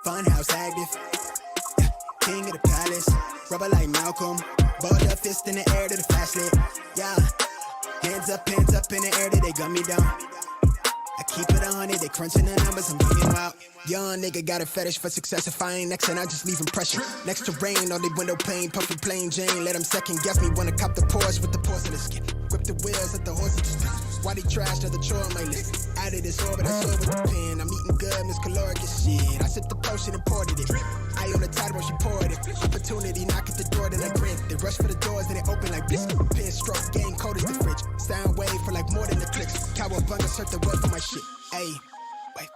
Funhouse active, yeah, king of the palace, rubber like Malcolm, balled up fist in the air to the flashlight, yeah, hands up in the air till they gun me down. I keep it on it, they crunching the numbers, I'm bringing out. Young nigga got a fetish for success. If I ain't next, and I just leave impression. Next to rain, on the window pane, puffy plain Jane. Let them second guess me, wanna cop the Porsche with the porcelain skin. Grip the wheels, let the horses just why they trash, another chore on my list. Out of this orbit, I saw with the pen. I'm eating good, Miss Caloric as shit. I sipped the potion and poured it. I on the title, she poured it. Opportunity, knock at the door, then I grin. They rush for the doors, then they open like biscuit. Pin stroke, game cold as the fridge. Sound wave for like more than the clicks. Cowabunga, search the world for my shit. Ayy, wait.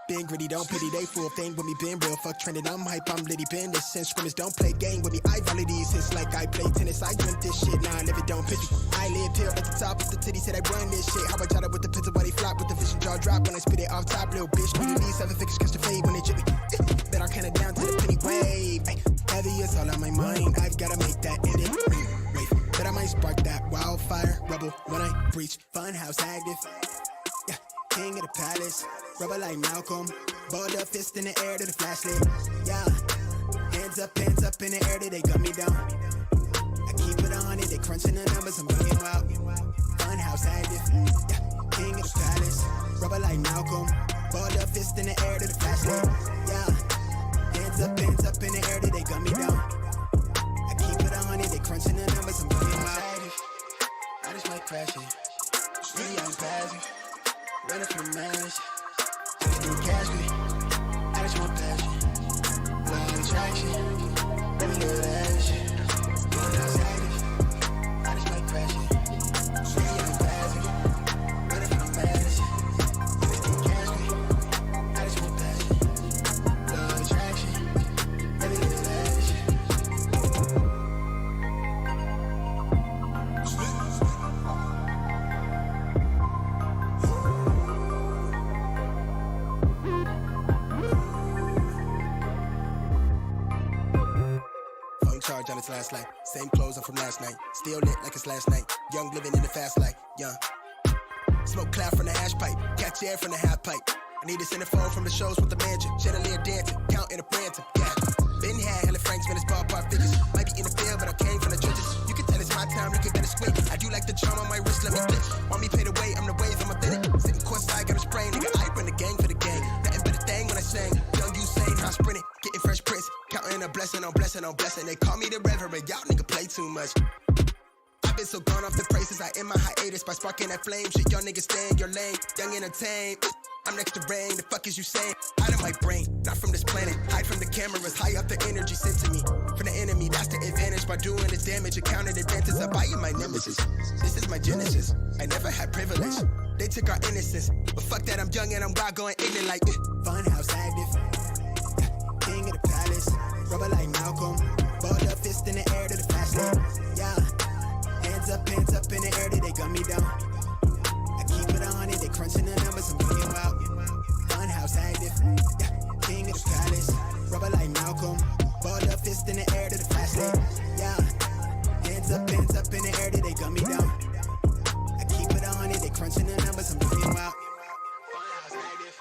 Been gritty, don't pity, they full thing with me, been real, fuck trending, I'm hype, I'm litty, been this since scrimmage, don't play game with me, I volley these hits like I play tennis, I drink this shit, now I live it, don't pity, I live here at the top of the titty, said I run this shit, how I jot it with the pizza, while they flop with the vision, jaw drop when I spit it off top, little bitch, need these 7 figures, catch the fade when they jit me, bet I'll count it down to the penny wave, ay, heavy is all on my mind, I've gotta make that edit, wait, but I might spark that wildfire, rebel, when I breach, funhouse active, yeah, king of the palace, rubber like Malcolm, balled up fist in the air to the flashlight, yeah, hands up in the air till they gun me down, I keep it on it, they crunching the numbers, I'm bringing out, funhouse active, yeah, king of the palace, rubber like Malcolm, balled up fist in the air to the flashlight, yeah, hands up in the air till they gun me down, I keep it on it, they crunching the numbers, I'm bringing out, I just might crash it, really I'm passing, running for the manage. You catch me, I just want passion, law of attraction, let me live that shit. I just might crash it, see I'm passing, ready for the madness. You catch me, I just want passion, law of attraction, let me live that shit. Charge on its last light. Same clothes I'm from last night. Still lit like it's last night. Young living in the fast life. Young. Smoke cloud from the ash pipe. Catch air from the half pipe. I need a centerfold from the shows with the mansion. Chandelier dancing. Counting a Branton. Yeah. Been had hella Franks, man, it's ballpark figures. Might be in the field, but I came from the trenches. You can tell it's my time, look at better squint. I do like the charm on my wrist, let me flip. Want me pay the way, I'm the wave, I'm a bit it. Sitting courtside, got a sprain. Nigga, I run the gang for the gang. Nothing but a thing when I sing. Young Usain, I sprint it. Getting fresh prints. Counting a blessing on blessing on blessing. They call me the reverend, y'all nigga play too much. I've been so gone off the praises, I end my hiatus by sparking that flame. Shit, y'all niggas stay in your lane. Young entertain. I'm next to rain, the fuck is you saying? Out of my brain, not from this planet. Hide from the cameras, high up the energy sent to me. From the enemy, that's the advantage. By doing this damage, accounted advantage. I buy you my nemesis. This is my genesis. I never had privilege. They took our innocence. But fuck that, I'm young and I'm wild, going ignorant like funhouse active. King of the palace. Rubber like Malcolm. Balled up fist in the air to the flashlight. Yeah. Hands up in the air till they gun me down. Keep it on it, they crunching the numbers, I'm bringing out. Funhouse active, yeah, king of the palace. Rubber like Malcolm, balled up fist in the air to the flashlight. Yeah, hands up in the air till they gun me down. I keep it on it, they crunching the numbers, I'm bringing out. Funhouse active.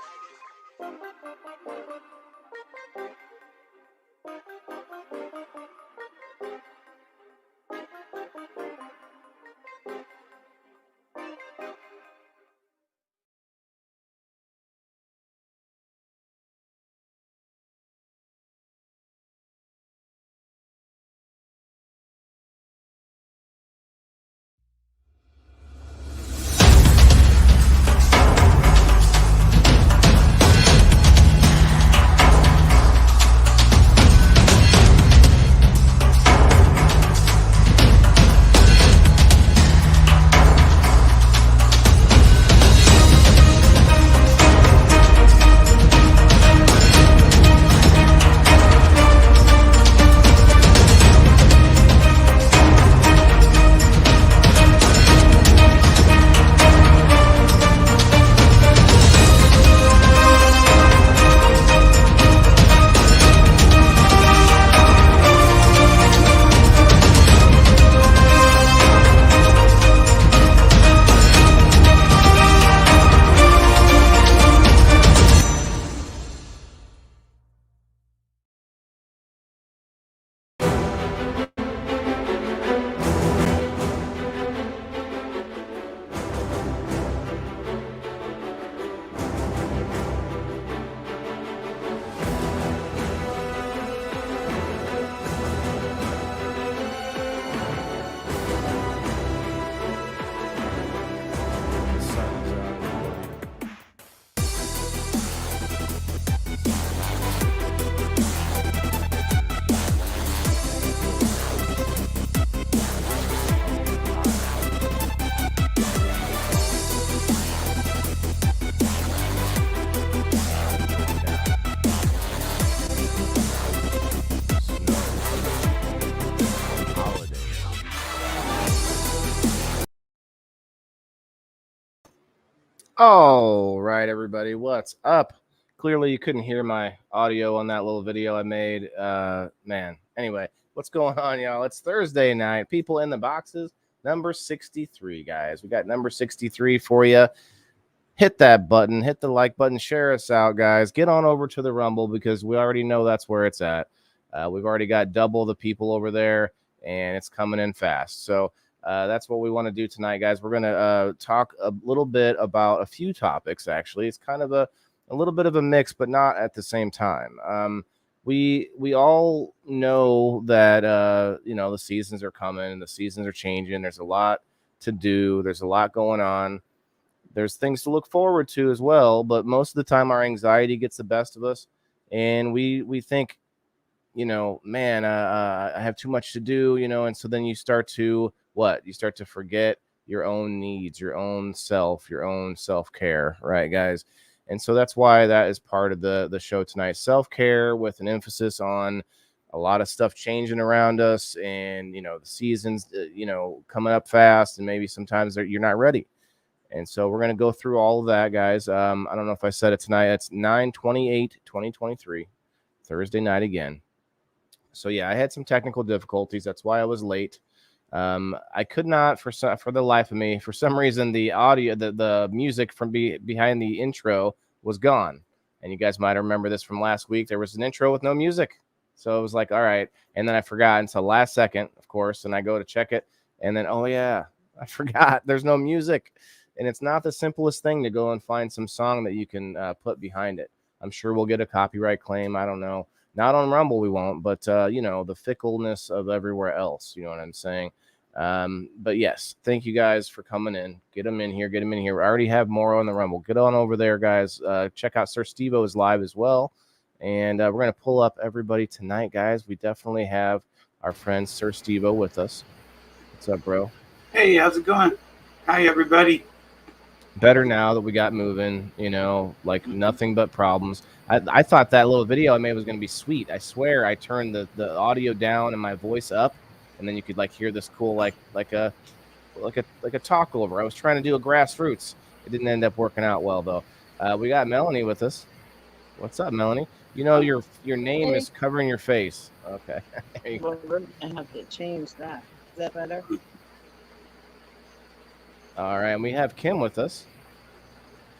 All right, everybody, what's up? Clearly, you couldn't hear my audio on that little video I made. Man. Anyway, what's going on, y'all? It's Thursday night. People in the boxes, number 63, guys. We got number 63 for you. Hit that button, hit the like button, share us out, guys. Get on over to the Rumble because we already know that's where it's at. We've already got double the people over there, and it's coming in fast. So that's what we want to do tonight, guys. We're going to talk a little bit about a few topics, actually. It's kind of a little bit of a mix, but not at the same time. We all know that, the seasons are coming, the seasons are changing. There's a lot to do. There's a lot going on. There's things to look forward to as well, but most of the time our anxiety gets the best of us, and we think, man, I have too much to do, and so then you start to you start to forget your own needs, your own self-care, right, guys? And so that's why that is part of the show tonight, self-care, with an emphasis on a lot of stuff changing around us, and the seasons coming up fast, and maybe sometimes you're not ready. And so we're going to go through all of that, guys. I don't know if I said it tonight. It's 9/28/2023, Thursday night again. So, yeah, I had some technical difficulties. That's why I was late. I could not, for the life of me, for some reason, the audio, the music from behind the intro was gone. And you guys might remember this from last week. There was an intro with no music. So it was like, all right. And then I forgot until last second, of course. And I go to check it. And then, oh, yeah, I forgot. There's no music. And it's not the simplest thing to go and find some song that you can put behind it. I'm sure we'll get a copyright claim. I don't know. Not on Rumble, we won't. But, the fickleness of everywhere else. You know what I'm saying? But, yes, thank you guys for coming in. Get them in here. Get them in here. We already have more on the Rumble. Get on over there, guys. Check out Sir Steve-O is live as well. And we're going to pull up everybody tonight, guys. We definitely have our friend Sir Steve-O with us. What's up, bro? Hey, how's it going? Hi, everybody. Better now that we got moving, like nothing but problems. I thought that little video I made was going to be sweet. I swear I turned the audio down and my voice up, and then you could hear this cool like a talk over. I was trying to do a grassroots. It didn't end up working out well though. We got Melanie with us. What's up, Melanie? Your name is covering your face. Okay. Well, we're gonna have to change that. Is that better? All right, and we have Kim with us.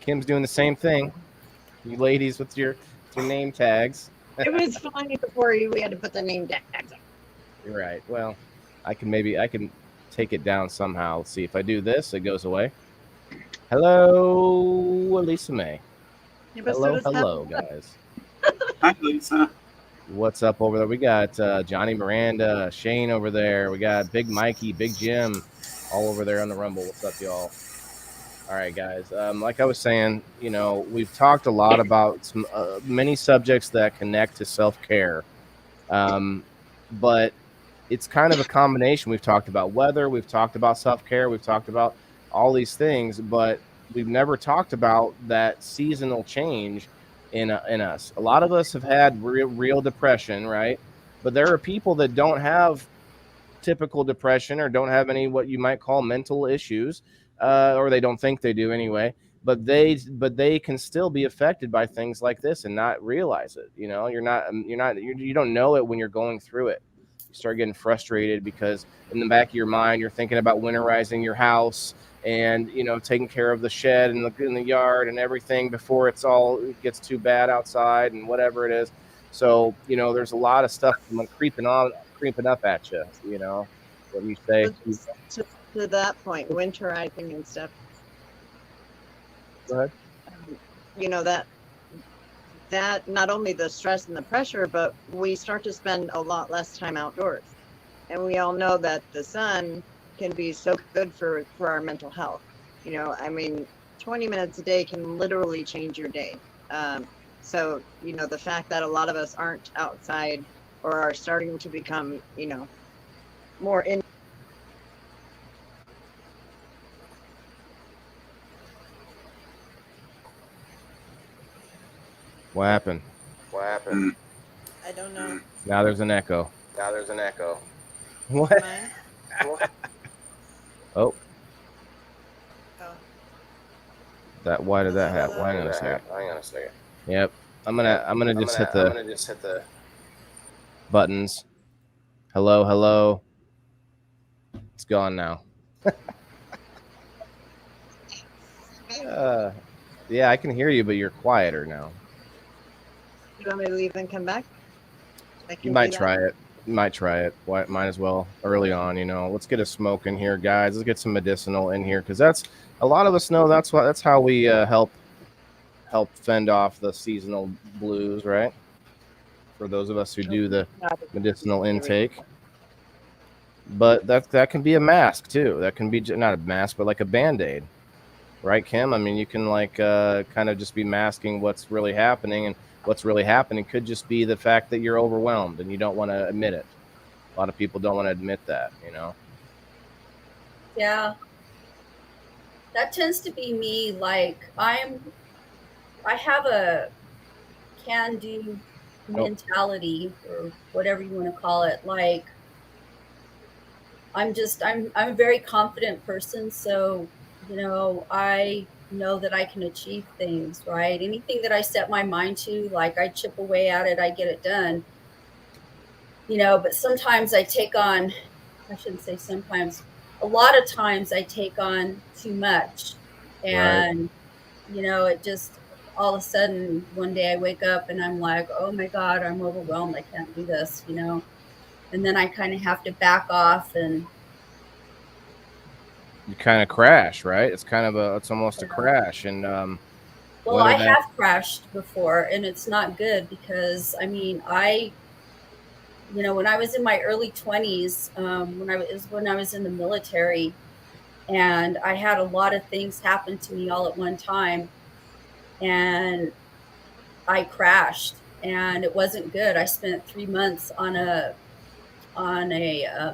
Kim's doing the same thing. You ladies with your name tags. It was funny before we had to put the name tags on. You're right. Well, I can take it down somehow. Let's see if I do this, it goes away. Hello, Lisa May. Yeah, hello, guys. Hi, Lisa. What's up over there? We got Johnny Miranda, Shane over there. We got Big Mikey, Big Jim, all over there on the Rumble. What's up, y'all? All right, guys. Like I was saying, we've talked a lot about some many subjects that connect to self-care, but it's kind of a combination. We've talked about weather, we've talked about self-care, we've talked about all these things, but we've never talked about that seasonal change in us. A lot of us have had real depression, right? But there are people that don't have typical depression or don't have any what you might call mental issues, or they don't think they do anyway. But they can still be affected by things like this and not realize it. You don't know it when you're going through it. You start getting frustrated because in the back of your mind you're thinking about winterizing your house and taking care of the shed and in the yard and everything before it gets too bad outside and whatever it is. So there's a lot of stuff creeping up at you. What do you say? To that point, winterizing and stuff. Go ahead. That not only the stress and the pressure, but we start to spend a lot less time outdoors. And we all know that the sun can be so good for our mental health. 20 minutes a day can literally change your day. So, the fact that a lot of us aren't outside or are starting to become, more in. What happened? I don't know. Now there's an echo. What? Mine? Oh. That why did that happen? Hang on a second. Yep. I'm gonna just hit the buttons. Hello, hello. It's gone now. Yeah, I can hear you, but you're quieter now. You want me to leave and come back? You might try it. You might try it. Might as well early on. Let's get a smoke in here, guys. Let's get some medicinal in here, because that's a lot of us know that's how we help fend off the seasonal blues, right? For those of us who do the medicinal intake. But that can be a mask too. That can be not a mask, but like a Band-Aid, right, Kim? I mean, you can kind of just be masking what's really happening, and what's really happening could just be the fact that you're overwhelmed and you don't want to admit it. A lot of people don't want to admit that, Yeah. That tends to be me. Like I have a can-do mentality, or whatever you want to call it. Like I'm a very confident person, so I know that I can achieve things, right? Anything that I set my mind to, like I chip away at it, I get it done. But sometimes I shouldn't say sometimes, a lot of times I take on too much. And, it just, all of a sudden, one day I wake up and I'm like, oh my God, I'm overwhelmed. I can't do this, and then I kind of have to back off, and you kind of crash, right? It's almost a crash. And well, I have crashed before, and it's not good, because I mean, when I was in my early 20s, when I was in the military, and I had a lot of things happen to me all at one time, and I crashed, and it wasn't good. I spent 3 months on a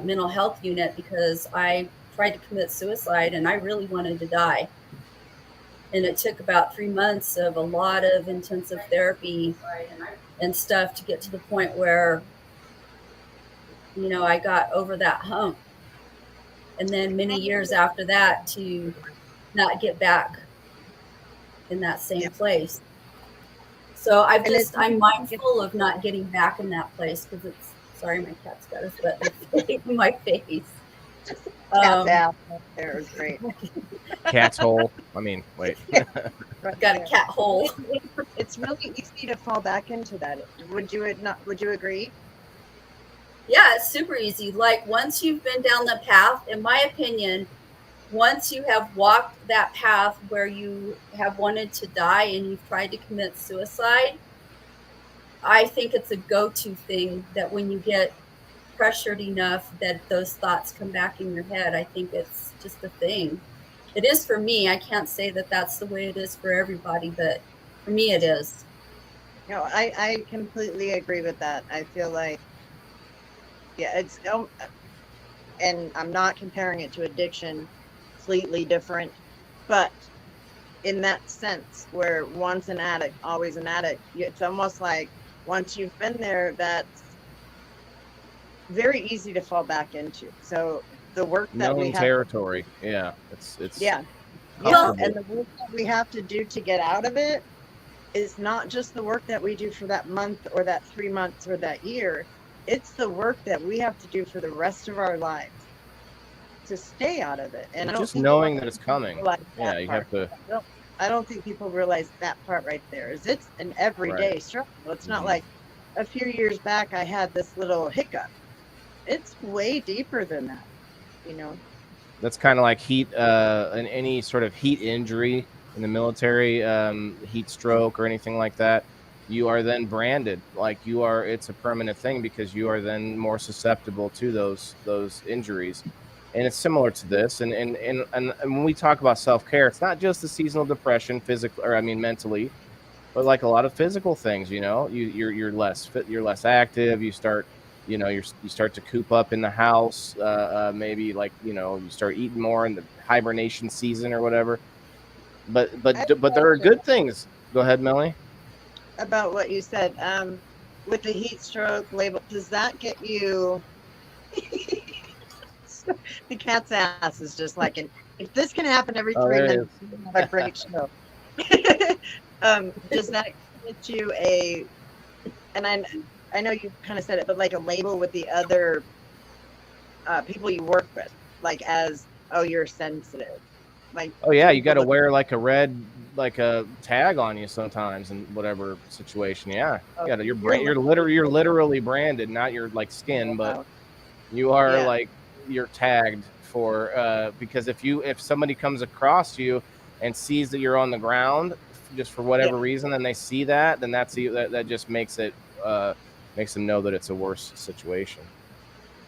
mental health unit because I tried to commit suicide, and I really wanted to die. And it took about 3 months of a lot of intensive therapy and stuff to get to the point where I got over that hump. And then many years after that to not get back in that same place. So I'm mindful of not getting back in that place, because sorry, my cat's got his butt in my face. Cat there is great. Cat's hole. I mean, wait. Got a cat hole. It's really easy to fall back into that. Would you agree? Yeah, it's super easy. Like once you've been down the path, in my opinion, once you have walked that path where you have wanted to die and you've tried to commit suicide, I think it's a go-to thing that when you get pressured enough that those thoughts come back in your head, I think it's just a thing. It is for me. I can't say that that's the way it is for everybody, but for me it is. No, I completely agree with that. I feel like, yeah, and I'm not comparing it to addiction, completely different, but in that sense where once an addict, always an addict, it's almost like once you've been there, that's very easy to fall back into. So the work that we have territory, yeah, it's yeah, and the work that we have to do to get out of it is not just the work that we do for that month or that 3 months or that year. It's the work that we have to do for the rest of our lives to stay out of it. And just knowing that it's coming. Yeah, you have to. I don't think people realize that part right there. Is it's an everyday struggle. It's not like a few years back I had this little hiccup. It's way deeper than that, That's kind of like heat, any sort of heat injury in the military, heat stroke or anything like that. You are then branded like it's a permanent thing, because you are then more susceptible to those injuries. And it's similar to this. And when we talk about self-care, it's not just the seasonal depression, mentally, but like a lot of physical things. You're less fit, you're less active. You start, you start to coop up in the house. Maybe you start eating more in the hibernation season or whatever. But there are good things. Go ahead, Melanie. About what you said, with the heat stroke label, does that get you? The cat's ass is just like, if this can happen every 3 minutes, we have a great show. Does that get you and I know you kind of said it, but like a label with the other people you work with, like as, oh, you're sensitive. Like, Oh yeah, do you got people to look, wear like a red, like a tag on you sometimes in whatever situation. Yeah, oh, yeah. You're you're you're literally branded, not your like skin, but wow. you are Yeah. like you're tagged for because if somebody comes across you and sees that you're on the ground just for Yeah. whatever reason, and they see that, then that just makes it makes them know that it's a worse situation.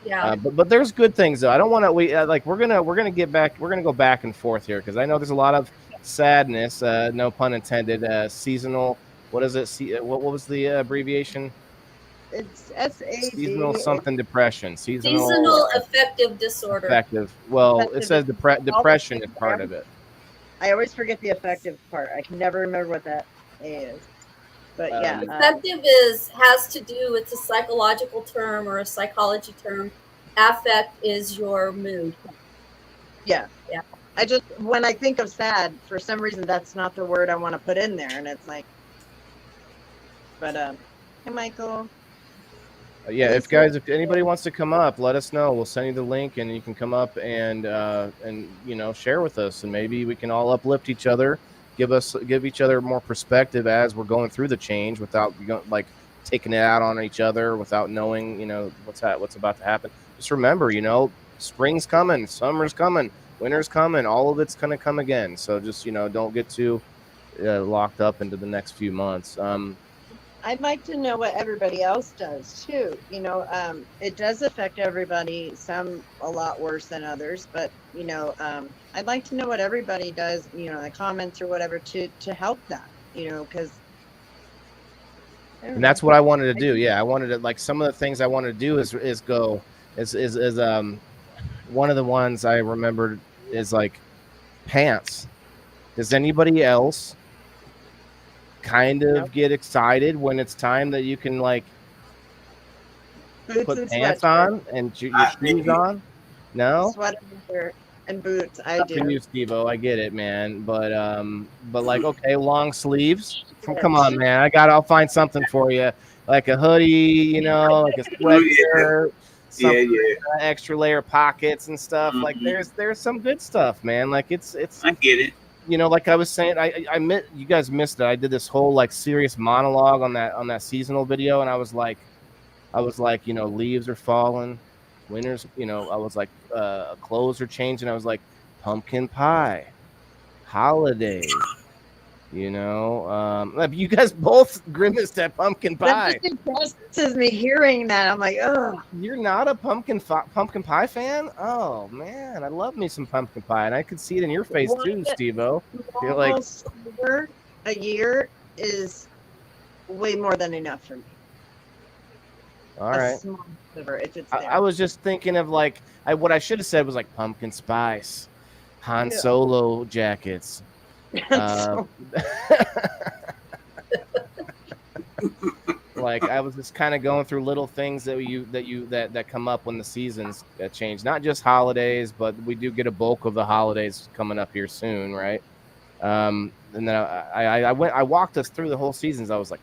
Yeah. But there's good things though. I don't want to. Like we're gonna get back. We're gonna go back and forth here because I know there's a lot of sadness. No pun intended. Seasonal. What is it? What was the abbreviation? It's S.A.D. Seasonal something depression. Seasonal Seasonal affective disorder. affective. Well, it says Always depression is part of it. I always forget the affective part. I can never remember what that is. But yeah, Affective has to do, it's a psychological term or a psychology term. Affect is your mood. yeah. Yeah. I just, when I think of sad, for some reason that's not the word I want to put in there, and it's like, but hey Michael. Yeah, Hey, if anybody wants to come up, let us know. We'll send you the link, and you can come up and share with us, and maybe we can all uplift each other, give each other more perspective as we're going through the change without like taking it out on each other, without knowing what's about to happen. Just remember, spring's coming, summer's coming, winter's coming, all of it's gonna come again. So just don't get too locked up into the next few months. I'd like to know what everybody else does too. It does affect everybody, some a lot worse than others, but I'd like to know what everybody does, in the comments or whatever to help that, because And that's what I wanted to do. Yeah, I wanted to, like, some of the things I wanted to do is one of the ones I remembered is like pants. Does anybody else kind of get excited when it's time that you can like boots put and pants sweatshirts, on and your shoes on? No? sweater and boots. I Up to do. you, Steve-O. I get it, man. But like, okay, long sleeves. Come Yes. on, man. I'll find something for you. Like a hoodie, like a Oh, yeah. sweatshirt, Yeah, something yeah. extra layer pockets and stuff. Like Mhm. there's some good stuff, man. Like it's I get it. like I was saying, you guys missed it. I did this whole like serious monologue on that seasonal video, and I was like, leaves are falling, winter's, I was like, clothes are changing. I was like, pumpkin pie, holidays, you guys both grimaced at pumpkin That pie. just impresses me hearing that. I'm like, oh, You're not a pumpkin pie fan? Oh man, I love me some pumpkin pie, and I could see it in your face too, Steve-O. You're like, almost over a year is way more than enough for me. all A right. small sliver, if it's I there. was just thinking of like what I should have said was like pumpkin spice, Han Yeah. Solo jackets. So- Like I was just kind of going through little things that come up when the seasons change. Not just holidays, but we do get a bulk of the holidays coming up here soon, right? And then I walked us through the whole seasons. I was like,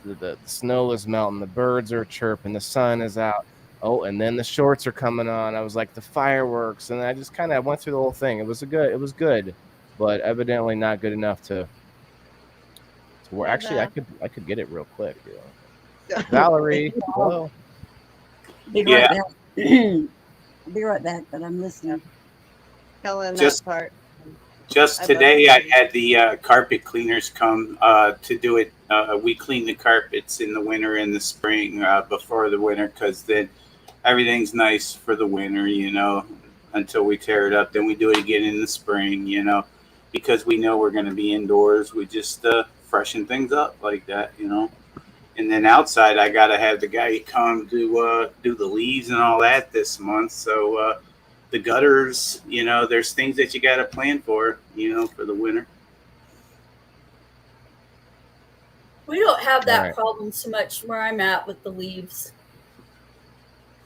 the snow is melting, the birds are chirping, the sun is out. Oh, and then the shorts are coming on. I was like, the fireworks, and I just kind of went through the whole thing. It was good, but evidently not good enough to work. Actually, I could get it real quick. Valerie, hello. Be right back. I'll be right back, but I'm listening. Helen, Just- that part. Just I love today, it. I had the carpet cleaners come to do it. We clean the carpets in the winter and the spring before the winter, because then everything's nice for the winter, until we tear it up. Then we do it again in the spring, because we know we're going to be indoors. We just freshen things up like that, And then outside, I got to have the guy come do the leaves and all that this month. So the gutters, there's things that you got to plan for the winter. We don't have that Right. problem so much where I'm at with the leaves.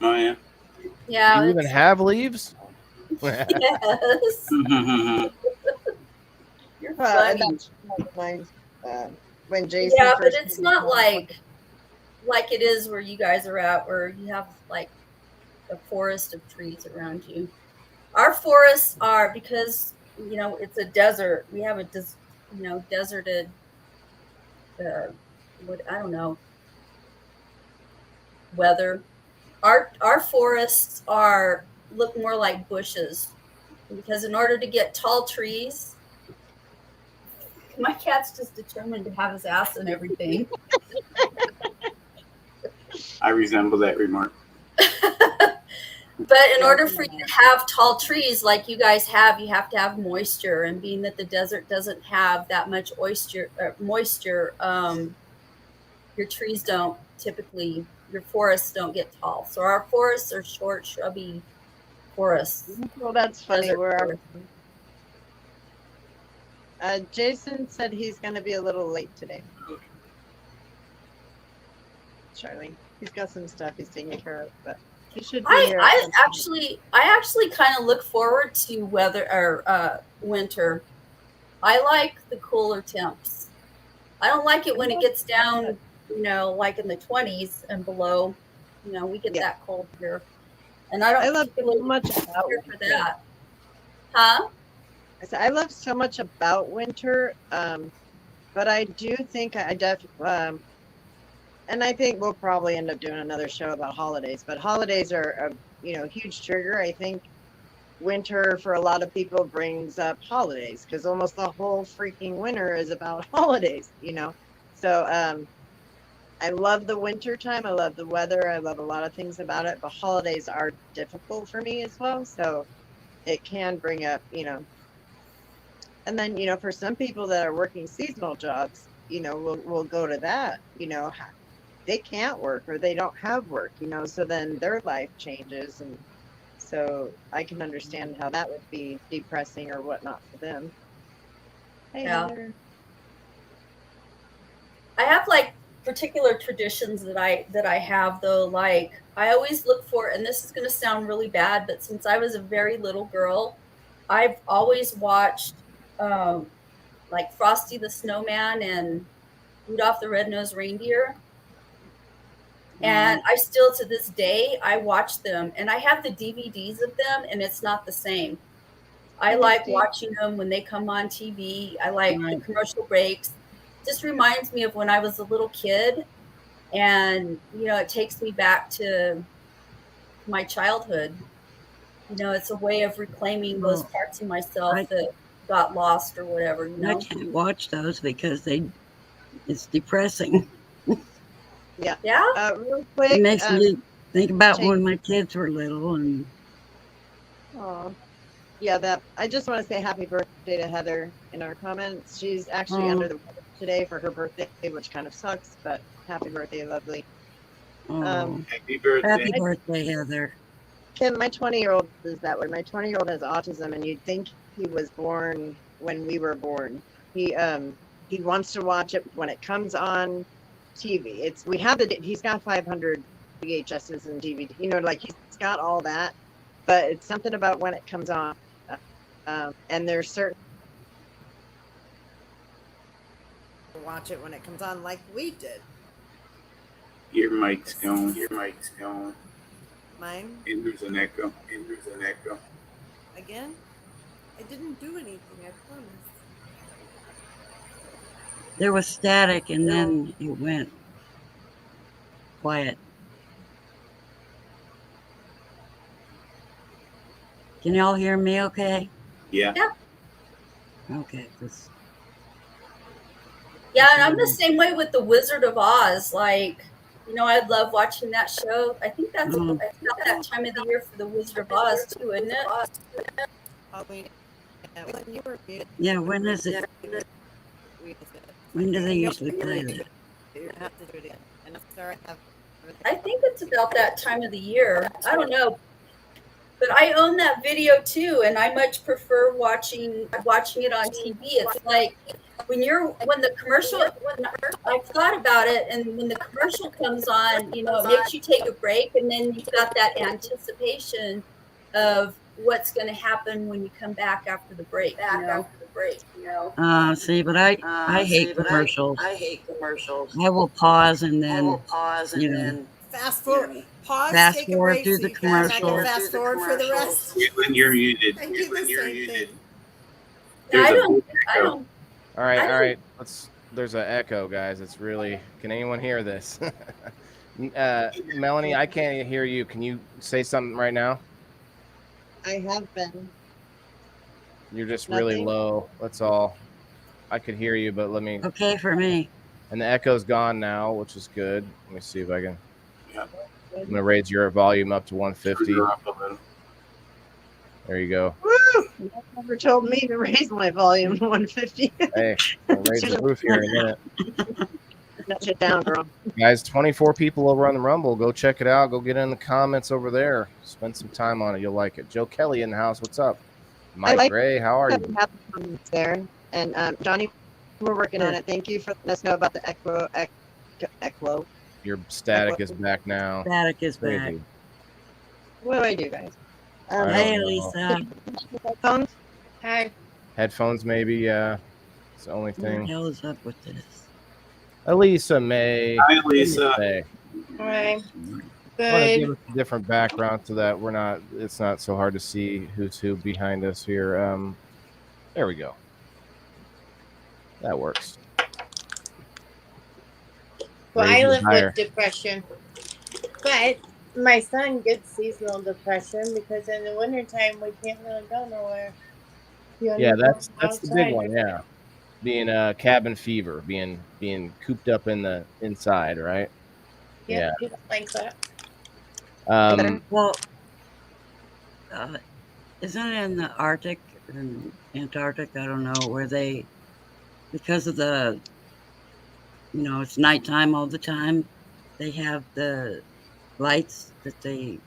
Oh, yeah. Yeah. You even have leaves? Yes. You're Well, and funny. that's mine. When Jason Yeah, but first it's not like it is where you guys are at, where you have like a forest of trees around you. Our forests are, because it's a desert. We have a deserted, what, I don't know, weather. Our forests are look more like bushes, because in order to get tall trees, my cat's just determined to have his ass in everything. I resemble that remark. But in order for you to have tall trees like you guys have, you have to have moisture. And being that the desert doesn't have that much moisture, your trees don't typically, your forests don't get tall. So our forests are short, shrubby forests. Well, that's funny. Desert Where forests. Jason said he's going to be a little late today. Charlie, he's got some stuff he's taking care of, but he should be here. I actually kind of look forward to winter. I like the cooler temps. I don't like it when it gets down, like in the 20s and below. We get that cold here, and I love so much about here for that. Huh? I love so much about winter, but I do think and I think we'll probably end up doing another show about holidays. But holidays are a huge trigger. I think winter for a lot of people brings up holidays, because almost the whole freaking winter is about holidays. So I love the winter time. I love the weather. I love a lot of things about it. But holidays are difficult for me as well. So it can bring up, and then, for some people that are working seasonal jobs, we'll go to that, they can't work or they don't have work, so then their life changes. And so I can understand how that would be depressing or whatnot for them. Hey, Yeah. Heather. I have like particular traditions that I have, though. Like, I always look for, and this is going to sound really bad, but since I was a very little girl, I've always watched like Frosty the Snowman and Rudolph the Red-Nosed Reindeer. And I still, to this day, I watch them, and I have the DVDs of them, and it's not the same. I like watching them when they come on TV. I like the commercial breaks. Just reminds me of when I was a little kid, and it takes me back to my childhood. It's a way of reclaiming those parts of myself that got lost or whatever. I can't watch those because it's depressing. Yeah. Real quick, it makes me think about when my kids were little. And yeah, I just want to say happy birthday to Heather in our comments. She's actually under the weather today for her birthday, which kind of sucks, but happy birthday, lovely. Happy birthday. Happy birthday, Heather. Kim, my 20-year-old is that way. My 20-year-old has autism, and you'd think he was born when we were born. He wants to watch it when it comes on TV. He's got 500 VHSs and DVD. Like he's got all that, but it's something about when it comes on. And there's certain watch it when it comes on, like we did. Your mic's going. Mine? And there's an echo. Again? I didn't do anything, I promise. There was static, and then it went quiet. Can y'all hear me okay? Yeah. Okay. Yeah, and I'm the same way with the Wizard of Oz. Like, I love watching that show. I think that's about that time of the year for the Wizard of Oz too, isn't it? Yeah, when is it? When do they usually play that? I think it's about that time of the year. I don't know. But I own that video too, and I much prefer watching it on TV. It's like when I've thought about it, and when the commercial comes on, it makes you take a break, and then you've got that anticipation of what's going to happen when you come back after the break. break, you know. See, but I hate commercials. I hate commercials. I will pause and I then will pause and then Fast forward. Pause, fast take a forward break, through so the you fast, I can commercials. fast forward for the rest. When you're muted. I do the same thing. There's I a don't. voice I echo. don't. All I right, all don't- right. There's an echo, guys. It's really. Can anyone hear this? Melanie, I can't hear you. Can you say something right now? I have been. You're just really Nothing? low. That's all. I could hear you, but let me. Okay for me. And the echo's gone now, which is good. Let me see if I can. Yeah. I'm gonna raise your volume up to 150. Turn her up a little. There you go. Woo! You never told me to raise my volume to 150. Hey, I'll raise the roof here in a minute. Shut it down, girl. Guys, 24 people over on the Rumble. Go check it out. Go get in the comments over there. Spend some time on it. You'll like it. Joe Kelly in the house. What's up? Mike like Gray, how are you? Have comments there. And Johnny, we're working on it. Thank you for letting us know about the echo. Your static is back now. Static is back. Crazy. What do I do, guys? I Hey, don't know. Lisa. Headphones? Hi. Headphones, maybe. Yeah, it's the only What the thing. hell is up with this? Elisa May. Hi, Lisa. Hey. Hi. I want to Good. give us a different background so that we're not. It's not so hard to see who's who behind us here. There we go. That works. Well, Raise I it live higher. with depression, but my son gets seasonal depression because in the wintertime we can't really go nowhere. You Yeah, only that's go the big outside. one. Yeah, being cabin fever, being cooped up in the inside, right? Yeah, he don't like that. Well, isn't it in the Arctic and Antarctic? I don't know where they, because of the, it's nighttime all the time. They have the lights that they.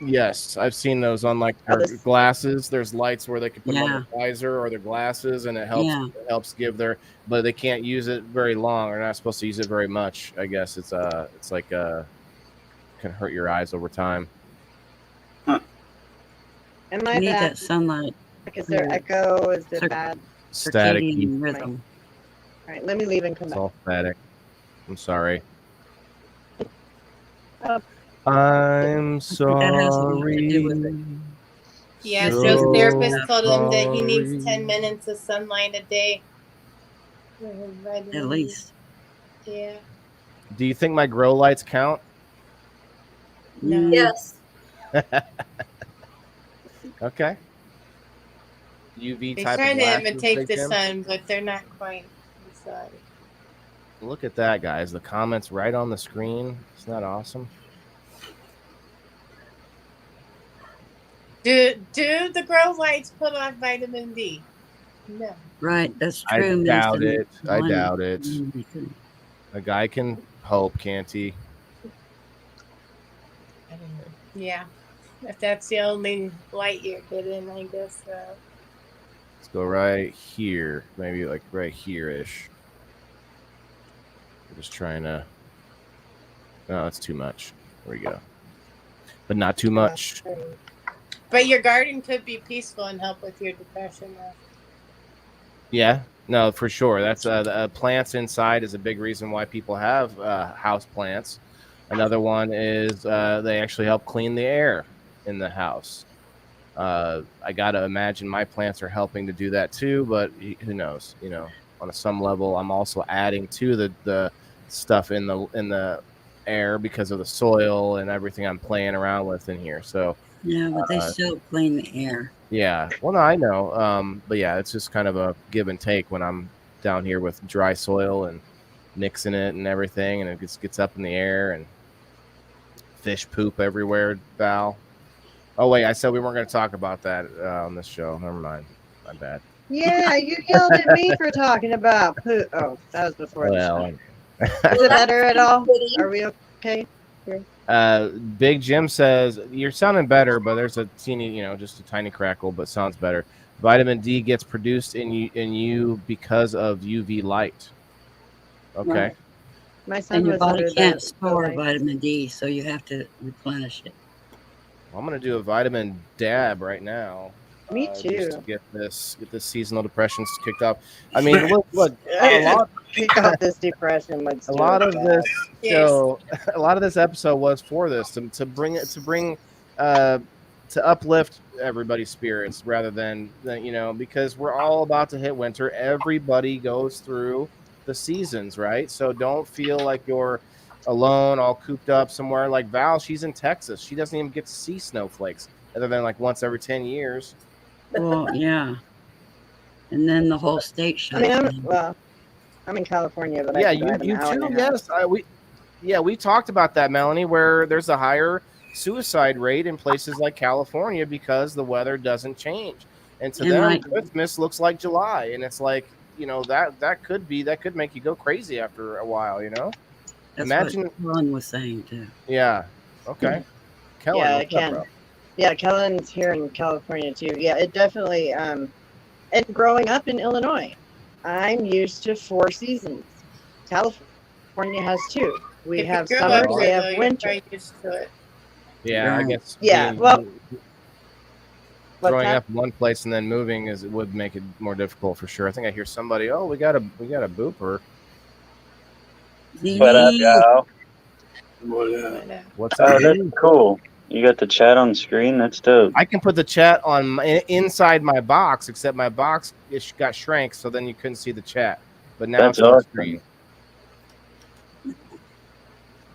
Yes, I've seen those on like their glasses. There's lights where they can put them on their visor or their glasses, and it helps give their. But they can't use it very long. They're not supposed to use it very much. I guess it's like can hurt your eyes over time. Am I You need bad? that sunlight. Is there echo? Is it bad? Static. Circadian rhythm. All right, let me leave and come It's back. all static. I'm sorry. Oh. I'm that has a lot to do with it. sorry. Yeah, So Joe's therapist told him that he needs sorry. 10 minutes of sunlight a day. For his vitamin At D. least. Yeah. Do you think my grow lights count? No. Yes. Okay. UV He's type of trying to glasses, imitate Big the Jim? sun, but they're not quite the sun. Look at that, guys. The comments right on the screen. Isn't that awesome? Do the grow lights put off vitamin D? No. Right, that's I true. doubt Mason. it. I doubt it. Mhm. A guy can hope, can't he? I don't know. Yeah. If that's the only light you're getting, I guess. Let's go right here. Maybe like right here-ish. We're just trying to... No, that's too much. There we go. But not too much. But your garden could be peaceful and help with your depression. Yeah, no, for sure. That's plants inside is a big reason why people have house plants. Another one is they actually help clean the air in the house. I gotta imagine my plants are helping to do that too, but who knows? On some level, I'm also adding to the stuff in the air because of the soil and everything I'm playing around with in here. So Yeah, but they still clean the air. yeah, well, no, I know, but yeah, it's just kind of a give and take when I'm down here with dry soil and mixing it and everything, and it just gets up in the air and fish poop everywhere. Val. Oh wait, I said we weren't going to talk about that on this show. Never mind. My bad. Yeah, you yelled at me for talking about poop. Oh, that was before the show. Is it better at all? Are we okay? Big Jim says you're sounding better, but there's a teeny, just a tiny crackle, but sounds better. Vitamin D gets produced in you because of UV light. Okay. Right. My son And your was body under can't the store light. vitamin D, so you have to replenish it. I'm gonna do a vitamin dab right now. Me just too. to get this seasonal depressions kicked off. I mean, look, a lot Kick off this depression. Let's a do lot it of fast. this Cheers. show, a lot of this episode was for this to bring to uplift everybody's spirits rather than because we're all about to hit winter. Everybody goes through the seasons, right? So don't feel like you're alone, all cooped up somewhere. Like Val, she's in Texas. She doesn't even get to see snowflakes other than like once every 10 years. Well, yeah. And then the whole state I shuts mean, down. I'm in California, but Yeah, I can drive an you hour and too. a half. Yes, we talked about that, Melanie, where there's a higher suicide rate in places like California because the weather doesn't change, and to And them, like Christmas looks like July, and it's like that could make you go crazy after a while. that's Imagine, what Ron was saying too. yeah, okay, Kellen, Yeah, I what's up, can. bro? Yeah, Kellen's here in California too. Yeah, it definitely. And growing up in Illinois, I'm used to 4 seasons. California has 2. We If you have grew summer, up we here, have though, you're winter. probably used to it. Yeah, I Right. guess Yeah, well, what's growing that? up in one place and then moving would make it more difficult for sure. I think I hear somebody. Oh, we got a booper. What up, Zee. y'all? What's up? Oh, that's dude? cool. You got the chat on screen? That's dope. I can put the chat on inside my box, except my box got shrank, so then you couldn't see the chat. But now That's it's on awesome. screen.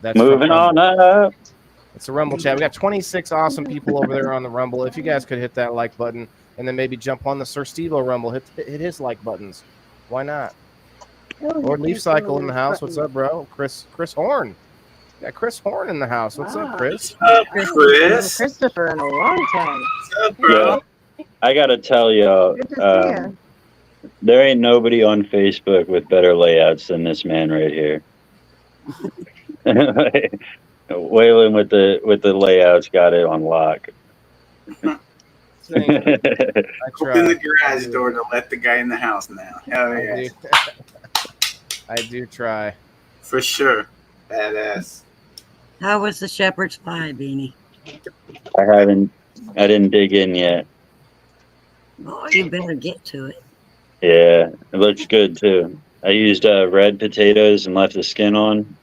That's Moving on up. It's a Rumble chat. We got 26 awesome people over there on the Rumble. If you guys could hit that like button and then maybe jump on the Sir Stevo Rumble, hit his like buttons. Why not? Lord Leaf Cycle in the house. What's up, bro? Chris Horn. Got Chris Horn in the house. What's up, Chris? Chris. Christopher in a long time. What's up, bro? Yeah, I gotta tell y'all, Good to see you. there ain't nobody on Facebook with better layouts than this man right here. Waylon with the layouts got it on lock. I Open the garage door to let the guy in the house now. Hell yeah. I do try. For sure. Badass. How was the shepherd's pie, Beanie? I didn't dig in yet. Oh, you better get to it. Yeah, it looks good too. I used red potatoes and left the skin on.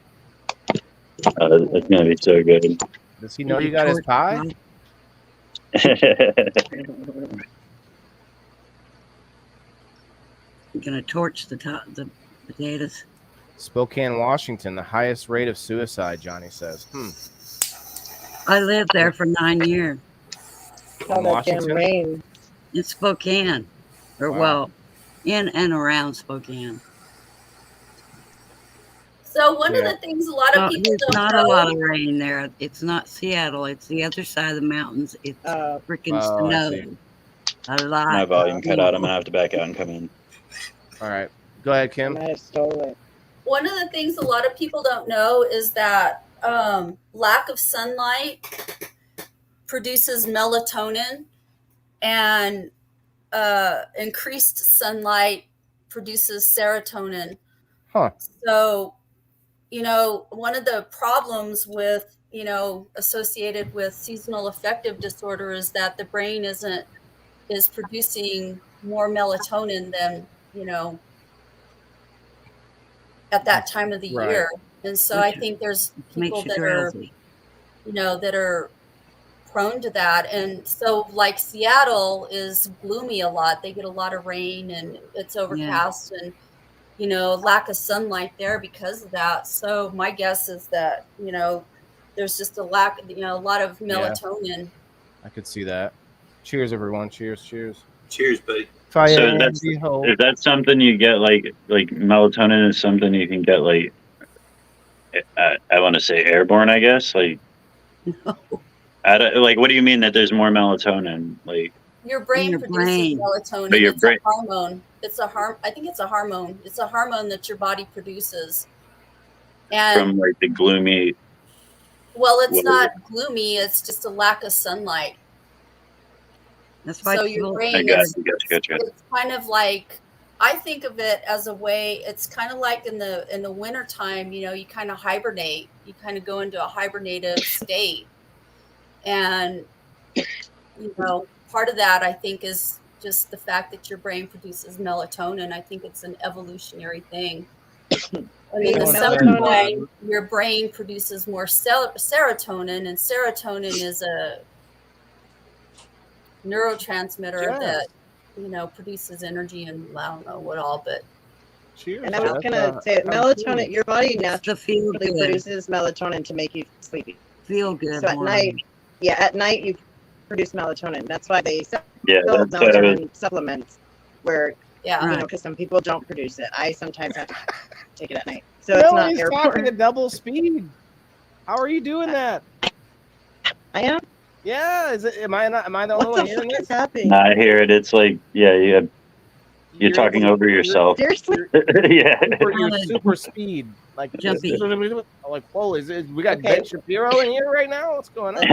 It's gonna be so good. Does he know you got his pie? You're gonna torch the potatoes. Spokane, Washington, the highest rate of suicide, Johnny says. I lived there for 9 years. All that damn rain. In Spokane. Or, Wow. well, in and around Spokane. So one of the things a lot of people There's don't not know. a lot of rain there. It's not Seattle. It's the other side of the mountains. It's freaking I see. snow. A lot. My volume cut out. I'm gonna have to back out and come in. All right. Go ahead, Kim. I stole it. One of the things a lot of people don't know is that lack of sunlight produces melatonin, and increased sunlight produces serotonin. Huh. So, one of the problems with, associated with seasonal affective disorder is that the brain is producing more melatonin than, at that time of the Right. year. And so I think there's people that are, that are prone to that. And so like Seattle is gloomy a lot. They get a lot of rain and it's overcast and, lack of sunlight there because of that. So my guess is that, there's just a lack of, a lot of melatonin. I could see that. Cheers, everyone. Cheers. Cheers, buddy. So is that something you get like melatonin is something you can get like I want to say airborne, I guess. Like, what do you mean that there's more melatonin? Like your brain produces melatonin. But your it's brain- a hormone. I think it's a hormone. It's a hormone that your body produces. And from like the gloomy. well, it's not gloomy. It's just a lack of sunlight. That's why so your brain I got is you. it's kind of like, I think of it as a way, it's kind of like in the winter time, you kind of hibernate, you kind of go into a hibernative state. And, part of that, I think, is just the fact that your brain produces melatonin. I think it's an evolutionary thing. And in the summertime, your brain produces more serotonin, and serotonin is a neurotransmitter that, you know, produces energy, and I don't know what all, but. Cheers. And I was gonna say, melatonin, your body naturally produces melatonin to make you sleepy. Feel good. So at night, at night you produce melatonin. That's why they sell that's melatonin supplements, where you know, because some people don't produce it. I sometimes have to take it at night, so it's not he's talking at double speed. How are you doing that? I am. Yeah, is it? Am I the only one hearing this? No, I hear it. It's like, you're talking over yourself. Seriously? Yeah. Your super speed, like jumpy. Like, whoa, we got Ben Shapiro in here right now? What's going on?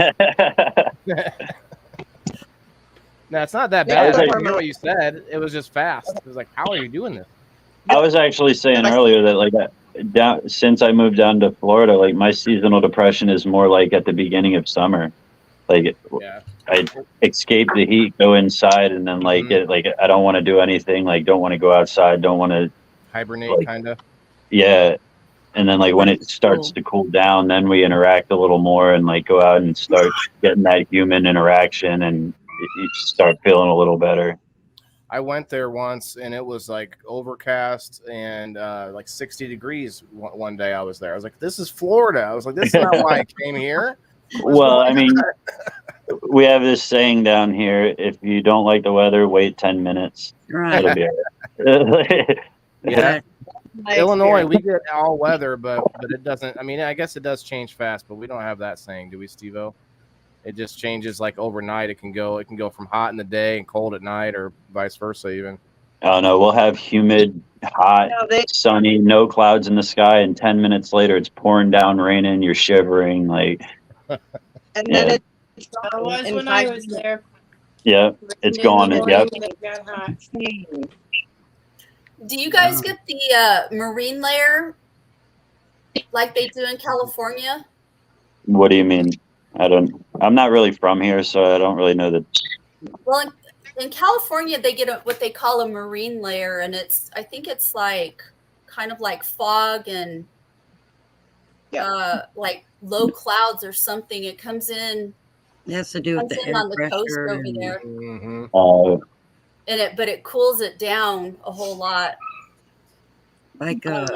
No, it's not that bad. I hear what you said. It was just fast. It was like, how are you doing this? I was actually saying earlier that, like, since I moved down to Florida, like, my seasonal depression is more like at the beginning of summer. Like, I escape the heat, go inside, and then I don't want to do anything. Like, don't want to go outside. Don't want to hibernate, kind of. Yeah, and then when it starts to cool down, then we interact a little more and go out and start getting that human interaction, and you start feeling a little better. I went there once, and it was like overcast and like 60 degrees one day I was there. I was like, this is Florida. I was like, this is not why I came here. Well, I mean, we have this saying down here: if you don't like the weather, wait 10 minutes. Right. It'll be all right. Yeah. Illinois, we get all weather, but it doesn't. I mean, I guess it does change fast, but we don't have that saying, do we, Steve-O? It just changes like overnight. It can go from hot in the day and cold at night, or vice versa even. Oh no, we'll have humid, hot, sunny, no clouds in the sky, and 10 minutes later it's pouring down, raining, you're shivering, like. And then it's That was when I was there. Yeah, it's gone. Yep. It got hot. Do you guys get the marine layer like they do in California? What do you mean? I'm not really from here, so I don't really know that. Well, in California, they get what they call a marine layer, and I think it's like kind of like fog and like low clouds or something. It comes in. It has to do with the air on the pressure coast over and, there. And but it cools it down a whole lot. Like yeah,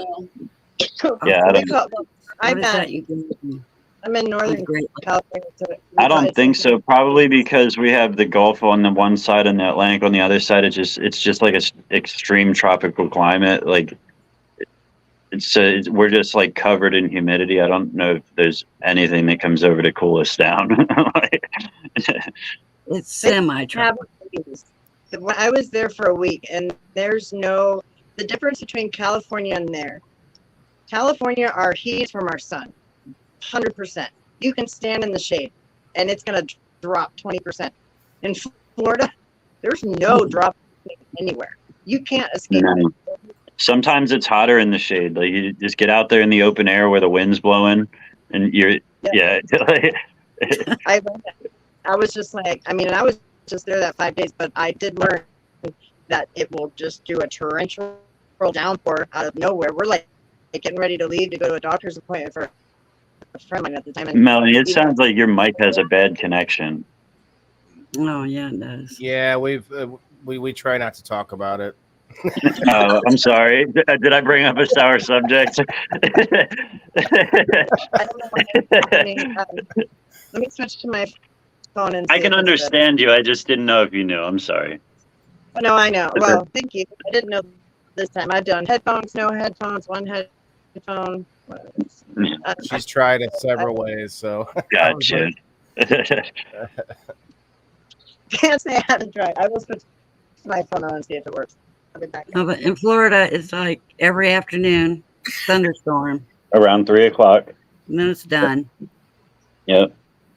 I'm in Northern California. So I don't think so. Probably because we have the Gulf on the one side and the Atlantic on the other side. It's just like an extreme tropical climate. Like we're just like covered in humidity. I don't know if there's anything that comes over to cool us down. It's semi-tropical. I was there for a week, and the difference between California and there. California, our heat is from our sun. 100%. You can stand in the shade and it's going to drop 20%. In Florida, there's no drop anywhere. You can't escape it. Sometimes it's hotter in the shade. Like you just get out there in the open air where the wind's blowing and I was just like, I mean, I was just there that 5 days, but I did learn that it will just do a torrential downpour out of nowhere. We're like getting ready to leave to go to a doctor's appointment for a friend of mine at the time. Melanie, it sounds like your mic has a bad connection. Oh yeah, it does. Yeah, we try not to talk about it. Oh, I'm sorry. Did I bring up a sour subject? I don't know. Let me switch to my phone and. I can understand you. I just didn't know if you knew. I'm sorry. Oh, no, I know. Well, thank you. I didn't know this time. I've done headphones, no headphones, one headphone. She's tried it several ways, so. Gotcha. Can't say I haven't tried. I will switch my phone on and see if it works. I'll be back. No, but in Florida, it's like every afternoon, thunderstorm. Around 3:00. And then it's done. Yep.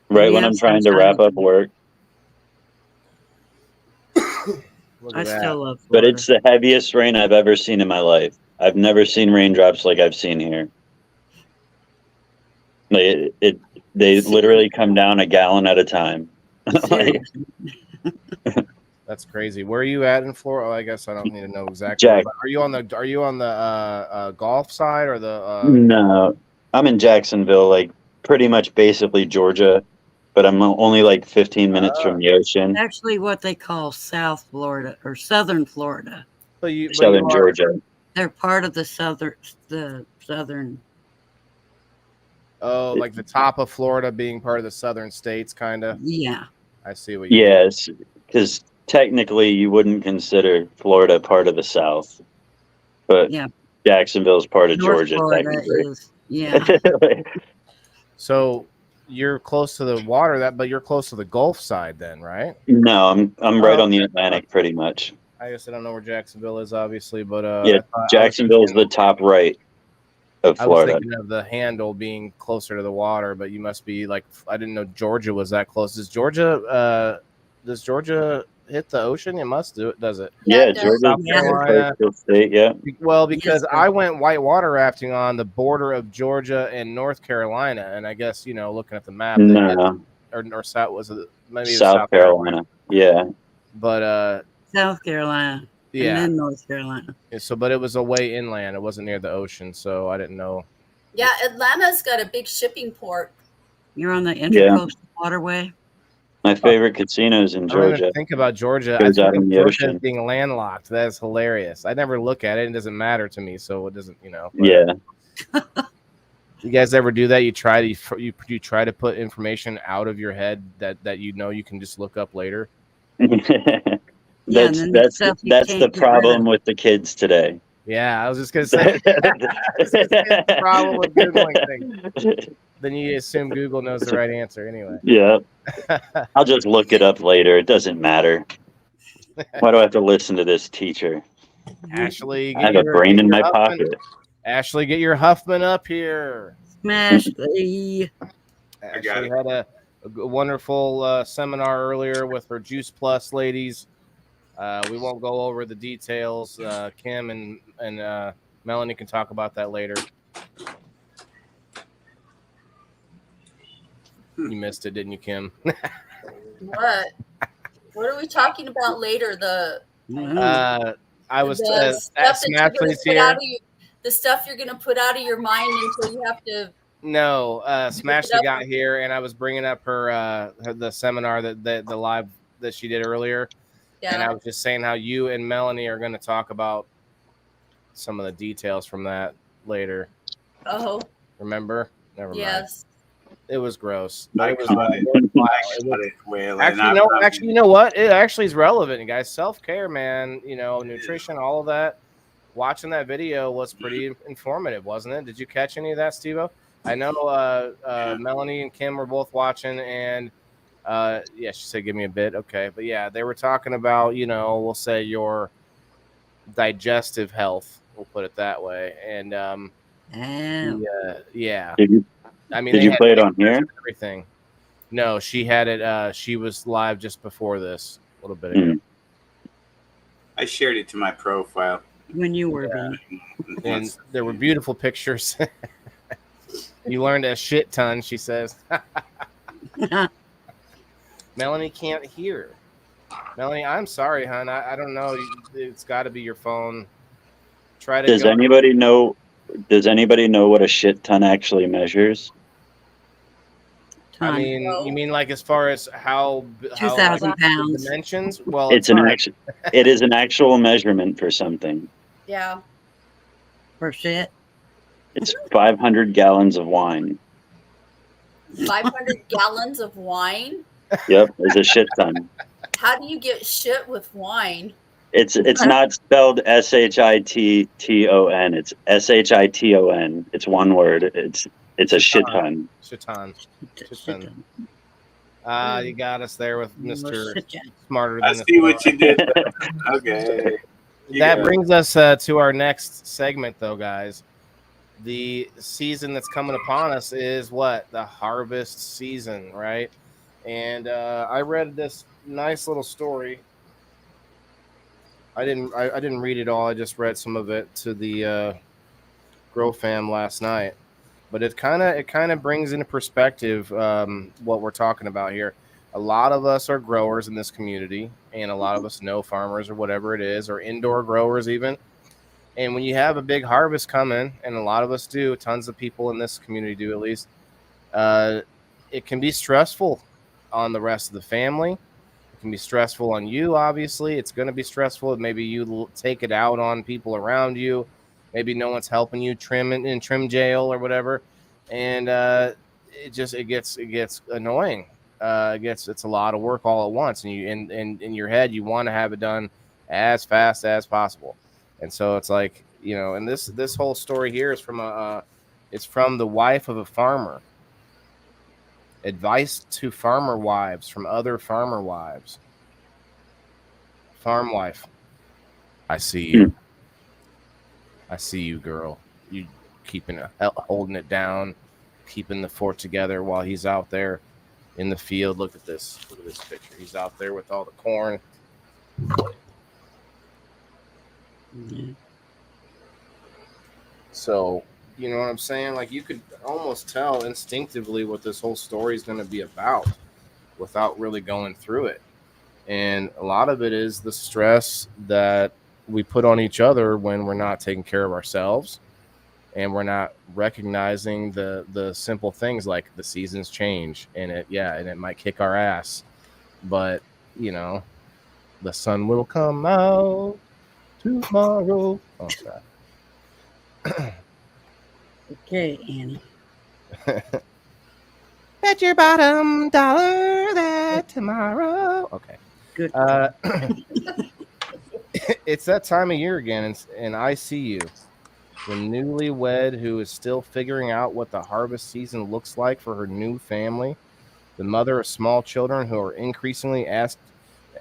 Right when I'm trying to wrap up work. I still love Florida. But it's the heaviest rain I've ever seen in my life. I've never seen raindrops like I've seen here. Like they literally come down a gallon at a time. Like, That's crazy. Where are you at in Florida? Oh, I guess I don't need to know exactly. Jack. Are you on the golf side or the? No, I'm in Jacksonville, like pretty much basically Georgia, but I'm only like 15 minutes from the ocean. Actually, what they call South Florida or Southern Florida. Southern Georgia. They're part of the southern. Oh, like the top of Florida being part of the southern states, kind of. Yeah. I see what you mean. Yes, because technically you wouldn't consider Florida part of the South, but yeah, Jacksonville's part of North Georgia. Florida Technically, is, yeah. So you're close to the water, but you're close to the Gulf side, then, right? No, I'm right on the Atlantic, pretty much. I guess I don't know where Jacksonville is, obviously, but yeah, Jacksonville's the top right of Florida. I was thinking of the handle being closer to the water, but you must be like, I didn't know Georgia was that close. Does Georgia hit the ocean? It must do it, does it? Yeah, Georgia's a coastal state, yeah. Well, because I went whitewater rafting on the border of Georgia and North Carolina, and I guess, looking at the map, or south was it maybe South Carolina. Yeah. But South Carolina. Yeah. And then North Carolina. Yeah, so, but it was away inland. It wasn't near the ocean, so I didn't know. Yeah, Atlanta's got a big shipping port. You're on the Intercoastal Waterway. My favorite casinos in Georgia. I don't even think about Georgia. Goes out in the Georgia ocean. being landlocked. That is hilarious. I never look at it. It doesn't matter to me, so it doesn't. Yeah. You guys ever do that? You try to put information out of your head that you can just look up later. That's the problem with the kids today. Yeah, I was just gonna say that's the problem with Googling things. Then you assume Google knows the right answer anyway. Yeah. I'll just look it up later. It doesn't matter. Why do I have to listen to this teacher? Ashley, I have a brain in my pocket. Ashley, get your Huffman up here. Ashley. Ashley had a wonderful seminar earlier with her Juice Plus ladies. We won't go over the details. Kim and Melanie can talk about that later. You missed it, didn't you, Kim? What? What are we talking about later? I was at Smashley's here. The stuff you're going to put out of your mind until you have to. No, Smashley got here, and I was bringing up the seminar the live that she did earlier. Yeah. And I was just saying how you and Melanie are going to talk about some of the details from that later. Oh. Remember? Never mind. Yes. It was gross. Actually, you know what? It actually is relevant, guys. Self-care, man. Nutrition, all of that. Watching that video was pretty informative, wasn't it? Did you catch any of that, Steve-O? I know Melanie and Kim were both watching, and she said, give me a bit. Okay. But yeah, they were talking about, we'll say your digestive health, we'll put it that way. And yeah. Did you play it on here? Everything. No, she had it. She was live just before this a little bit ago. I shared it to my profile. When you were and there were beautiful pictures. You learned a shit ton, she says. Melanie can't hear. Melanie, I'm sorry, hon. I don't know. It's got to be your phone. Try to. Does anybody know what a shit ton actually measures? I mean, you mean like as far as how 2,000 pounds dimensions? Well, it is an actual measurement for something. Yeah. For shit. It's 500 gallons of wine. 500 gallons of wine? Yep, it's a shit ton. How do you get shit with wine? It's not spelled SHITTON. It's SHITON. It's one word. It's a shit ton. Shit ton. You got us there with Mr. Smarter Than I see what you did. Okay. That brings us to our next segment, though, guys. The season that's coming upon us is what? The harvest season, right? And I read this nice little story. I didn't read it all. I just read some of it to the Grow Fam last night. But it kind of brings into perspective what we're talking about here. a lot of us are growers in this community, and a lot of us know farmers or whatever it is, or indoor growers even. And when you have a big harvest coming, and a lot of us do, tons of people in this community do at least, it can be stressful on the rest of the family. It can be stressful on you, obviously. It's going to be stressful. Maybe you take it out on people around you. Maybe no one's helping you trim in trim jail or whatever. And it gets annoying. It's a lot of work all at once. And you in your head, you want to have it done as fast as possible. And so it's like, and this whole story here is it's from the wife of a farmer. Advice to farmer wives from other farmer wives. Farm wife, I see you. I see you, girl. You holding it down, keeping the fort together while he's out there in the field. Look at this picture. He's out there with all the corn. Mm-hmm. So, you know what I'm saying? Like, you could almost tell instinctively what this whole story is going to be about without really going through it. And a lot of it is the stress that we put on each other when we're not taking care of ourselves, and we're not recognizing the simple things like the seasons change, and it might kick our ass, but the sun will come out tomorrow. Oh, sorry. Okay, Annie. Bet your bottom dollar that tomorrow. Okay. Good. It's that time of year again, and I see you, the newlywed who is still figuring out what the harvest season looks like for her new family, the mother of small children who are increasingly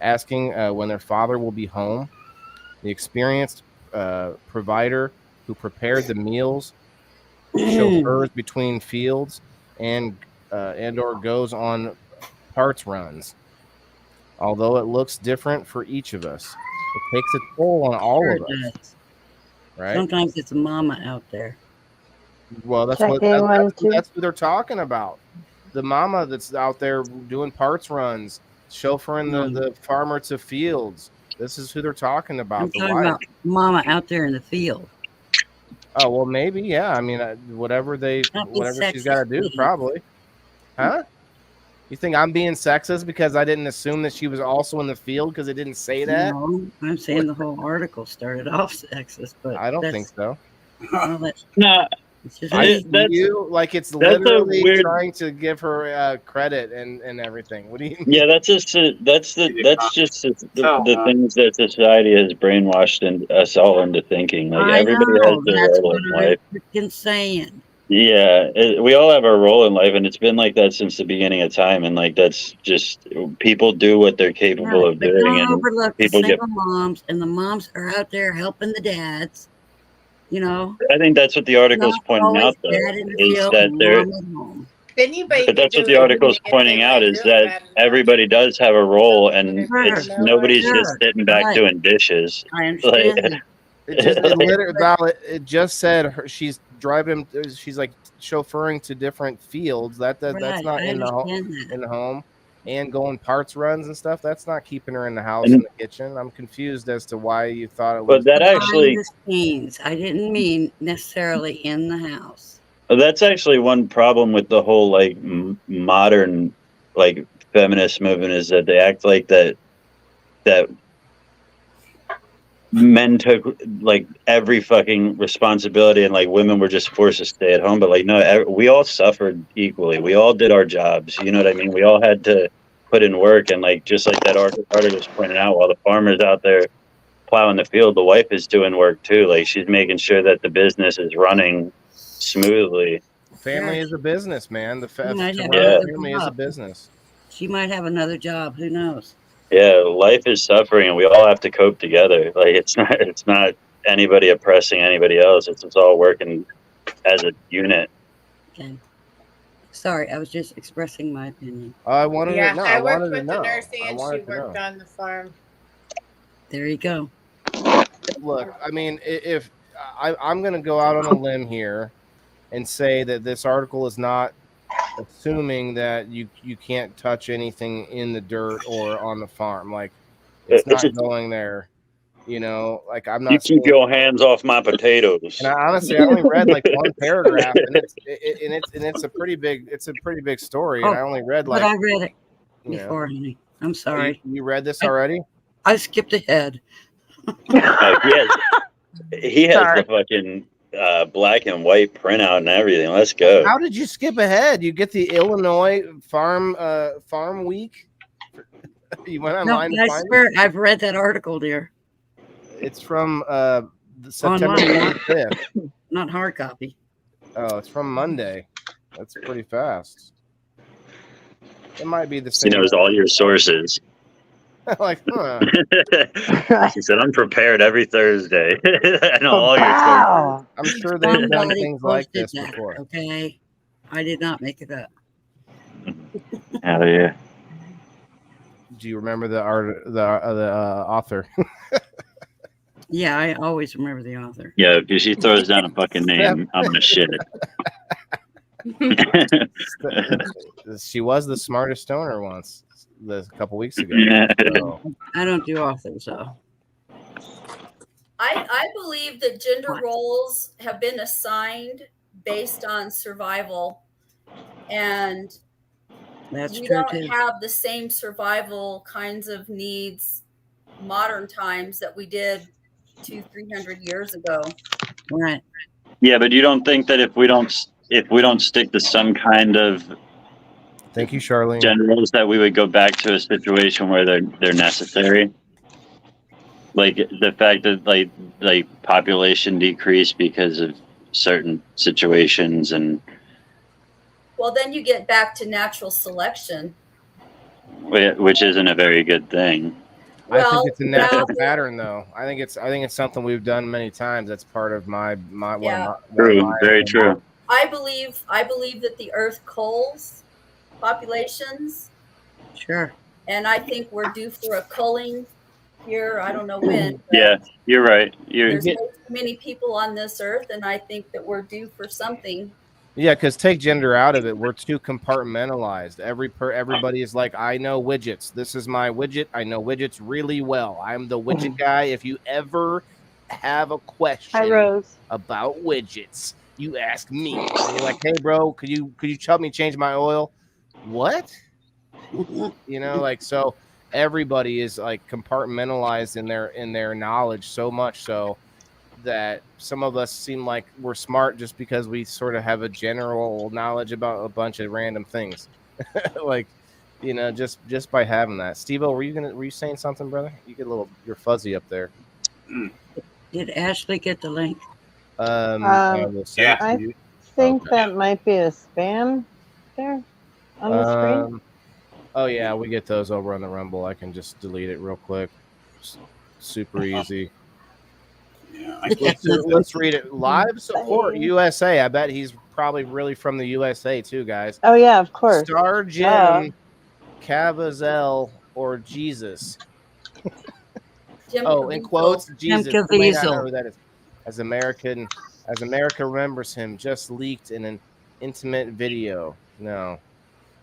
asking when their father will be home, the experienced provider who prepared the meals, chauffeurs between fields, and or goes on parts runs. Although it looks different for each of us, it takes a toll on all of us. Right? Sometimes it's a mama out there. Well, that's who they're talking about. The mama that's out there doing parts runs, chauffeuring the farmer to fields. This is who they're talking about. I'm talking about mama out there in the field. Oh, well, maybe, yeah. I mean, whatever she's got to do, probably. Huh? You think I'm being sexist because I didn't assume that she was also in the field because it didn't say that? No, I'm saying the whole article started off sexist, but I don't think so. No, it's literally trying to give her credit and everything. What do you mean? Yeah, that's just the things that society has brainwashed us all into thinking. Like, everybody has their role in life. Freaking saying. Yeah, we all have our role in life, and it's been like that since the beginning of time. And like, that's just, people do what they're capable of doing, don't and overlook people the single moms, and the moms are out there helping the dads. I think that's what the article is pointing out, though, is that but that's what the article is pointing out, is that everybody does have a role, and nobody's just sitting back doing dishes. I understand. It just said she's driving. She's like chauffeuring to different fields. That's not in the home, and going parts runs and stuff. That's not keeping her in the house in the kitchen. I'm confused as to why you thought it was. But that actually means I didn't mean necessarily in the house. That's actually one problem with the whole like modern like feminist movement, is that they act like that men took like every fucking responsibility, and like women were just forced to stay at home. But like, no, we all suffered equally. We all did our jobs. You know what I mean? We all had to put in work, and like, just like that article was pointing out, while the farmer's out there plowing the field, the wife is doing work too. Like, she's making sure that the business is running smoothly. Family is a business, man. The family is a business. She might have another job. Who knows? Yeah, life is suffering, and we all have to cope together. Like, it's not anybody oppressing anybody else. It's all working as a unit. Okay. Sorry, I was just expressing my opinion. I worked with the nurse, and she worked on the farm. There you go. Look, I mean, if I'm going to go out on a limb here and say that this article is not assuming that you can't touch anything in the dirt or on the farm. Like it's not going there. You know, like I'm not. You keep your hands off my potatoes. And I only read like one paragraph, and it's a pretty big story. And I only read like. But I read it before, honey. I'm sorry. You read this already? I skipped ahead. He has the fucking black and white printout and everything. Let's go. How did you skip ahead? You get the Illinois Farm Week. You went online. No, I swear I've read that article, dear. It's from September 5th. Not hard copy. Oh, it's from Monday. That's pretty fast. It might be the same. He knows all your sources. Like, huh. He said, I'm prepared every Thursday. I know all your sources. I'm sure they've done things like this before. Okay. I did not make it up. Hell yeah. Do you remember the author? Yeah, I always remember the author. Yeah, if she throws down a fucking name, I'm gonna shit it. She was the smartest stoner once, a couple weeks ago. So. I don't do authors, though. I believe that gender roles have been assigned based on survival, and That's we true don't too. have the same survival kinds of needs modern times that we did 200-300 years ago. Right. Yeah, but you don't think that if we don't stick to some kind of thank you, Charlene, gender roles, that we would go back to a situation where they're necessary? Like the fact that like population decreased because of certain situations, and Well, then you get back to natural selection. which isn't a very good thing. I think it's a natural pattern, though. I think it's something we've done many times. That's part of my Very true. I believe that the Earth culls populations. Sure. And I think we're due for a culling here. I don't know when. Yeah, you're right. There's so many people on this Earth, and I think that we're due for something. Yeah, because take gender out of it, we're too compartmentalized. Everybody is like, I know widgets. This is my widget. I know widgets really well. I'm the widget guy. If you ever have a question about widgets, you ask me. And you're like, hey, bro, could you help me change my oil? What? You know, like, so everybody is like compartmentalized in their knowledge so much so that some of us seem like we're smart just because we sort of have a general knowledge about a bunch of random things. Like, you know, just by having that. Steve-O, were you saying something, brother? You're fuzzy up there. Did Ashley get the link? I think that might be a spam there on the screen. Oh yeah, we get those over on the Rumble. I can just delete it real quick. Super easy. Yeah, let's read it. Live support USA. I bet he's probably really from the USA too, guys. Oh yeah, of course. Star Jim, Cavazel, or Jesus. In quotes, Jesus. You may not know who that is. As America remembers him, just leaked in an intimate video. No.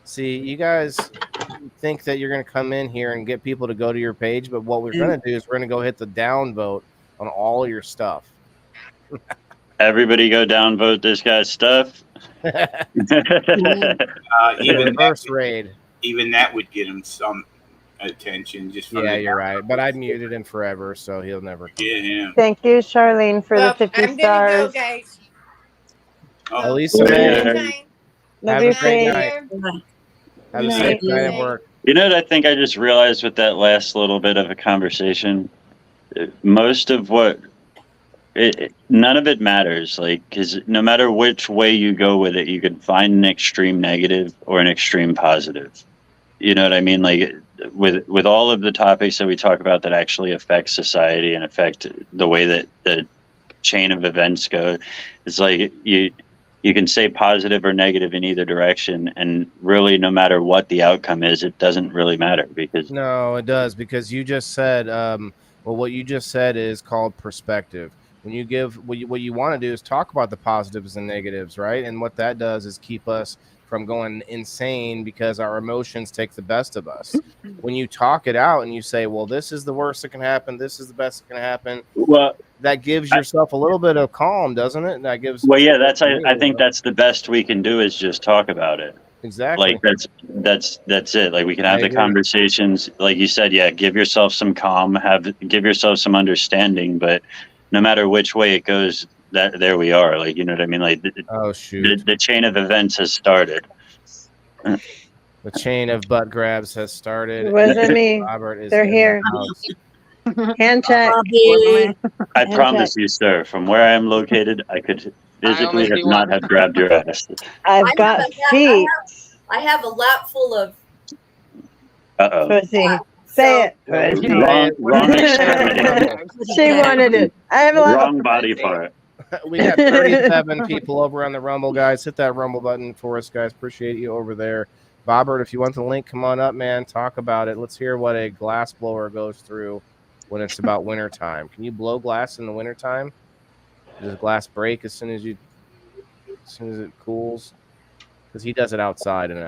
See, you guys think that you're going to come in here and get people to go to your page, but what we're going to do is we're going to go hit the downvote on all your stuff. Everybody go downvote this guy's stuff. Even reverse raid. Even that would get him some attention. Just from you're right. But I muted him forever, so he'll never come. Yeah. Thank you, Charlene, for the 50 I'm stars. gonna go, guys. Elisa, have a great night. Have a safe night at work. You know what I think I just realized with that last little bit of a conversation? Most of none of it matters, like, because no matter which way you go with it, you can find an extreme negative or an extreme positive. You know what I mean? Like with all of the topics that we talk about that actually affect society and affect the way that the chain of events go, it's like you can say positive or negative in either direction, and really no matter what the outcome is, it doesn't really matter. Because no, it does, because you just said what you just said is called perspective. When you give what you want to do is talk about the positives and negatives, right? And what that does is keep us from going insane because our emotions take the best of us. When you talk it out and you say, well, this is the worst that can happen, this is the best that can happen, Well, that gives yourself a little bit of calm, doesn't it? And that gives. Well, yeah, I think that's the best we can do is just talk about it. Exactly. Like that's it. Like we can have I the agree. conversations. Like you said, yeah, give yourself some calm, give yourself some understanding. But no matter which way it goes, there we are. Like, you know what I mean? Like oh shoot, the chain of events has started. The chain of butt grabs has started. It wasn't me. Robert is They're in here. the house. Hand check. Bobby. I Hand promise check. you, sir, from where I am located, I could physically have not have grabbed your ass. I've got feet. I have a lap full of Uh-oh. Pussy. Say it. Pussy. Wrong extremity. She wanted it. I have a lot Wrong of body part. We got 37 people over on the Rumble, guys. Hit that Rumble button for us, guys. Appreciate you over there. Bobbert, if you want the link, come on up, man. Talk about it. Let's hear what a glass blower goes through when it's about winter time. Can you blow glass in the winter time? Does glass break as soon as it cools? Because he does it outside, and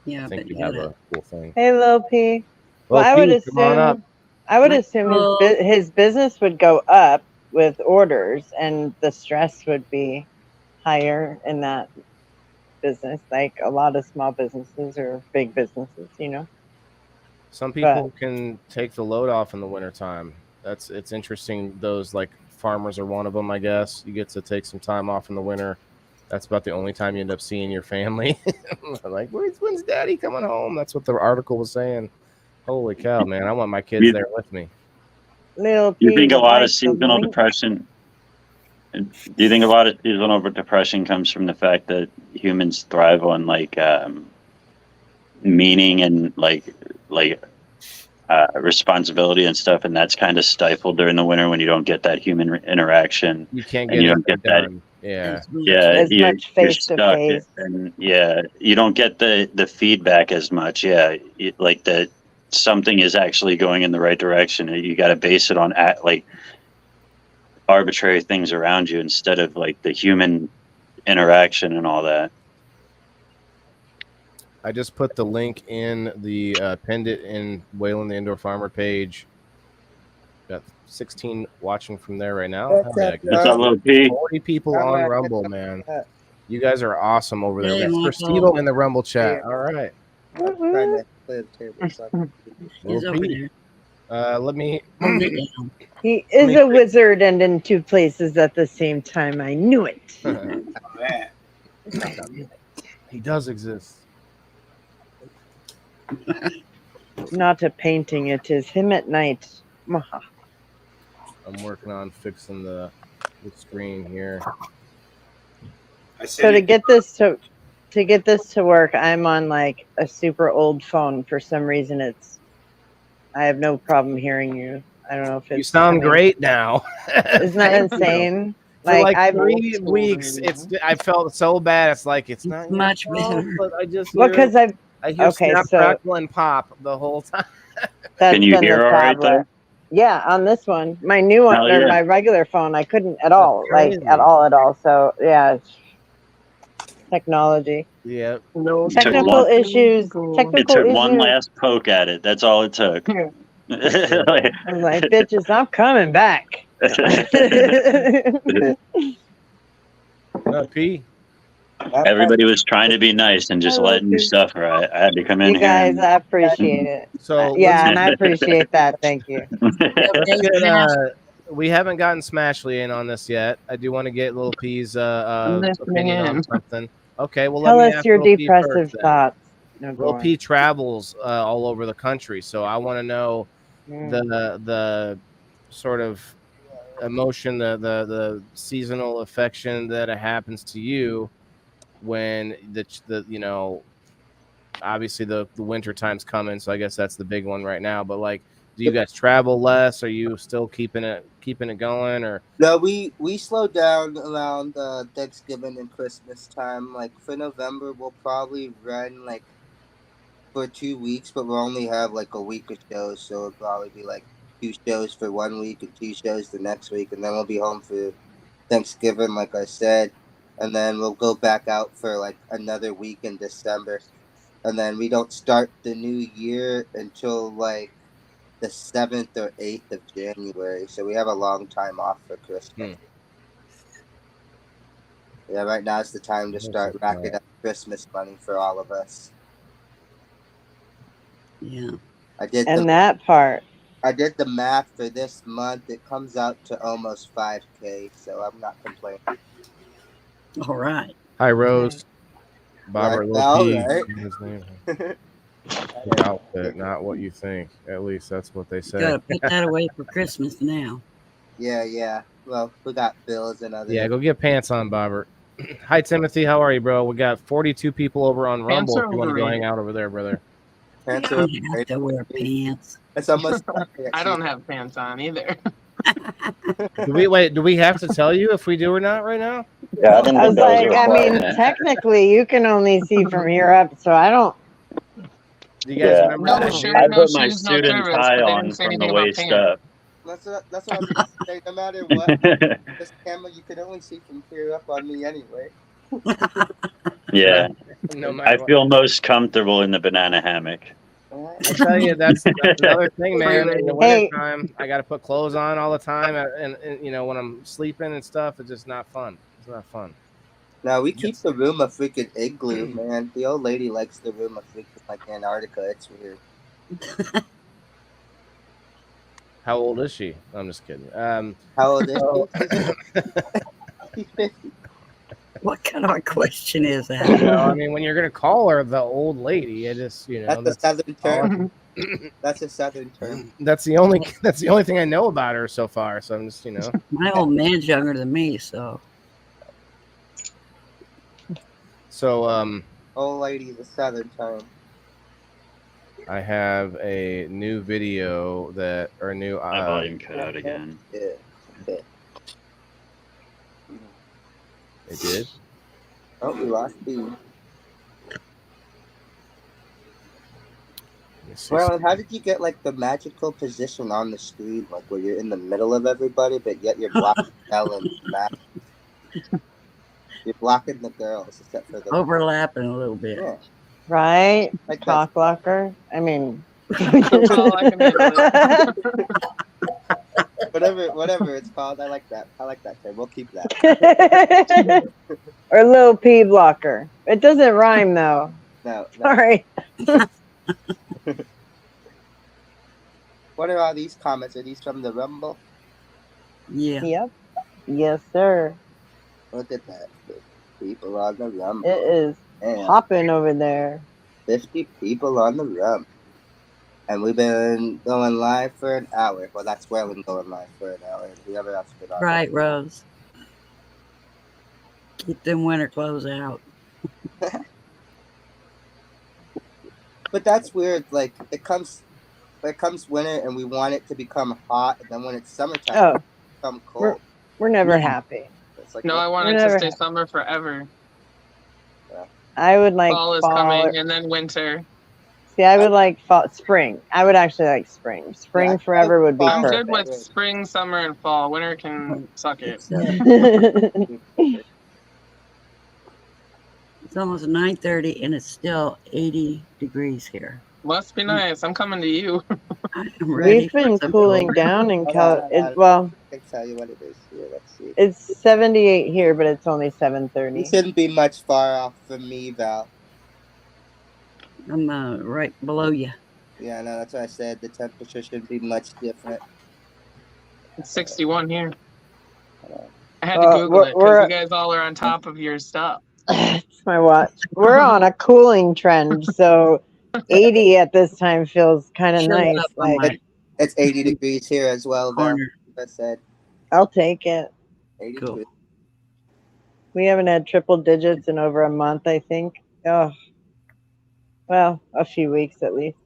Yeah, I think but you you have gotta- a cool thing. Hey, Lil P. Well, Lil I would P, come on up. assume his business would go up with orders, and the stress would be higher in that business, like a lot of small businesses or big businesses, you know. Some people can take the load off in the wintertime. It's interesting. Those like farmers are one of them, I guess. You get to take some time off in the winter. That's about the only time you end up seeing your family. Like, when's Daddy coming home? That's what the article was saying. Holy cow, man! I want my kids there with me. Lil P You think a would lot like of seasonal the link. depression? Do you think a lot of seasonal depression comes from the fact that humans thrive on like meaning and like responsibility and stuff, and that's kind of stifled during the winter when you don't get that human interaction? You can't and get you it don't get that. done. Yeah, As much you're face to stuck, face. and yeah, you don't get the feedback as much. Yeah, like that something is actually going in the right direction. You got to base it on like arbitrary things around you instead of like the human interaction and all that. I just put the link in the pinned it in Waylon the Indoor Farmer page. Got 16 watching from there right now. What's Hell up, yeah, What's up, Lil P? 40 people on Rumble, man. You guys are awesome over there. Hey, We got Michael. Steve in the Rumble chat. All right. I'm trying to clear the table. So He's Lil over P. there. Let me. Hold it down. He is a wizard and in two places at the same time. I knew it. Man. He does exist. Not a painting. It is him at night. I'm working on fixing the screen here. So to get this to work, I'm on like a super old phone. For some reason, I have no problem hearing you. I don't know if it's. You sound great now. Isn't that insane? For like I've 3 weeks, I felt so bad. It's like it's not your Much fault, better. but I just Well, hear, 'cause I hear okay, snap, so- crackle, and pop the whole time. That's Can you been hear the all right problem. though? Yeah, on this one, my new one Hell or yeah. my regular phone, I couldn't at all, crazy. at all. So yeah, it's technology. Yeah. no Technical issues. It Technical took issues. one last poke at it. That's all it took. I was like, bitches, I'm coming back. P. Everybody was trying to be nice and just letting you suffer. I had to come in You here. guys, I appreciate it. So Yeah, and I appreciate that. Thank you. Let's get, we haven't gotten Smashley in on this yet. I do want to get Lil P's opinion on something. Okay, well, Tell let me us ask your Lil P depressive first, then. thoughts. No, go Lil on. P travels all over the country, so I want to know the sort of emotion, the seasonal affection that happens to you when the you know, obviously the winter time's coming, so I guess that's the big one right now. But like, do you guys travel less? Are you still keeping it going, or No, we slowed down around Thanksgiving and Christmas time. Like for November, we'll probably run like for 2 weeks, but we'll only have like a week of shows, so it'll probably be like 2 shows for 1 week and 2 shows the next week, and then we'll be home for Thanksgiving, like I said. and then we'll go back out for like another week in December, and then we don't start the new year until like the 7th or 8th of January. So we have a long time off for Christmas. Yeah, right now is the time to start racking up Christmas money for all of us. Yeah. That part. I did the math for this month. It comes out to almost $5,000, so I'm not complaining. All right. Hi, Rose. Bob Right, Little P. right? His name. The outfit, not what you think. At least that's what they say. Gotta put that away for Christmas now. Yeah. Well, we got bills and other. Yeah, go get pants on, Bobbert. Hi, Timothy. How are you, bro? We got 42 people over on Pants Rumble. are If you want to go overrated. hang out over there, brother. You don't have to wear pants. It's almost. I don't have pants on either. Do we have to tell you if we do or not right now? Yeah, I didn't I was think that was a like, I mean, requirement. technically, you can only see from here up, so I don't. Do you guys remember No that? shirt, I no put my shoes, no suit and service, tie but they on didn't say from the anything about waist pants. up. That's what I was gonna say. No matter what, this camera you can only see from here up on me anyway. Yeah. No I matter what. feel most comfortable in the banana hammock. I tell you, that's another thing, man. In the wintertime, I got to put clothes on all the time, and you know, when I'm sleeping and stuff, it's just not fun. It's not fun. Now we keep the room a freaking igloo, man. The old lady likes the room a freaking like Antarctica. It's weird. How old is she? I'm just kidding. How old is she? What kind of a question is that? Well, I mean, when you're gonna call her the old lady, it just, you know, That's a southern term. That's a southern term. That's the only thing I know about her so far. So I'm just, you know. My old man's younger than me, so. So old lady is a southern term. I have a new video that, or a new My volume cut out again. Yeah. It did. Oh, we lost you. Well, how did you get like the magical position on the screen, like where you're in the middle of everybody, but yet you're blocking Ellen and Matt? You're blocking the girls, except for the overlapping a little bit. Yeah. Right? Like Cock blocker. I mean. Whatever it's called. I like that. I like that term. We'll keep that. Or little P blocker. It doesn't rhyme though. No. Sorry. What are all these comments? Are these from the Rumble? Yeah. Yep. Yes, sir. Look at that. People on the Rumble. It is popping over there. 50 people on the Rumble. And we've been going live for an hour. Well, that's where we're going live for an hour. Whoever else been on. Right, Rose. Keep them winter clothes out. But that's weird. Like it comes winter, and we want it to become hot, and then when it's summertime, it become cold. We're never happy. It's like, No, I want it to stay summer forever. Yeah. I would like fall is coming, and then winter. See, I would like fall, spring. I would actually like spring. Spring forever would be I'm perfect. good with spring, summer, and fall. Winter can suck it. It's almost 9:30 and it's still 80 degrees here. Must be nice. I'm coming to you. I'm ready. We've been cooling down in Cal. Well, I can tell you what it is here. Let's see. It's 78 here, but it's only 7:30. You shouldn't be much far off from me, Val. I'm right below you. Yeah, no, that's what I said. The temperature shouldn't be much different. It's 61 here. I had to Google it because you guys all are on top of your stuff. It's my watch. We're on a cooling trend, so 80 at this time feels kind of nice. Like it's 80 degrees here as well, Val. I said. I'll take it. 80 cool. degrees. We haven't had triple digits in over a month, I think. Oh, well, a few weeks at least.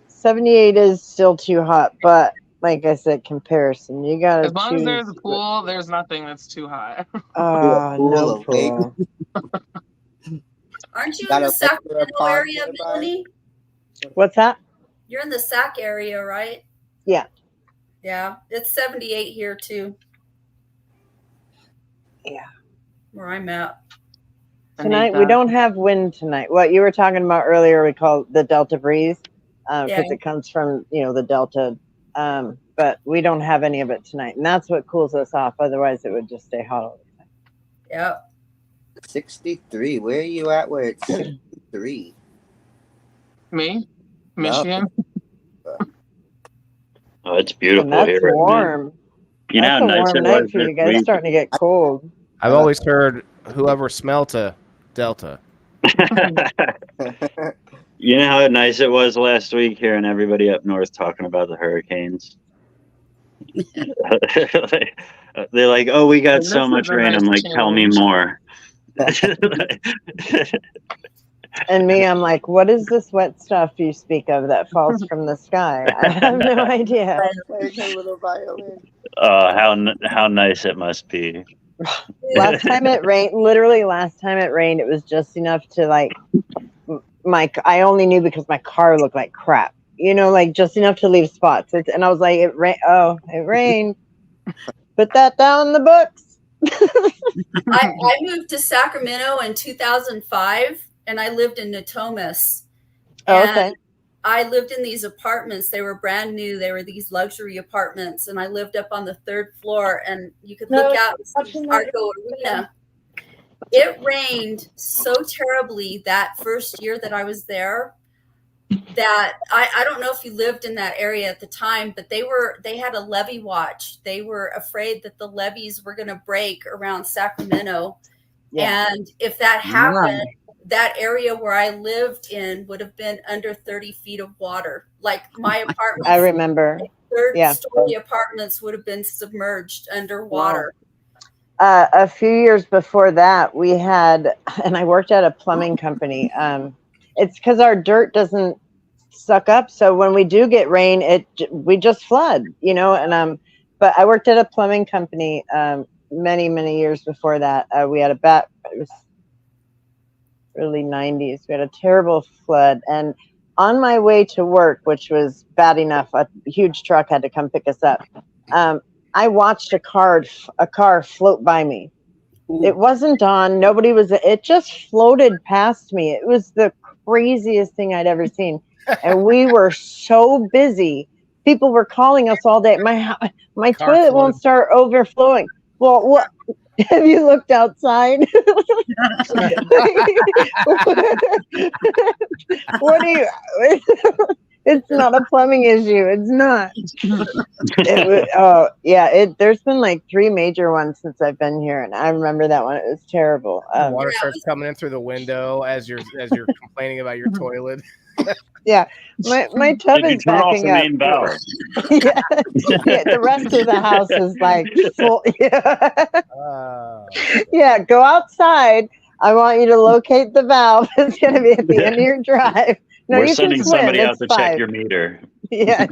78 is still too hot, but like I said, comparison, you gotta As long as there's a pool, there's nothing that's too hot. No pool. Aren't you in the Sacramento area, Melanie? What's that? You're in the Sac area, right? Yeah. Yeah, it's 78 here too. Yeah. Where I'm at. Tonight we don't have wind tonight. What you were talking about earlier, we call the Delta breeze, because it comes from the Delta. But we don't have any of it tonight, and that's what cools us off. Otherwise, it would just stay hot all the time. Yep. 63. Where are you at? Where it's 63? Me, Michigan. Oh, it's beautiful and that's here. Warm. You know that's how a nice warm it night was for this you guys. week? Starting to get cold. I've always heard whoever smelt a Delta. You know how nice it was last week hearing everybody up north talking about the hurricanes? They're like, oh, we got so much rain. I'm like, tell me more. And me, I'm like, what is this wet stuff you speak of that falls from the sky? I have no idea. Like a little violin. How nice it must be. Last time it rained, it was just enough to I only knew because my car looked like crap. Like just enough to leave spots. And I was like, it rained. Put that down in the books. I moved to Sacramento in 2005, and I lived in Natomas. Okay. I lived in these apartments. They were brand new. They were these luxury apartments, and I lived up on the 3rd floor, and you could look out and see Arco Arena. It rained so terribly that first year that I was there that I don't know if you lived in that area at the time, but they had a levee watch. They were afraid that the levees were going to break around Sacramento. Yeah. And if that happened, that area where I lived in would have been under 30 feet of water. Like my apartment. I remember. Third-story apartments would have been submerged underwater. Wow. A few years before that, we had, and I worked at a plumbing company. It's because our dirt doesn't suck up. So when we do get rain, we just flood, and but I worked at a plumbing company many, many years before that. We had it was early 90s. We had a terrible flood. And on my way to work, which was bad enough, a huge truck had to come pick us up. I watched a car float by me. It wasn't on. Nobody was. It just floated past me. It was the craziest thing I'd ever seen. And we were so busy. People were calling us all day. My toilet won't start overflowing. Well, what? Have you looked outside? What do you? It's not a plumbing issue. It's not. There's been like 3 major ones since I've been here, and I remember that one. It was terrible. Water starts coming in through the window as you're complaining about your toilet. Yeah, my tub is backing up. Yeah, the rest of the house is like full. Yeah, go outside. I want you to locate the valve. It's going to be at the end of your drive. No, We're you sending can swim. somebody out It's to fine. check your meter. Yeah,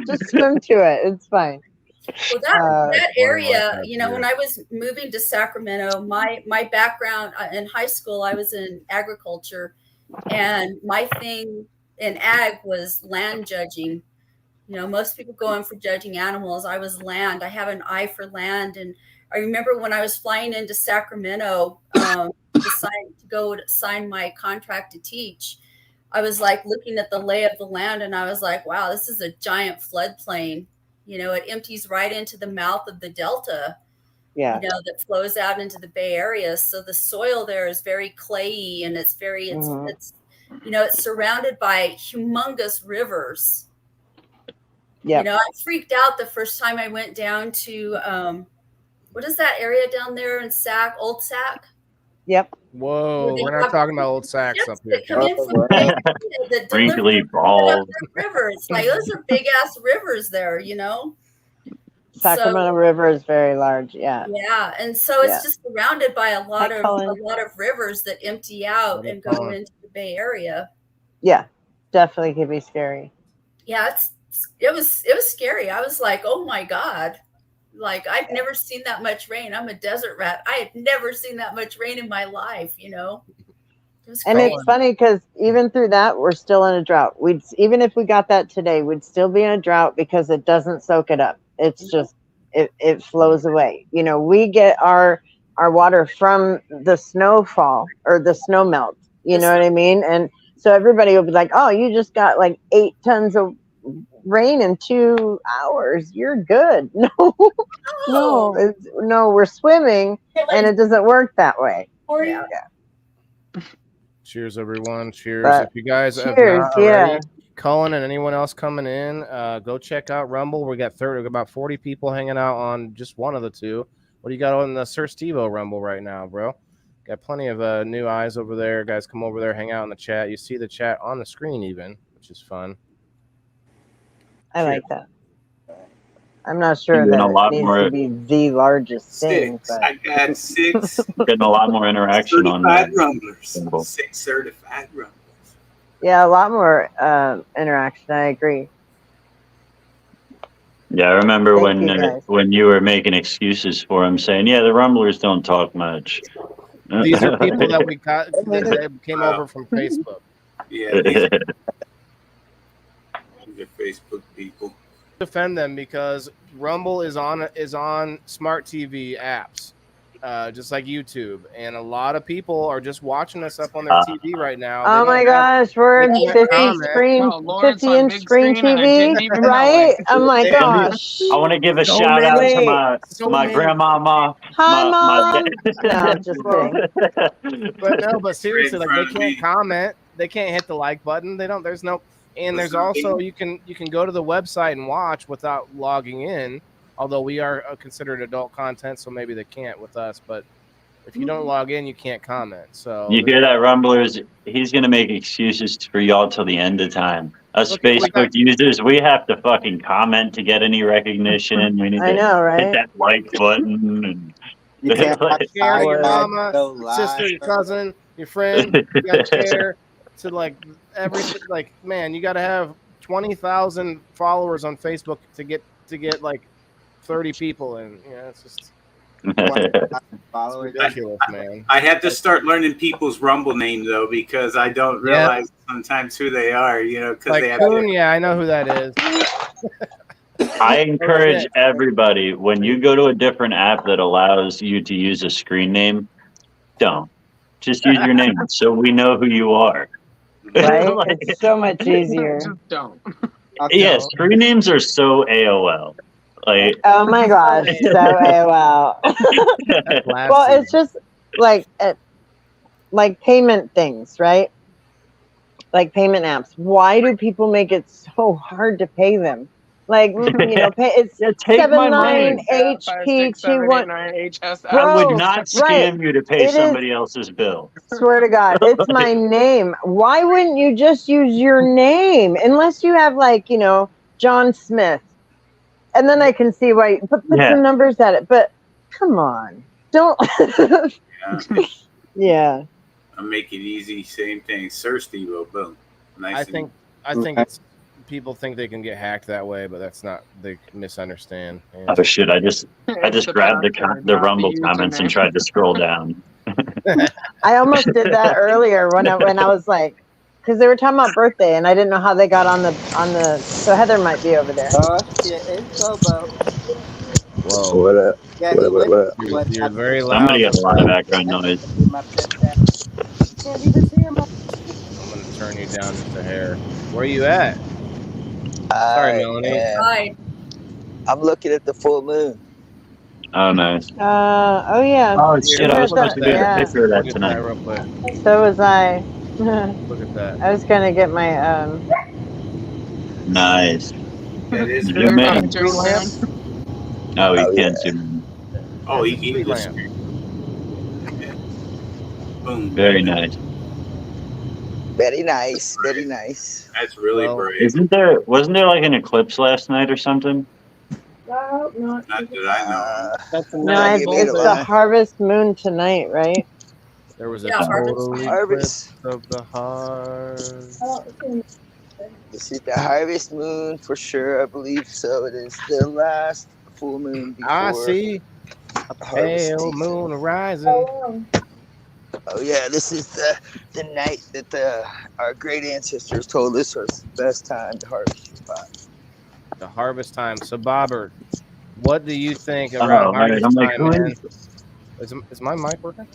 just swim to it. It's fine. Well, that area, when I was moving to Sacramento, my background in high school, I was in agriculture, and my thing in ag was land judging. Most people go in for judging animals. I was land. I have an eye for land. And I remember when I was flying into Sacramento to go sign my contract to teach, I was like looking at the lay of the land, and I was like, wow, this is a giant floodplain. It empties right into the mouth of the Delta, that flows out into the Bay Area. So the soil there is very clayey, and it's very, it's surrounded by humongous rivers. Yeah. I freaked out the first time I went down to, what is that area down there in Old Sac? Yep. Whoa, we're not talking about old sacks up here. Come in from the Wrinkly balls. river. It's like those are big ass rivers there, Sacramento River is very large. Yeah. Yeah, and so it's just surrounded by a lot of rivers that empty out and go into the Bay Area. Yeah, definitely could be scary. Yeah, it was scary. I was like, oh my God. Like, I've never seen that much rain. I'm a desert rat. I had never seen that much rain in my life, And it's funny because even through that, we're still in a drought. Even if we got that today, we'd still be in a drought because it doesn't soak it up. It's just, it flows away. We get our our water from the snowfall or the snow melt. You know what I mean? And so everybody will be like, "Oh, you just got like 8 tons of rain in 2 hours. You're good." No, we're swimming, and it doesn't work that way. Yeah. Cheers, everyone. Cheers. But if you guys have cheers, not already, yeah. Cullen and anyone else coming in, go check out Rumble. We got about 40 people hanging out on just one of the two. What do you got on the Sir Steve-O Rumble right now, bro? Got plenty of new eyes over there. Guys, come over there, hang out in the chat. You see the chat on the screen even, which is fun. I like that. I'm not sure Getting that a lot it needs more- to be the largest thing, but I got 6 Getting a lot more interaction on certified rumblers. Rumble. 6 certified rumblers. yeah, a lot more interaction. I agree. Yeah, I remember Thank you, guys. when you were making excuses for him, saying, "Yeah, the Rumblers don't talk much." These are people that we got that came over from Facebook. Yeah, these are Facebook people. Defend them because Rumble is on smart TV apps, just like YouTube, and a lot of people are just watching us up on their TV right now. Oh my gosh, we're in 50-inch screen TV, right? Oh my gosh. I want to give a shout out to my grandmama. Hi, Mom. No, just kidding. But seriously, like they can't comment, they can't hit the like button. They don't. There's no. And there's also you can go to the website and watch without logging in. Although we are considered adult content, so maybe they can't with us. But if you don't log in, you can't comment. So You hear that, Rumblers? He's gonna make excuses for y'all till the end of time. Us Facebook users, we have to fucking comment to get any recognition. We need to hit that like button. And You can't share your mama, sister, your cousin, your friend. You got to share to like everything. Like, man, you got to have 20,000 followers on Facebook to get like 30 people, and it's just ridiculous, man. I have to start learning people's Rumble name though, because I don't realize sometimes who they are. Because like they have Coon, yeah, I know who that is. I encourage everybody, when you go to a different app that allows you to use a screen name, don't. Just use your name so we know who you are. Right? It's so much easier. Don't. Yeah, screen names are so AOL. Like, oh my gosh, so AOL. Well, it's just like payment things, right? Like payment apps. Why do people make it so hard to pay them? Like, it's 79HP21. I would not scam you to pay somebody else's bill. Swear to God, it's my name. Why wouldn't you just use your name? Unless you have John Smith. And then I can see why put some numbers at it. But come on. Don't Yeah. I make it easy, same thing. Sir Steve-O, boom. Nice. I think it's people think they can get hacked that way, but that's not. They misunderstand. Oh shit! I just grabbed the Rumble comments and tried to scroll down. I almost did that earlier when I was like, because they were talking about birthday, and I didn't know how they got on the. So Heather might be over there. Oh shit! It's Bobo. Whoa! What up? Yeah, what up? You're very loud. Somebody has a lot of background noise. I'm gonna turn you down just a hair. Where are you at? Sorry, Melanie. Hi. I'm looking at the full moon. Oh, nice. Oh yeah. Oh shit! I was supposed to do a picture of that tonight. Real quick. So was I. Look at that. I was gonna get my Nice. That is You man. Oh, he can't yeah. zoom. Oh, he just boom. Very nice. Very nice. Very nice. That's really brave. Wasn't there like an eclipse last night or something? Not that I know. No, it's the harvest moon tonight, right? There was a total eclipse of the heart. This is the harvest moon for sure. I believe so. It is the last full moon before. I see a pale moon rising. Oh yeah, this is the night that our great ancestors told us was the best time to harvest your pot. The harvest time. So, Bobber, what do you think about harvest time, man? Is my mic working?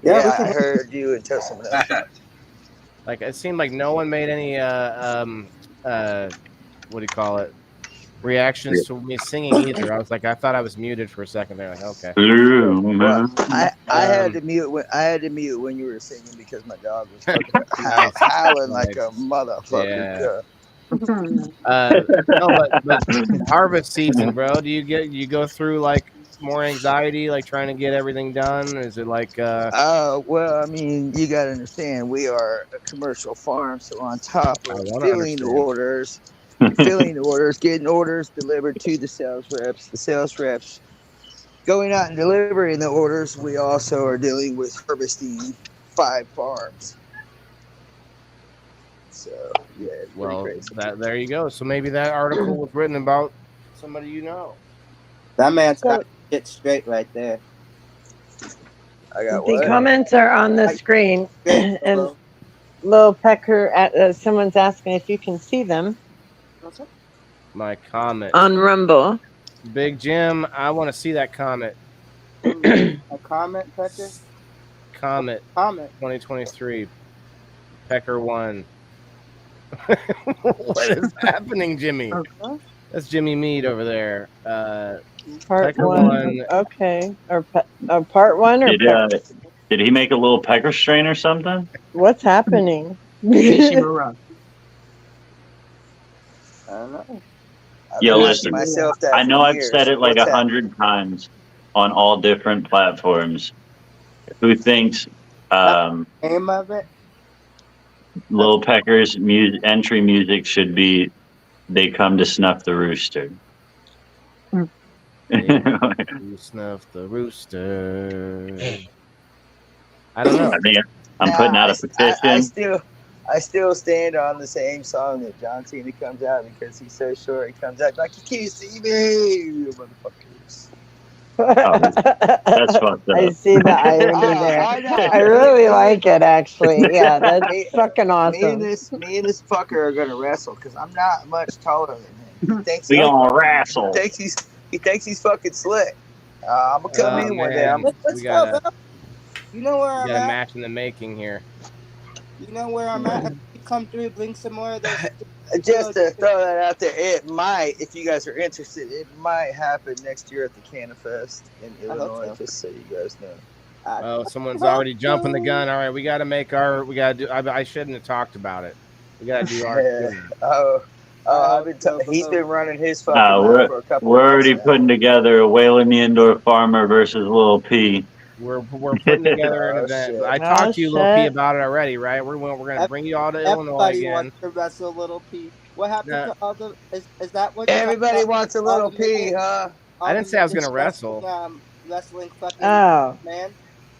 Yeah, I heard you until someone else. Like it seemed like no one made any what do you call it? Reactions to me singing either. I was like, I thought I was muted for a second there. Like, okay. Well, I had to mute when you were singing because my dog was fucking howling like a motherfucker. No, but harvest season, bro. Do you go through like more anxiety, like trying to get everything done? Is it like well, I mean, you gotta understand, we are a commercial farm, so on top of filling orders, getting orders delivered to the sales reps going out and delivering the orders, we also are dealing with harvesting 5 farms. So yeah, it's pretty crazy. There you go. So maybe that article was written about somebody you know. That man's got shit straight right there. I got the comments are on the screen, and Lil Pecker, someone's asking if you can see them. My comment on Rumble. Big Jim, I want to see that comment. A comment, Pecker? Comment. 2023. Pecker 1. What is happening, Jimmy? That's Jimmy Mead over there. Part Pecker 1. Okay. Or part 1 or did he make a little pecker strain or something? What's happening? I don't know. Yo, listen, I know I've said it like 100 times on all different platforms. Who thinks Name of it? Lil Pecker's entry music should be "They Come to Snuff the Rooster"? You snuff the rooster. I don't know. I think I'm putting out a petition. I still stand on the same song that John Cena comes out because he's so short. He comes out like, "You can't see me, you motherfuckers." That's fucked up. I see the irony there. I really like it, actually. Yeah, that's fucking awesome. Me and this fucker are gonna wrestle because I'm not much taller than him. We gonna wrestle. He thinks he's fucking slick. I'm gonna come in one day. Let's go, bro. You know where I'm got a at? match in the making here. You know where I'm at? If you come through, bring some more of those. Just to throw that out there, it might, if you guys are interested, it might happen next year at the CannaFest in Illinois, just so you guys know. Oh, someone's already jumping the gun. All right, we got to make our. We got to do. I shouldn't have talked about it. We got to do our. I've been he's been running his fucking mouth for a couple we're of already months putting together a Whale in the Indoor Farmer versus Lil P. We're putting together an event. Shit. I talked to you, Lil P, about it already, right? We're gonna bring you all to Illinois again. Everybody wants to wrestle Little P. What happened to all the? Is that what? Everybody wants a Little P, huh? I didn't say I was gonna wrestle. Wrestling fucking man.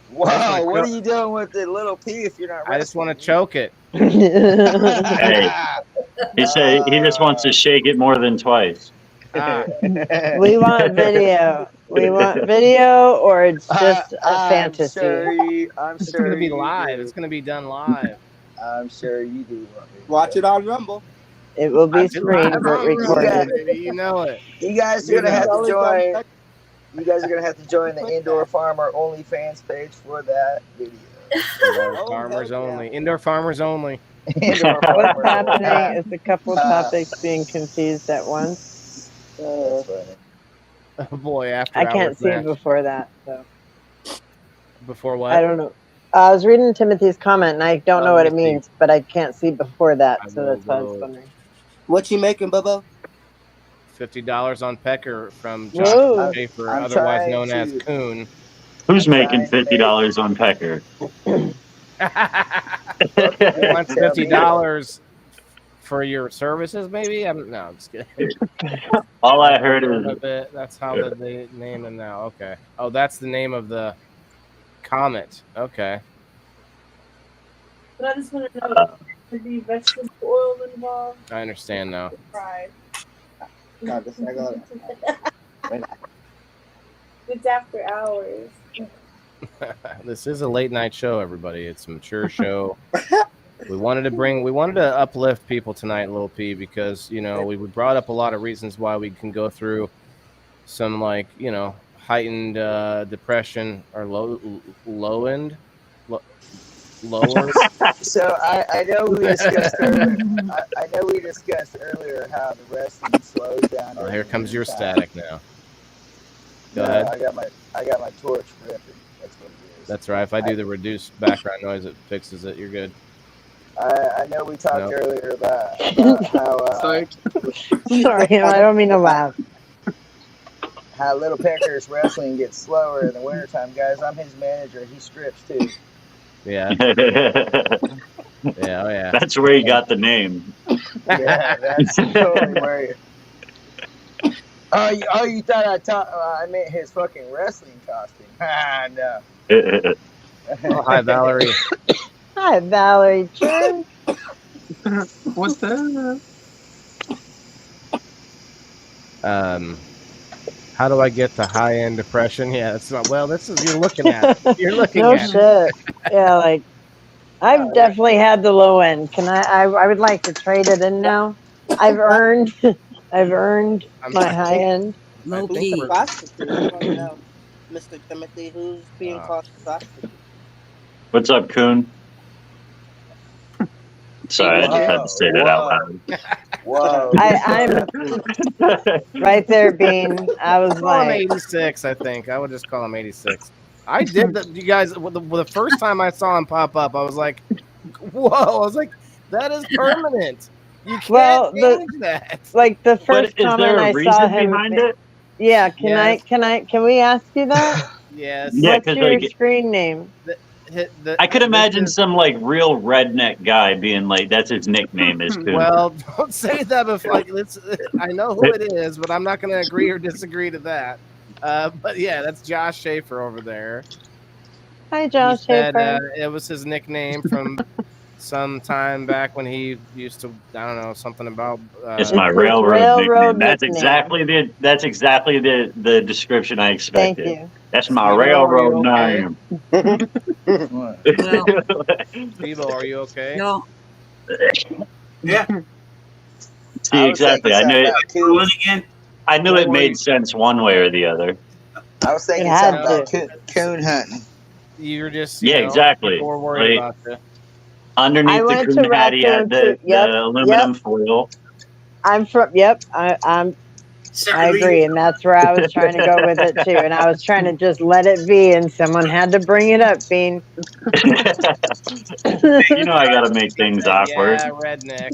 Wow, what are you doing with the Little P if you're not wrestling? I just want to choke it. Hey, he said he just wants to shake it more than twice. We want video. We want video, or it's just a fantasy. It's going to be live. It's going to be done live. I'm sure you do. Watch it on Rumble. It will be screened but recorded. You know it. You guys are gonna have to join. You guys are gonna have to join the Indoor Farmer OnlyFans page for that video. Indoor farmers only. Indoor farmers only. What's happening is a couple topics being confused at once. Oh boy, after I can't see before that. So. Before what? I don't know. I was reading Timothy's comment, and I don't know what it means, but I can't see before that, so that's why I was wondering. What you making, Bubba? $50 on Pecker from Josh Schaefer, otherwise known as Coon. Who's making $50 on Pecker? He wants $50 for your services, maybe? No, I'm just kidding. All I heard is that's how they name him now. Okay. Oh, that's the name of the comment. Okay. But I just want to know, is the vegetable oil involved? I understand now. Fried. God, I got it. It's after hours. This is a late night show, everybody. It's a mature show. We wanted to uplift people tonight, Lil P, because we brought up a lot of reasons why we can go through some heightened depression or lowered. So I know we discussed earlier. I know we discussed earlier how the wrestling slows down. Oh, here comes your static now. Go ahead. I got my torch ripping. That's what it is. That's right. If I do the reduced background noise, it fixes it. You're good. I know we talked earlier about how. Sorry, I don't mean to laugh. How Little Pecker's wrestling gets slower in the wintertime. Guys, I'm his manager. He strips too. Yeah. Yeah, oh yeah. That's where he got the name. Yeah, that's totally where. You thought I meant his fucking wrestling costume? No. Oh, hi, Valerie. Hi, Valerie. Churn. What's that? How do I get to high-end depression? Yeah, that's not. Well, this is you're looking at. You're looking no at. shit. Yeah, like I've definitely had the low end. Can I would like to trade it in now. I've earned my high end. Low Who's key. the prostitute? I want to know, Mr. Timothy, who's being called a prostitute? What's up, Coon? Sorry, I just had to say that out loud. Whoa. I'm right there, Bean. I was Call him like 86, I think. I would just call him 86. I did that. You guys, the first time I saw him pop up, I was like, whoa. I was like, that is permanent. You can't change that. Like the first But is comment there a I reason saw him. behind it? Yeah, Yes. can we ask you that? Yes. Yeah, What's 'cause, your like, screen name? I could imagine some like real redneck guy being like, "That's his nickname is Coon." Well, don't say that before. Like, I know who it is, but I'm not going to agree or disagree to that. But yeah, that's Josh Schaefer over there. Hi, Josh He said, Schaefer. it was his nickname from some time back when he used to. I don't know, something about. It's my It's railroad railroad nickname. That's nickname. exactly the description I expected. Thank you. That's my Steve-O, railroad are you name. Well, Steve-O, are you okay? no, Yeah. See, exactly. I knew it. What again? I knew it made sense one way or the other. I was thinking It had something about coon hunting. You're just Yeah, exactly. People were worried Like, about you. Underneath I the went coon to hat, he had Raccoon too. Yep, the aluminum foil. I'm from. Yep, I agree, and that's where I was trying to go with it too. And I was trying to just let it be, and someone had to bring it up, Bean. You know, I got to make things awkward. Yeah, redneck.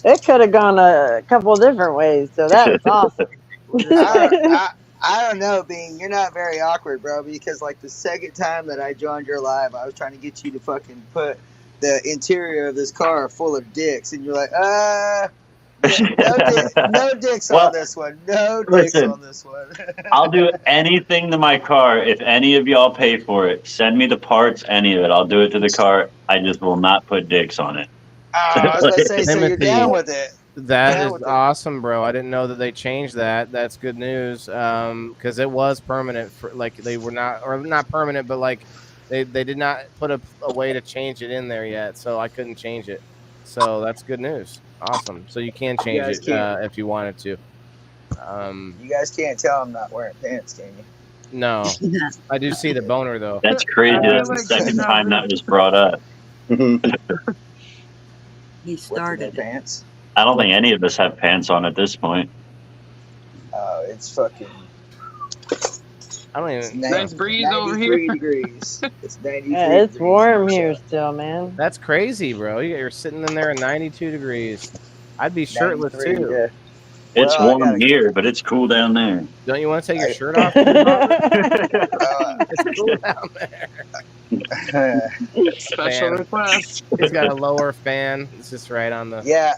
It could have gone a couple different ways, so that was awesome. I don't know, Bean. You're not very awkward, bro, because like the second time that I joined your live, I was trying to get you to fucking put the interior of this car full of dicks, and you're like, no dicks on this one. No dicks on this one. I'll do anything to my car if any of y'all pay for it. Send me the parts, any of it. I'll do it to the car. I just will not put dicks on it. I was gonna say, so you're Timothy, down with it. That is awesome, bro. I didn't know that they changed that. That's good news. Because it was permanent. Like they were not permanent, but like they did not put a way to change it in there yet. So I couldn't change it. So that's good news. Awesome. So you can change it if you wanted to. You guys can't tell I'm not wearing pants, can you? No, I do see the boner though. That's crazy. That's the second time that was brought up. he started pants. I don't think any of us have pants on at this point. It's fucking. I don't even. Nice breeze over here. Degrees. It's 93. Yeah, it's warm here still, man. That's crazy, bro. You're sitting in there at 92 degrees. I'd be shirtless 93, too. yeah. It's warm here, but it's cool down there. Don't you want to take your shirt off? It's cool down there. Special request. He's got a lower fan. It's just right on the. Yeah,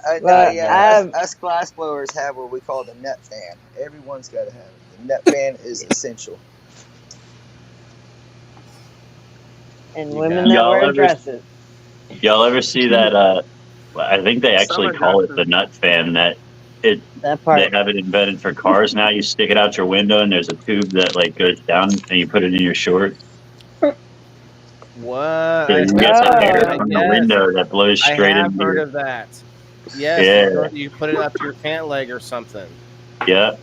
us glass blowers have what we call the nut fan. Everyone's got to have it. The nut fan is essential. And women that wear dresses. Y'all ever see that? I think they actually call it the nut fan. They have it invented for cars now. You stick it out your window, and there's a tube that like goes down, and you put it in your shorts. What? You get some air from the window that blows straight I have in. heard of that. Yes. Yeah. You put it up your pant leg or something. Yeah.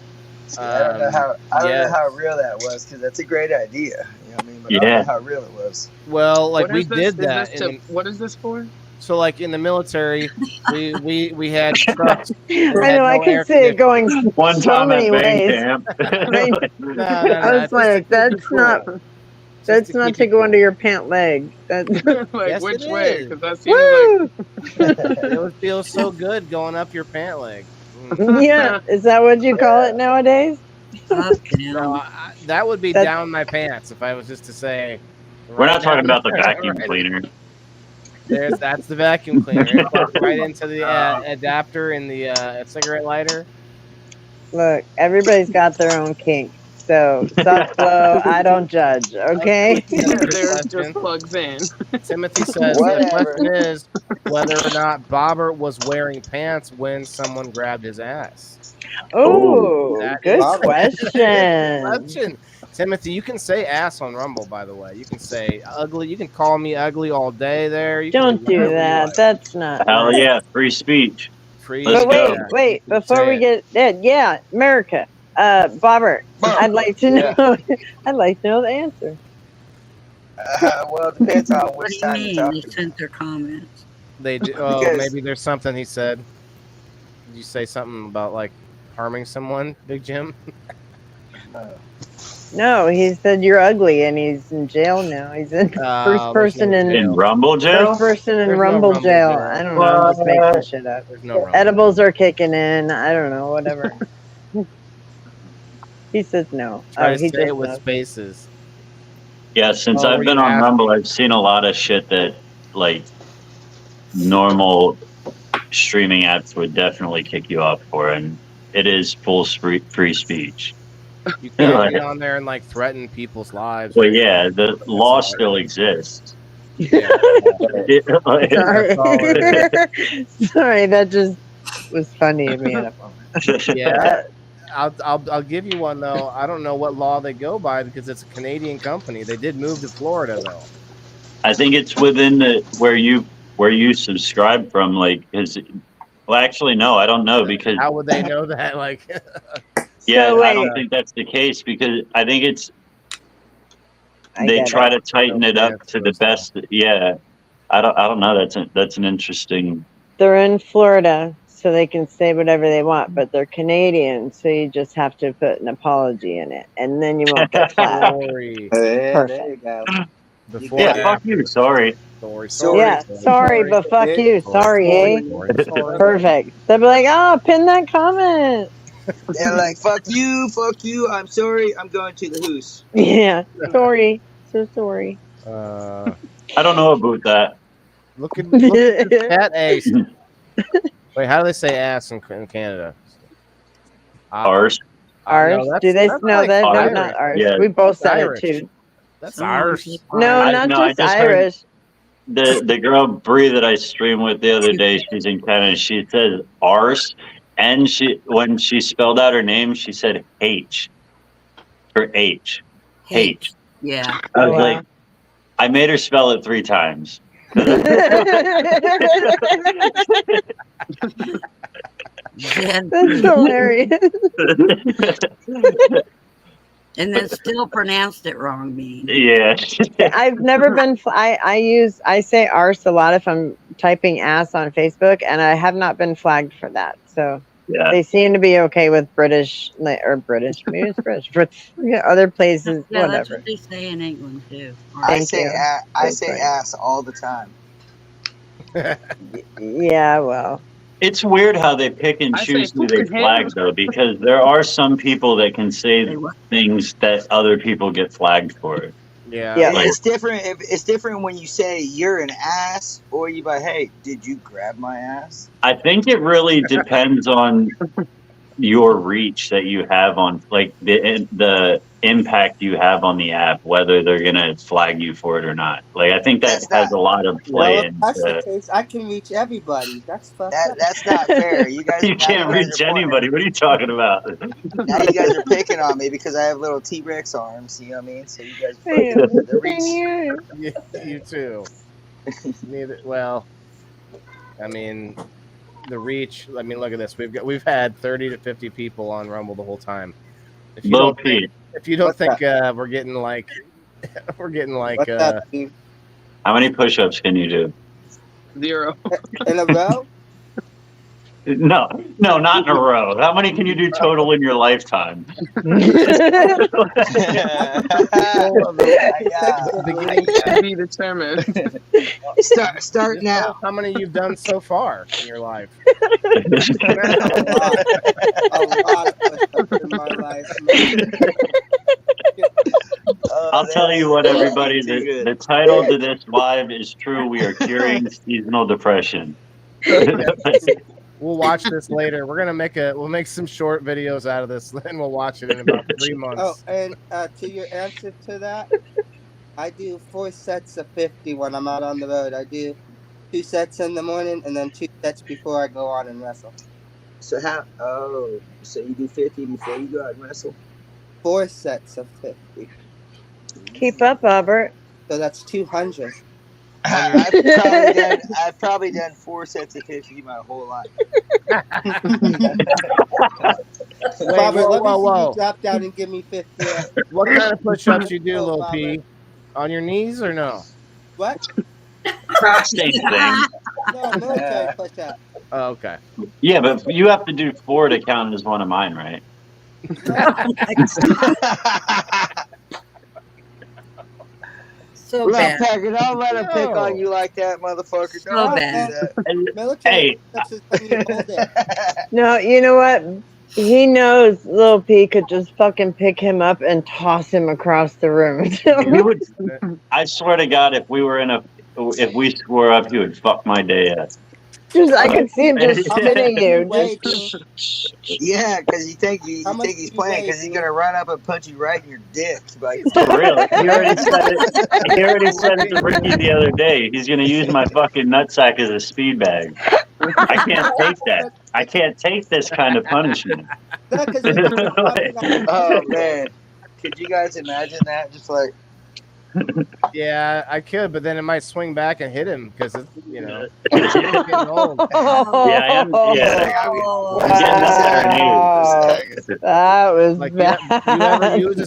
See, I don't know how real that was because that's a great idea. You know what I mean? But I don't know how real it was. Well, like What we is this? did that. What is this for? So, like in the military, we had trucks. I know I can see it going one so time many at band ways. camp. No, I was like, that's not to go under your pant leg. That's Like Yes, which it way? is. Because that seems It would feel so good going up your pant leg. yeah. Is that what you call it nowadays? Up, No, down. that would be That's- down my pants if I was just to say. We're not talking down- about the vacuum right- cleaner. That's the vacuum cleaner. It goes right into the adapter in the cigarette lighter. Look, everybody's got their own kink. So soft blow, I don't judge. Okay. theirs just plugs in. Timothy says the question is whether or not Bobbert was wearing pants when someone grabbed his ass. Oh, good is- question. question. Timothy, you can say ass on Rumble, by the way. You can say ugly. You can call me ugly all day there. You Don't can do whatever you that. like. That's not. Hell nice. yeah, free speech. Free. Let's But go. wait, before Say we it. get dead, yeah, America, Bobbert, I'd like to know. I'd like to know the answer. Well, it depends on What which do you time you mean? talk. They sent their comments. They do. Oh, Because- maybe there's something he said. Did you say something about like harming someone, Big Jim? No, he said you're ugly, and he's in jail now. He's in first person In Rumble jail? First person in There's no Rumble Rumble jail. jail. I don't know. I'm just making shit up. There's no Rumble. Edibles are kicking in. I don't know. Whatever. He says no. Try Oh, to he say just it with knows. spaces. Yeah, since Oh, I've were been you on asking? Rumble, I've seen a lot of shit that like normal streaming apps would definitely kick you off for, and it is full free speech. You can't Like- get on there and like threaten people's lives. Well, yeah, the law still exists. Yeah. Sorry. Sorry, that just was funny to me at a moment. Yeah. I'll give you one though. I don't know what law they go by because it's a Canadian company. They did move to Florida though. I think it's within the where you subscribe from, like, because well, actually, no, I don't know because How would they know that? Like, yeah, So, I don't wait. think that's the case because I think it's I they get try it. to tighten it up to the best. Yeah, I don't know. That's an interesting. They're in Florida, so they can say whatever they want, but they're Canadian, so you just have to put an apology in it, and then you won't get flagged. sorry. There you Perfect. go. Before Yeah, and fuck after. you. Sorry. Sorry. Yeah, sorry, but fuck you. Sorry, eh? Perfect. They'll be like, oh, pin that comment. They're like, fuck you, I'm sorry, I'm going to the hoose. Yeah, sorry. So sorry. Uh, I don't know about that. look at the cat ace. Wait, how do they say ass in Canada? Ours. Ours? Do they? that's No, like that, no, Irish. not ours. Yeah. We both said Irish. it too. That's Some Irish. people- No, I not just just heard Irish. the girl Bree that I stream with the other day. She's in Canada. She says arse, and when she spelled out her name, she said H for H. H. Yeah. I was wow. like, I made her spell it 3 times. That's hilarious. And then still pronounced it wrong, me. Yeah. I've never been. I say arse a lot if I'm typing ass on Facebook, and I have not been flagged for that. So Yeah. they seem to be okay with British or British. Maybe it's British, but other places, Yeah, that's whatever. what they say in England too. I Thank say you. I That's say right. ass all the time. Yeah, well, It's weird how they pick and I say choose who they fucking flag, hands. though, because there are some people that can say Say what? things that other people get flagged for. Yeah. Yeah. Like- It's different. It's different when you say you're an ass, or you like, hey, did you grab my ass? I think it really depends on your reach that you have on, like, the impact you have on the app, whether they're gonna flag you for it or not. Like, I think that That's has not- a lot of play Well, if that's the into. case, I can reach everybody. That's fucked That up. that's not fair. You guys, You now can't guys reach are pointing- anybody. What are you talking about? Now you guys are picking on me because I have little T-Rex arms. You know what I mean? So you guys, Hey, the reach. You too. Neither. Well, I mean, the reach. I mean, look at this. We've had 30 to 50 people on Rumble the whole time. If you don't think, we're getting like how many push-ups can you do? 0 in a row. No, not in a row. How many can you do total in your lifetime? Beginning to be determined. Start now. How many you've done so far in your life? A lot of push-ups in my life. I'll tell you what, everybody. The title to this live is true. We are curing seasonal depression. We'll watch this later. We'll make some short videos out of this, and we'll watch it in about 3 months. Oh, and to your answer to that, I do 4 sets of 50 when I'm out on the road. I do 2 sets in the morning and then 2 sets before I go out and wrestle. So so you do 50 before you go out and wrestle? 4 sets of 50. Keep up, Robert. So that's 200. I've probably done 4 sets of 50 my whole life. Robert, let me see you drop down and give me 50. What kind of push-ups you do, Lil P? On your knees or no? What? Same thing. No, military push-up. Oh, okay. Yeah, but you have to do 4 to count as one of mine, right? So bad. Don't let him pick on you like that, motherfucker. So bad. Military No, you know what? He knows Lil P could just fucking pick him up and toss him across the room. I swear to God, if we square up, he would fuck my day up. I can see him just spinning you. Yeah, because you think he's playing because he's gonna run up and punch you right in your dick. Like, For real. He already said it to Ricky the other day. He's gonna use my fucking nutsack as a speed bag. I can't take that. I can't take this kind of punishment. Oh man, could you guys imagine that? Just like. Yeah, I could, but then it might swing back and hit him because it's getting old. Yeah, I am. Yeah, that was like bad. You ever use a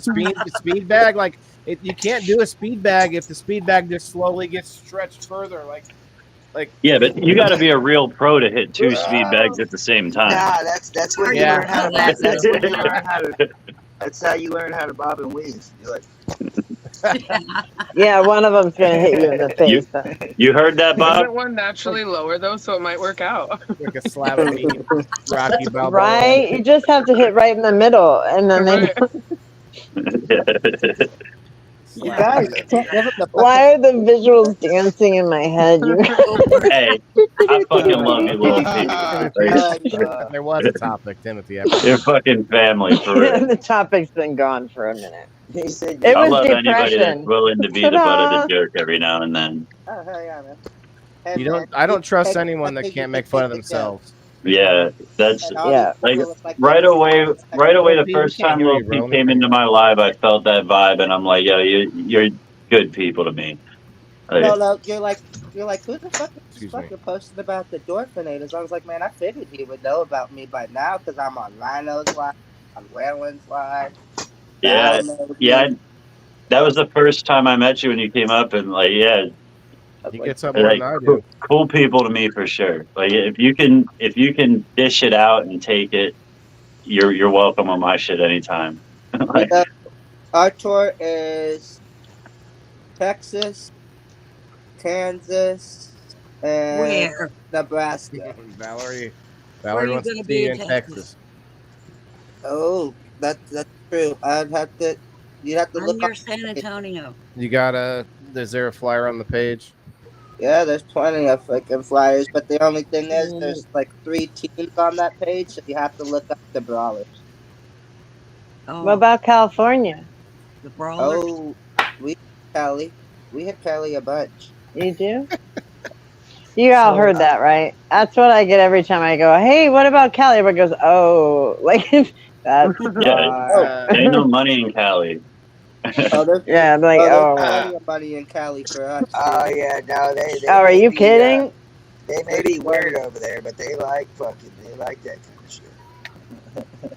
speed bag? Like you can't do a speed bag if the speed bag just slowly gets stretched further. Like. Yeah, but you got to be a real pro to hit 2 speed bags at the same time. Nah, that's when you learn how to. That's how you learn how to bob and weave. You're like. Yeah, one of them's gonna hit you in the face. You heard that, Bob? Isn't one naturally lower though, so it might work out? Like a slap of meat, Rocky Balboa. Right? You just have to hit right in the middle, and then they. Guys, why are the visuals dancing in my head? Hey, I fucking love you, Lil P. There was a topic, Timothy. You're fucking family, for real. The topic's been gone for a minute. He said, It I was love depression. anybody that's willing to be the butt of the joke every now and then. Oh, hell yeah, man. I don't trust anyone that can't make fun of themselves. Yeah, that's Yeah. like right away. The first time Lil P came into my live, I felt that vibe, and I'm like, yo, you're good people to me. Like, No, you're like, who the fuck is fucking posting about the Dorfinators? I was like, man, I figured he would know about me by now because I'm on Rhino's live, on Whalen's live. yeah. That was the first time I met you when you came up, and like, yeah. He gets up more than I do. Cool people to me for sure. Like if you can dish it out and take it, you're welcome on my shit anytime. Like, our tour is Texas, Kansas, and Nebraska. Valerie wants to be in Texas. Oh, that's true. You'd have to look near up San Antonio. Is there a flyer on the page? Yeah, there's plenty of fucking flyers, but the only thing is there's like 3 teams on that page, so you have to look up the Brawlers. Oh, What about California? the Brawlers? Oh, we hit Cali. We hit Cali a bunch. You do? You all heard that, right? That's what I get every time I go, hey, what about Cali? Everybody goes, oh, like, that's yeah, ain't no money in Cali. yeah, I'm like, oh. Plenty of money in Cali for us. Oh yeah, no, they Oh, are you kidding? They may be weird over there, but they like that kind of shit.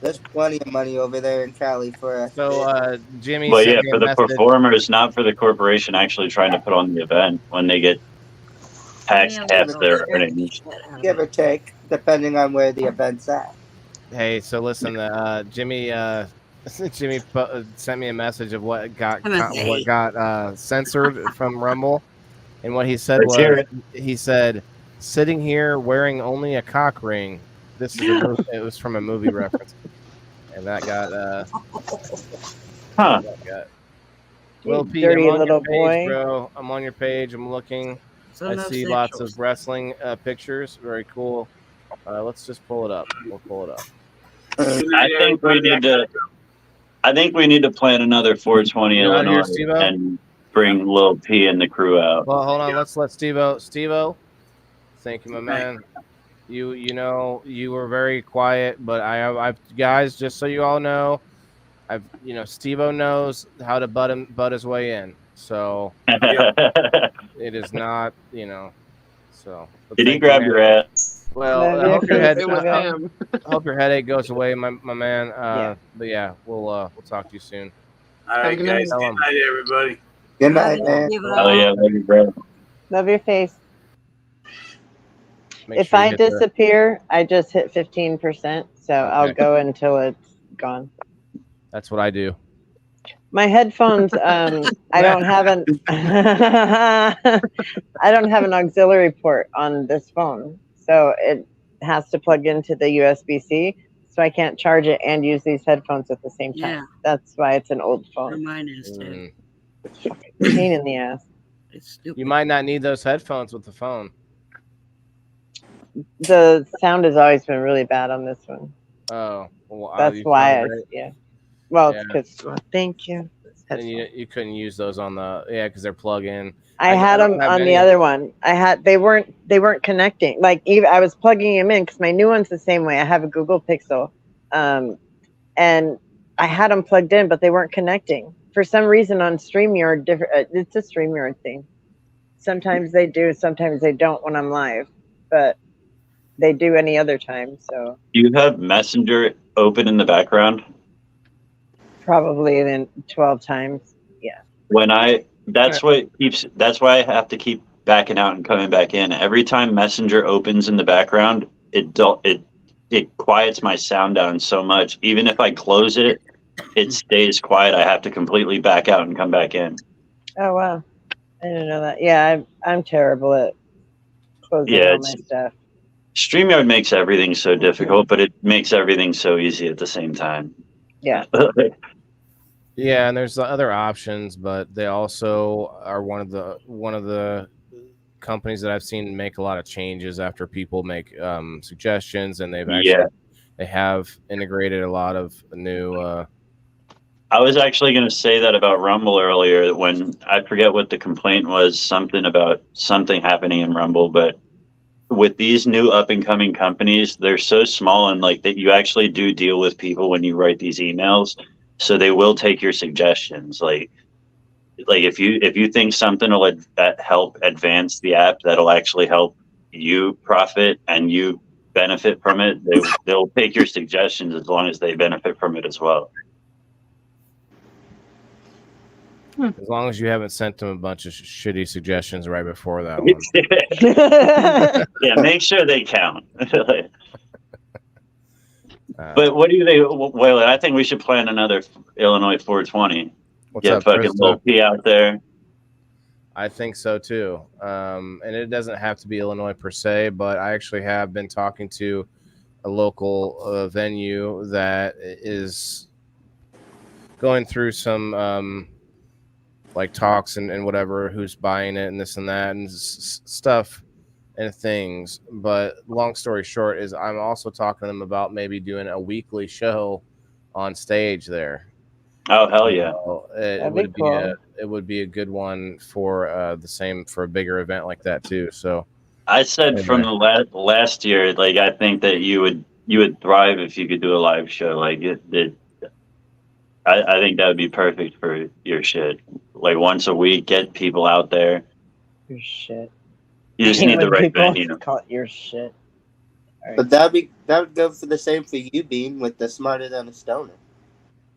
There's plenty of money over there in Cali for us. So Jimmy Well, sent yeah, me for a the message. performers, not for the corporation actually trying to put on the event when they get taxed half their earnings. Give or take, depending on where the event's at. Hey, so listen, Jimmy Jimmy sent me a message of what got censored from Rumble, and what he said Let's hear was, it. he said, "Sitting here wearing only a cock ring." This is it was from a movie reference, and that got Huh. that got. You Well, Pete, dirty I'm on little your page, boy. bro. I'm on your page. I'm looking. So I no see sexual lots of stuff. wrestling pictures. Very cool. Let's just pull it up. We'll pull it up. I think we need to. I think we need to plan another 420 You out here, Illinois Steve-O? and bring Lil P and the crew out. Well, hold on. Let's let Steve-O. Thank you, my man. You know, you were very quiet, but I've guys, just so you all know, Steve-O knows how to butt his way in. So it is not, so. Did he grab your ass? Well, I hope your headache goes away, my man. But yeah, we'll talk to you soon. All right, guys. Good night, everybody. Good night, man. Oh yeah, love you, bro. Love your face. Make If sure you I hit the- disappear, I just hit 15%, so I'll go until it's gone. That's what I do. My headphones, I don't have an I don't have an auxiliary port on this phone, so it has to plug into the USB-C, so I can't charge it and use these headphones at the same time. Yeah. That's why it's an old phone. Mine is too. Pain in the ass. It's stupid. You might not need those headphones with the phone. The sound has always been really bad on this one. Oh, well, That's why well, it's because thank you. And you couldn't use those on the because they're plug-in. I had them on the other one. They weren't connecting. Like even I was plugging them in because my new one's the same way. I have a Google Pixel, and I had them plugged in, but they weren't connecting for some reason on StreamYard. It's a StreamYard thing. Sometimes they do, sometimes they don't when I'm live, but they do any other time. So You have Messenger open in the background. probably then 12 times. Yeah. That's why I have to keep backing out and coming back in. Every time Messenger opens in the background, it quiets my sound down so much. Even if I close it, it stays quiet. I have to completely back out and come back in. Oh wow, I didn't know that. Yeah, I'm terrible at closing all my stuff. StreamYard makes everything so difficult, but it makes everything so easy at the same time. Yeah. Yeah, and there's other options, but they also are one of the companies that I've seen make a lot of changes after people make suggestions, and they have integrated a lot of new. I was actually going to say that about Rumble earlier when I forget what the complaint was, something about something happening in Rumble, but with these new up and coming companies, they're so small and like that you actually do deal with people when you write these emails. So they will take your suggestions. Like if you think something will help advance the app, that'll actually help you profit and you benefit from it. They'll take your suggestions as long as they benefit from it as well. As long as you haven't sent them a bunch of shitty suggestions right before that one. Yeah, make sure they count. But what do you think? Well, I think we should plan another Illinois 420. What's Get up, fucking Krista? Lil P out there. I think so too. And it doesn't have to be Illinois per se, but I actually have been talking to a local venue that is going through some like talks and whatever, who's buying it and this and that and stuff and things. But long story short is I'm also talking to them about maybe doing a weekly show on stage there. Oh hell yeah! It would be a good one for for a bigger event like that too. So I said from the last year, like I think that you would thrive if you could do a live show. Like I think that would be perfect for your shit. Like once a week, get people out there. Your shit. You just need the right venue. Call it your shit. But that would go for the same for you, Bean, with the Smarter Than a Stoner.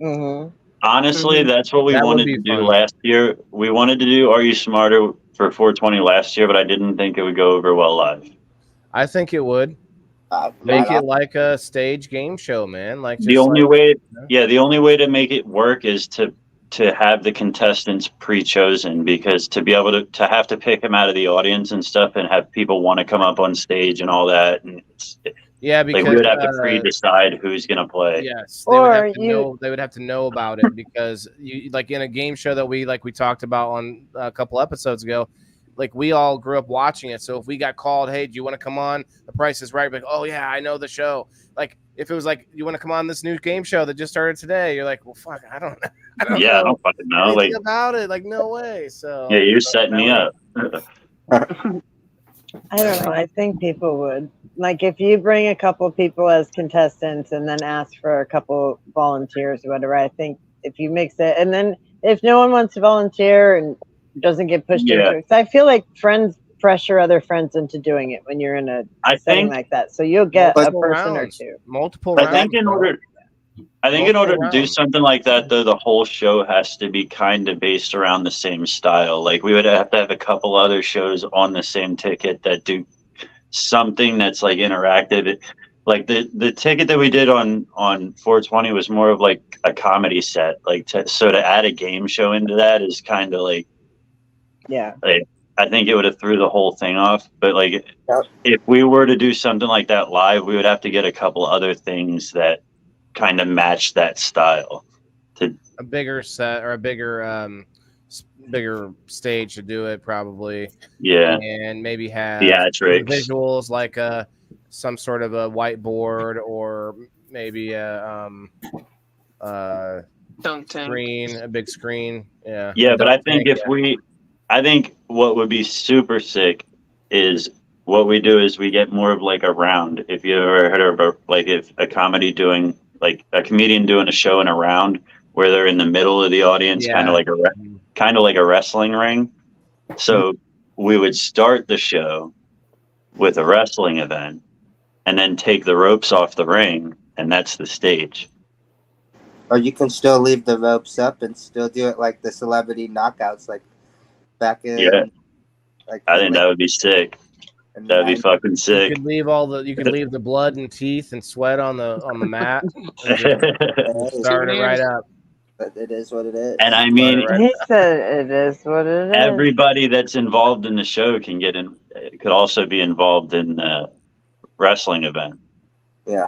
Mm-hmm. Honestly, that's what we That would wanted be to do fun. last year. We wanted to do Are You Smarter for 420 last year, but I didn't think it would go over well live. I think it would. Make it like a stage game show, man. Like The just only like, way, the only way to make it work is to have the contestants pre-chosen, because to be able to have to pick them out of the audience and stuff and have people want to come up on stage and all that. And yeah, like we because would have to pre-decide who's going to play. yes, they would have to know. They would have to know about it because you like in a game show that we talked about on a couple episodes ago. Like we all grew up watching it, so if we got called, "Hey, do you want to come on The Price is Right?" Like, "Oh yeah, I know the show." Like if it was like, "You want to come on this new game show that just started today?" You're like, "Well, fuck, I don't I know don't fucking know anything like about it." Like, no way. So yeah, you're setting me up. I don't know. I think people would. Like if you bring a couple people as contestants and then ask for a couple volunteers or whatever, I think if you mix it, and then if no one wants to volunteer and doesn't get pushed into it, 'cause I feel like friends pressure other friends into doing it when you're in a setting like that. So you'll get a person or two. Multiple I think in order to do something like that, though, the whole show has to be kind of based around the same style. Like we would have to have a couple other shows on the same ticket that do something that's like interactive. Like the ticket that we did on 420 was more of like a comedy set. Like so to add a game show into that is kind of like, yeah. Like I think it would have threw the whole thing off. But like if we were to do something like that live, we would have to get a couple other things that kind of match that style. To a bigger set or a bigger stage to do it, probably. Yeah, and maybe have theatrics, visuals like some sort of a whiteboard or maybe a screen, a big screen. Yeah. Yeah, but I think I think what would be super sick is what we do is we get more of like a round. If you ever heard of like if a comedy doing like a comedian doing a show in a round where they're in the middle of the audience, kind of like a wrestling ring. So we would start the show with a wrestling event and then take the ropes off the ring, and that's the stage. Or you can still leave the ropes up and still do it like the celebrity knockouts, like back in. Like I think that would be sick. That'd be fucking sick. You could leave the blood and teeth and sweat on the mat and just start it right up. But it is what it is. And I mean, he said it is what it is. Everybody that's involved in the show can get in. Could also be involved in the wrestling event. Yeah.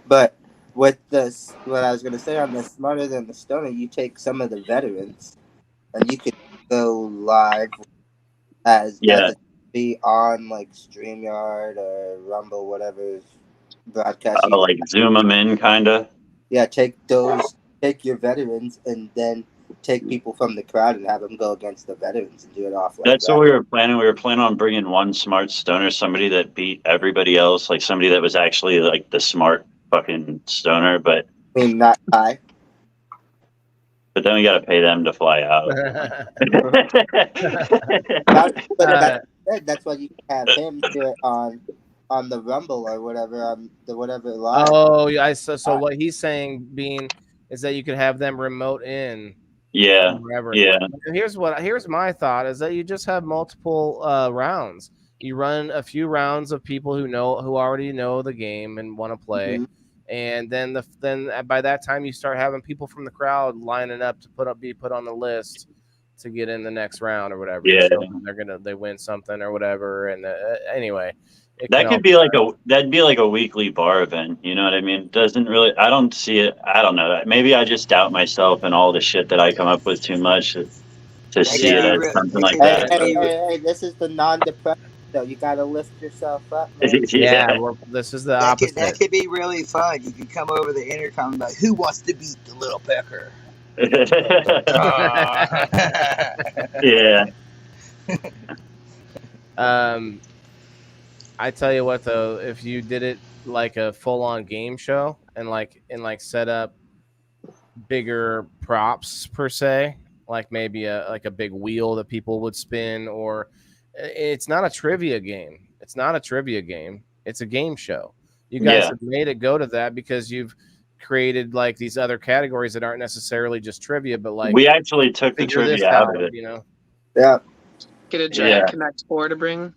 But with this, what I was going to say on the Smarter Than the Stoner, you take some of the veterans, and you could go live as be on like StreamYard or Rumble, whatever broadcast. Like zoom them in, kind of. Yeah, take your veterans and then take people from the crowd and have them go against the veterans and do it off. That's what we were planning. We were planning on bringing one smart stoner, somebody that beat everybody else, like somebody that was actually like the smart fucking stoner, but I mean, not high. But then we got to pay them to fly out. That's why you have him do it on the Rumble or whatever, on the whatever live. Oh, yeah. So what he's saying, Bean, is that you could have them remote in. Yeah. Wherever. Yeah. Here's my thought is that you just have multiple rounds. You run a few rounds of people who already know the game and want to play. Mm-hmm. And then by that time you start having people from the crowd lining up to be put on the list to get in the next round or whatever. Yeah. So they win something or whatever. And anyway, that'd be like a weekly bar event. You know what I mean? I don't see it. I don't know. Maybe I just doubt myself and all the shit that I come up with too much to see it as something like that. Hey, this is the non-depressed. So you got to lift yourself up, man. Yeah, this is the opposite. That could be really fun. You could come over the intercom and be like, who wants to beat the little pecker? Yeah. I tell you what, though, if you did it like a full-on game show and set up bigger props per se, like maybe a big wheel that people would spin, or it's not a trivia game. It's a game show. You guys Yeah. have made it go to that because you've created like these other categories that aren't necessarily just trivia, but like We actually took the figure this trivia out out, of it. you know. Yeah. Get a giant Yeah. Connect 4 to bring.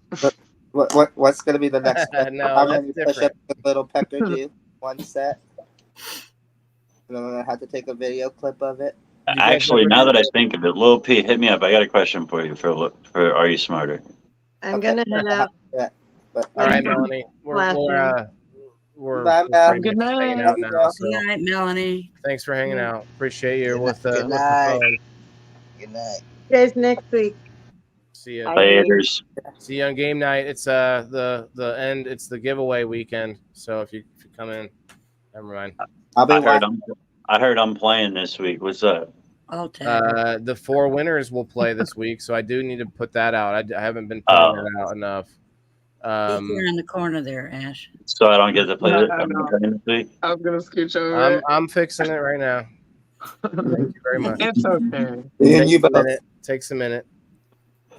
What's gonna be the next step? No, How that's many different. push-ups does Little Pecker do? One set. And I'm gonna have to take a video clip of it. You guys Actually, ever now do that I think of it, Lil P, hit me up. I got a question for you for Are You Smarter? I'm Okay. gonna head out. Yeah. But All right, Melanie. We're Bye, Mel. pretty much hanging night. out now. So Good night, Melanie. thanks for hanging out. Appreciate you Good with night. the Good night. phone. Good night. You guys next week. See you. Laters. See you on game night. It's the end. It's the giveaway weekend. So if you come in, never mind. I'll be I heard I'm playing this week. What's up? I'll tag. The 4 winners will play this week, so I do need to put that out. I haven't been putting that out enough. He's here in the corner there, Ash. So I don't get to play it. I I'm know. playing this week. I was gonna scooch over. I'm fixing it right now. Thank you very much. It's okay. Takes a minute.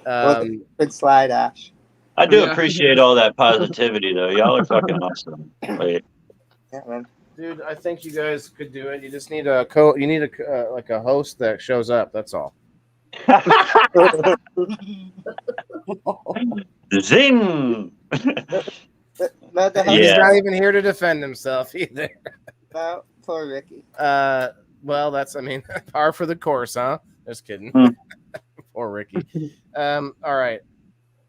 Good slide, Ash. I do appreciate all that positivity, though. Y'all are fucking awesome. Like, Yeah, man. Dude, I think you guys could do it. You just need a like a host that shows up. That's all. Zing! He's not even here to defend himself either. No, poor Ricky. Well, that's par for the course, huh? Just kidding. Poor Ricky. All right.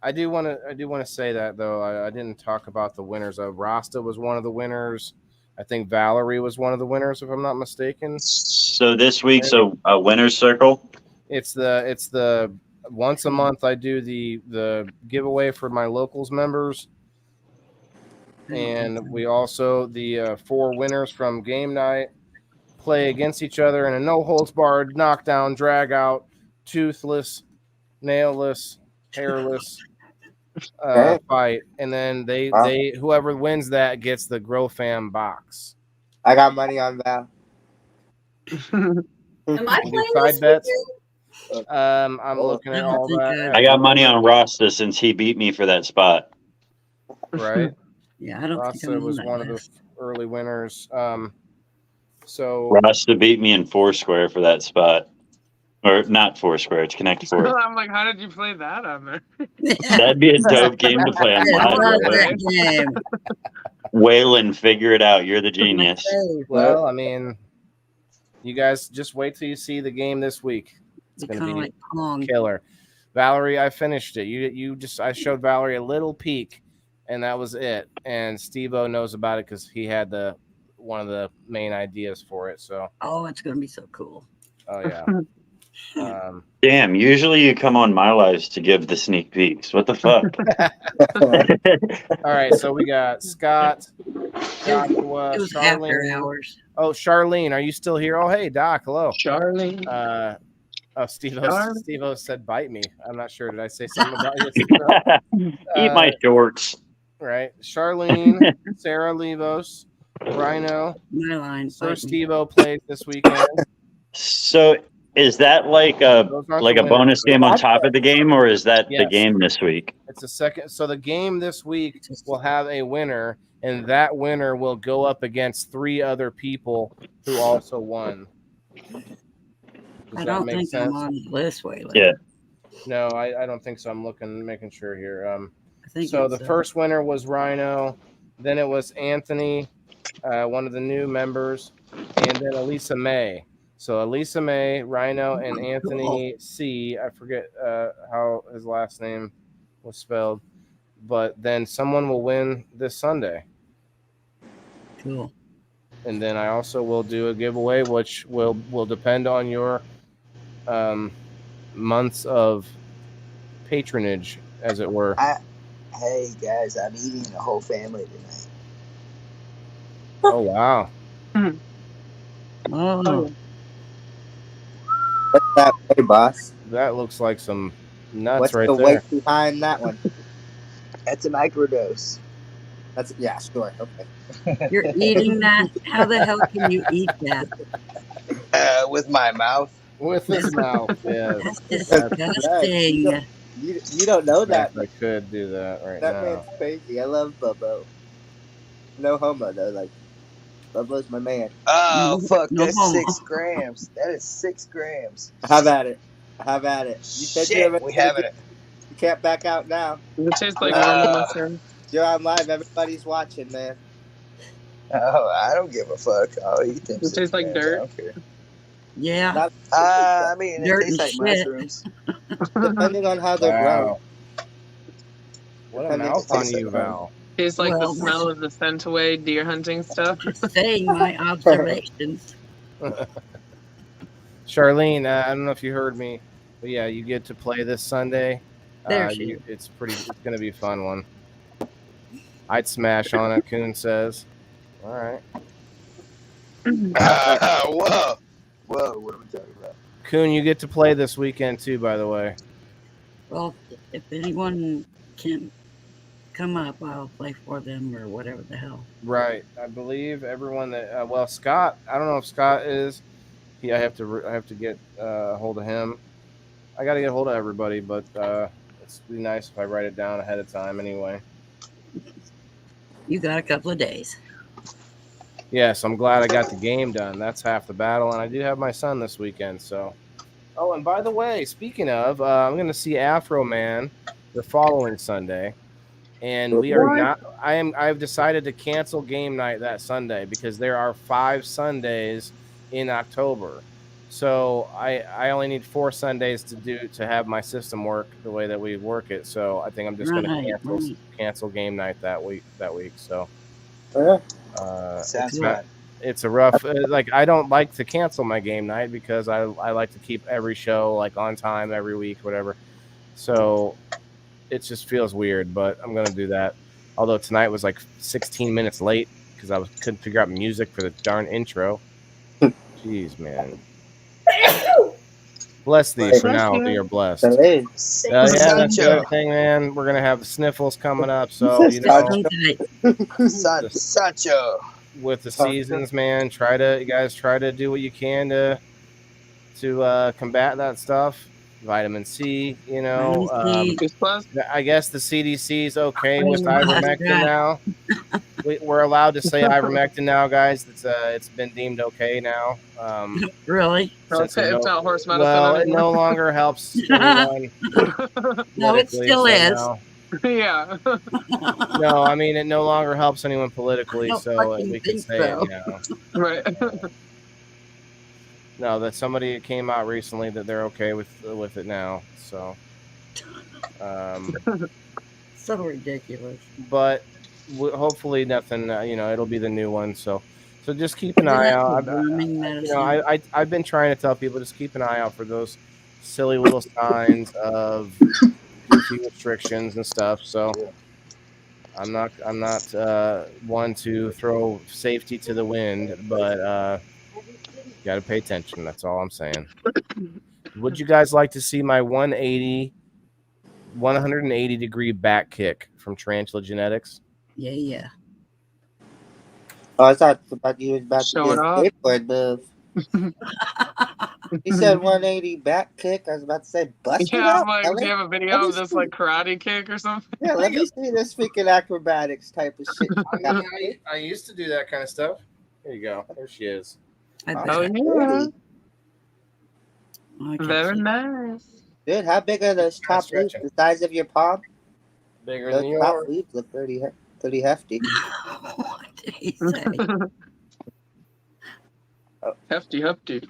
I do want to say that though. I didn't talk about the winners. Rasta was one of the winners. I think Valerie was one of the winners, if I'm not mistaken. So this week's a winner's circle. It's the once a month I do the giveaway for my locals members, and we also the 4 winners from game night play against each other in a no holds barred, knockdown, drag out, toothless, nailless, hairless fight, and then they whoever wins that gets the Grow Fam box. I got money on Val. Am I playing side this bets? weekend? I'm looking at all that. I got money on Rasta since he beat me for that spot. Right. Yeah, I don't think Rasta I'm was on one that of the early winners. So Rasta beat me in Foursquare for that spot. Or not Foursquare, it's Connect Four. I'm like, how did you play that on there? That'd be a dope game to play on live. Waylon, figure it out. You're the genius. Well, you guys just wait till you see the game this week. It's going to be killer. Valerie, I finished it. I showed Valerie a little peek, and that was it. And Steve-O knows about it because he had one of the main ideas for it. So. Oh, it's going to be so cool. Oh yeah. Damn, usually you come on my lives to give the sneak peeks. What the fuck? All right, so we got Scott, Joshua, It was Charlene. after hours. Oh, Charlene, are you still here? Oh, hey, Doc, hello. Charlene. Steve-O said bite me. I'm not sure. Did I say something about you? Eat my shorts. Right. Charlene, Sarah Levos, Rhino. My line. First Steve-O plays this weekend. So is that like a bonus game on top of the game, or is that the game this week? It's a second. So the game this week will have a winner, and that winner will go up against 3 other people who also won. I don't think I'm on the list, Waylon. Yeah. No, I don't think so. I'm making sure here. I think so the first winner was Rhino, then it was Anthony, one of the new members, and then Elisa May. So Elisa May, Rhino, and Anthony C. I forget how his last name was spelled, but then someone will win this Sunday. Cool. And then I also will do a giveaway, which will depend on your months of patronage, as it were. Hey guys, I'm eating the whole family tonight. Oh wow! Oh. What's that way, boss? That looks like some nuts. What's right the there. weight behind that one? That's a microdose. Sure. Okay. You're eating that? How the hell can you eat that? With my mouth. With his mouth, yeah. That's disgusting. You don't know that. I could do that right That now. man's crazy. I love Bobo. No homo though. Like Bubba's my man. Oh fuck, No that's homo. 6 grams. That is 6 grams. Have at it. Have at it. You said you Shit, were we gonna having do it. You can't back out now. It tastes like normal mushroom. You're on live. Everybody's watching, man. Oh, I don't give a fuck. I'll eat them It 6 tastes like grams. I dirt. don't care. Yeah. I mean, it Dirt tastes and like shit. mushrooms. Depending on how they're grown. Wow. What a Depending mouth on on how you, they're grown. Val. Tastes like Well, the smell of the scent away deer hunting stuff. Just saying my observations. Charlene, I don't know if you heard me, but yeah, you get to play this Sunday. There she is. It's going to be a fun one. I'd smash on it, Coon says. All right. Whoa. Whoa, what are we talking about? Coon, you get to play this weekend too, by the way. Well, if anyone can come up, I'll play for them or whatever the hell. Right. I believe everyone that Scott, I don't know if Scott is. I have to get a hold of him. I got to get a hold of everybody, but it's be nice if I write it down ahead of time anyway. You got a couple of days. Yes, I'm glad I got the game done. That's half the battle, and I do have my son this weekend. So, oh, and by the way, speaking of, I'm going to see Afro Man the following Sunday, and we are not. I've decided to cancel game night that Sunday because there are 5 Sundays in October. So I only need 4 Sundays to have my system work the way that we work it. So I think I'm just going to cancel game night that week. So. Sounds fun. It's a rough. Like I don't like to cancel my game night because I like to keep every show like on time every week, whatever. So it just feels weird, but I'm gonna do that. Although tonight was like 16 minutes late because I couldn't figure out music for the darn intro. Jeez, man. Bless thee for now. You're blessed. Yeah, that's the other thing, man. We're gonna have the sniffles coming up, so you know, Sancho with the seasons, man. You guys try to do what you can to combat that stuff. Vitamin C, you know. I guess the CDC is okay with ivermectin now. We're allowed to say ivermectin now, guys. It's been deemed okay now. Really? It's not horse medicine well, it anymore. no longer helps anyone. No, it still is. No. Yeah. No, I mean it no longer helps anyone politically, so we can say so. it now. Right. No, that somebody came out recently that they're okay with it now. So, so ridiculous. But hopefully nothing. It'll be the new one. So just keep an eye out. I've been trying to tell people just keep an eye out for those silly little signs of goofy restrictions and stuff. So I'm not one to throw safety to the wind, but got to pay attention. That's all I'm saying. Would you guys like to see my 180 degree back kick from Tarantula Genetics? Yeah. Oh, I thought you was about to do a skateboard move. He said 180 back kick. I was about to say bust it Yeah, out. I'm like, do you have a video of this like karate kick or something? Yeah, let me see this freaking acrobatics type of shit. I used to do that kind of stuff. There you go. There she is. Oh, yeah. Very nice. Dude, how big are those top leaves? The size of your palm? Bigger those than yours. Top leaves look pretty hefty. What did he say? Hefty. Hefty.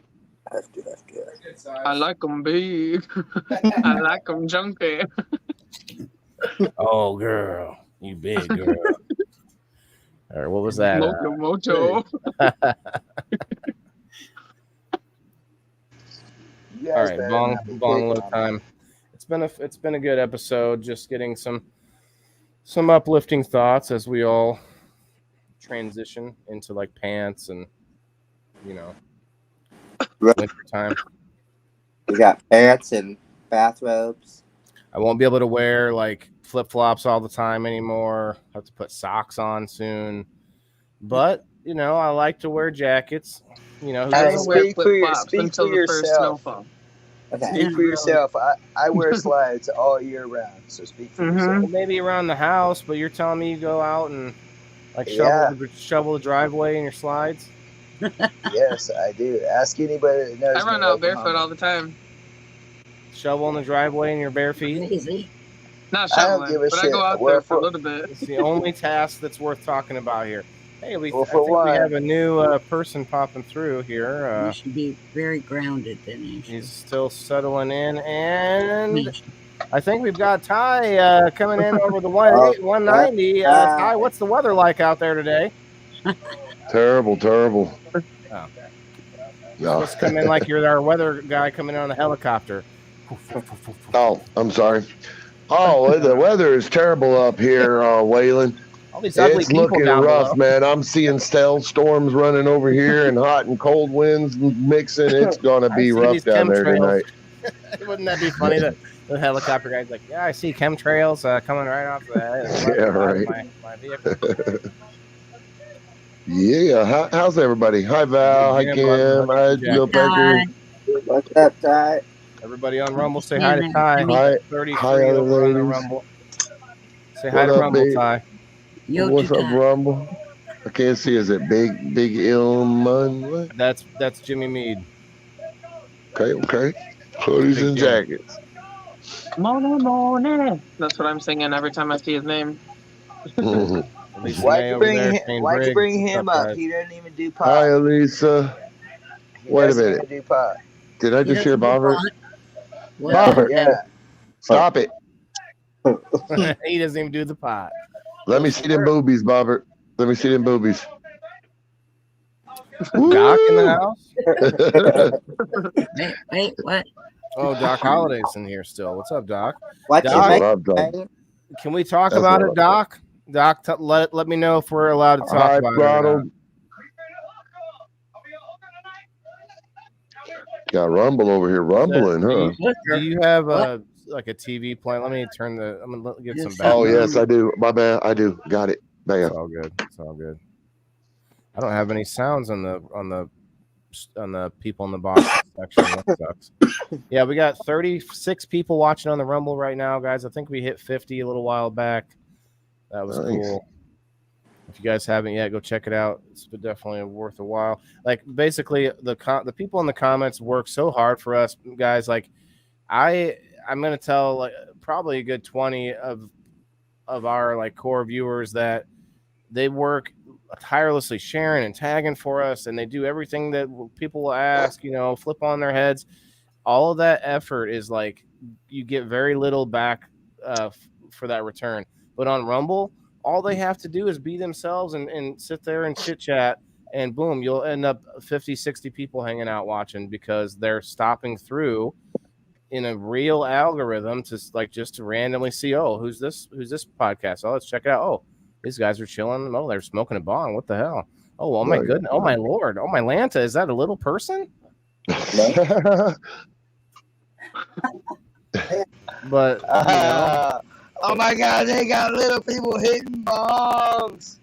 I like them big. I like them junky. Oh, girl. You big girl. All right, what was that? Moto. All right, bong low time. It's been a good episode. Just getting some uplifting thoughts as we all transition into like pants and winter time. We got pants and bathrobes. I won't be able to wear like flip-flops all the time anymore. I have to put socks on soon. But, I like to wear jackets. Speak for yourself. Okay. Speak for yourself. I wear slides all year round, so speak for yourself. Maybe around the house, but you're telling me you go out and Like Yeah. shovel the driveway in your slides? Yes, I do. Ask anybody that knows I run me in out barefoot Oklahoma. all the time. Shovel in the driveway in your bare feet? Crazy. Not I don't give shoveling, a but I shit. go out Well, there for a little bit. It's the only task that's worth talking about here. Hey, well, I for think we have one, a new person popping through You here. should be very grounded then, He's Ashley. still settling in, and I think we've got Ty coming in over the 190. Ty, what's the weather like out there today? Terrible. Oh. You're No. supposed to come in like you're our weather guy coming in on the helicopter. Oh, I'm sorry. Oh, the weather is terrible up here, Waylon. All these ugly It's people looking down rough, below. man. I'm seeing storms running over here and hot and cold winds mixing. It's gonna I be see rough these down there chemtrails. tonight. Wouldn't that be funny? The helicopter guy's like, yeah, I see chemtrails coming right off the Yeah, right. my vehicle. Yeah. How's everybody? Hi, Val. Hi, Jim, Kim. Hi, Joe Pecker. What's up, Ty? Everybody on Rumble, say hi to Ty. Hi, 33 other over on the ladies. Rumble. Say hi What to up, Rumble, big? Ty. What's up, Rumble? I can't see. Is it Big Illman? What? That's Jimmy Mead. Okay. Hoodies and jackets. Morning. That's what I'm singing every time I see his name. why'd you bring him up? He doesn't even do pot. Hi, Elisa. He Wait a doesn't minute. even do pot. Did I just hear Bobbert? Yeah, Bobbert. yeah. Stop it. He doesn't even do the pot. Let me see them boobies, Bobbert. Let me see them boobies. Doc in the house? Wait, what? Oh, Doc Holliday's in here still. What's up, Doc? What Doc, Doc. can we talk That's about what it, Doc? Doc, let me know if we're allowed to talk Hi, about throttle. it. Got Rumble over here rumbling, huh? Do you have like a TV playing? Let me turn the. I'm gonna get some. Oh yes, I do. My bad. I do. Got it. Bam. It's all good. It's all good. I don't have any sounds on the people in the box section. That sucks. Yeah, we got 36 people watching on the Rumble right now, guys. I think we hit 50 a little while back. That was cool. If you guys haven't yet, go check it out. It's definitely worth a while. Like basically, the people in the comments work so hard for us, guys. Like I'm gonna tell like probably a good 20 of our like core viewers that they work tirelessly sharing and tagging for us, and they do everything that people will ask, flip on their heads. All of that effort is like you get very little back for that return. But on Rumble, all they have to do is be themselves and sit there and chit chat, and boom, you'll end up 50, 60 people hanging out watching because they're stopping through in a real algorithm just to randomly see, oh, who's this podcast? Oh, let's check it out. Oh, these guys are chilling. Oh, they're smoking a bong. What the hell? Oh my goodness. Oh my Lord. Oh my Lanta. Is that a little person? But oh my God, they got little people hitting bombs.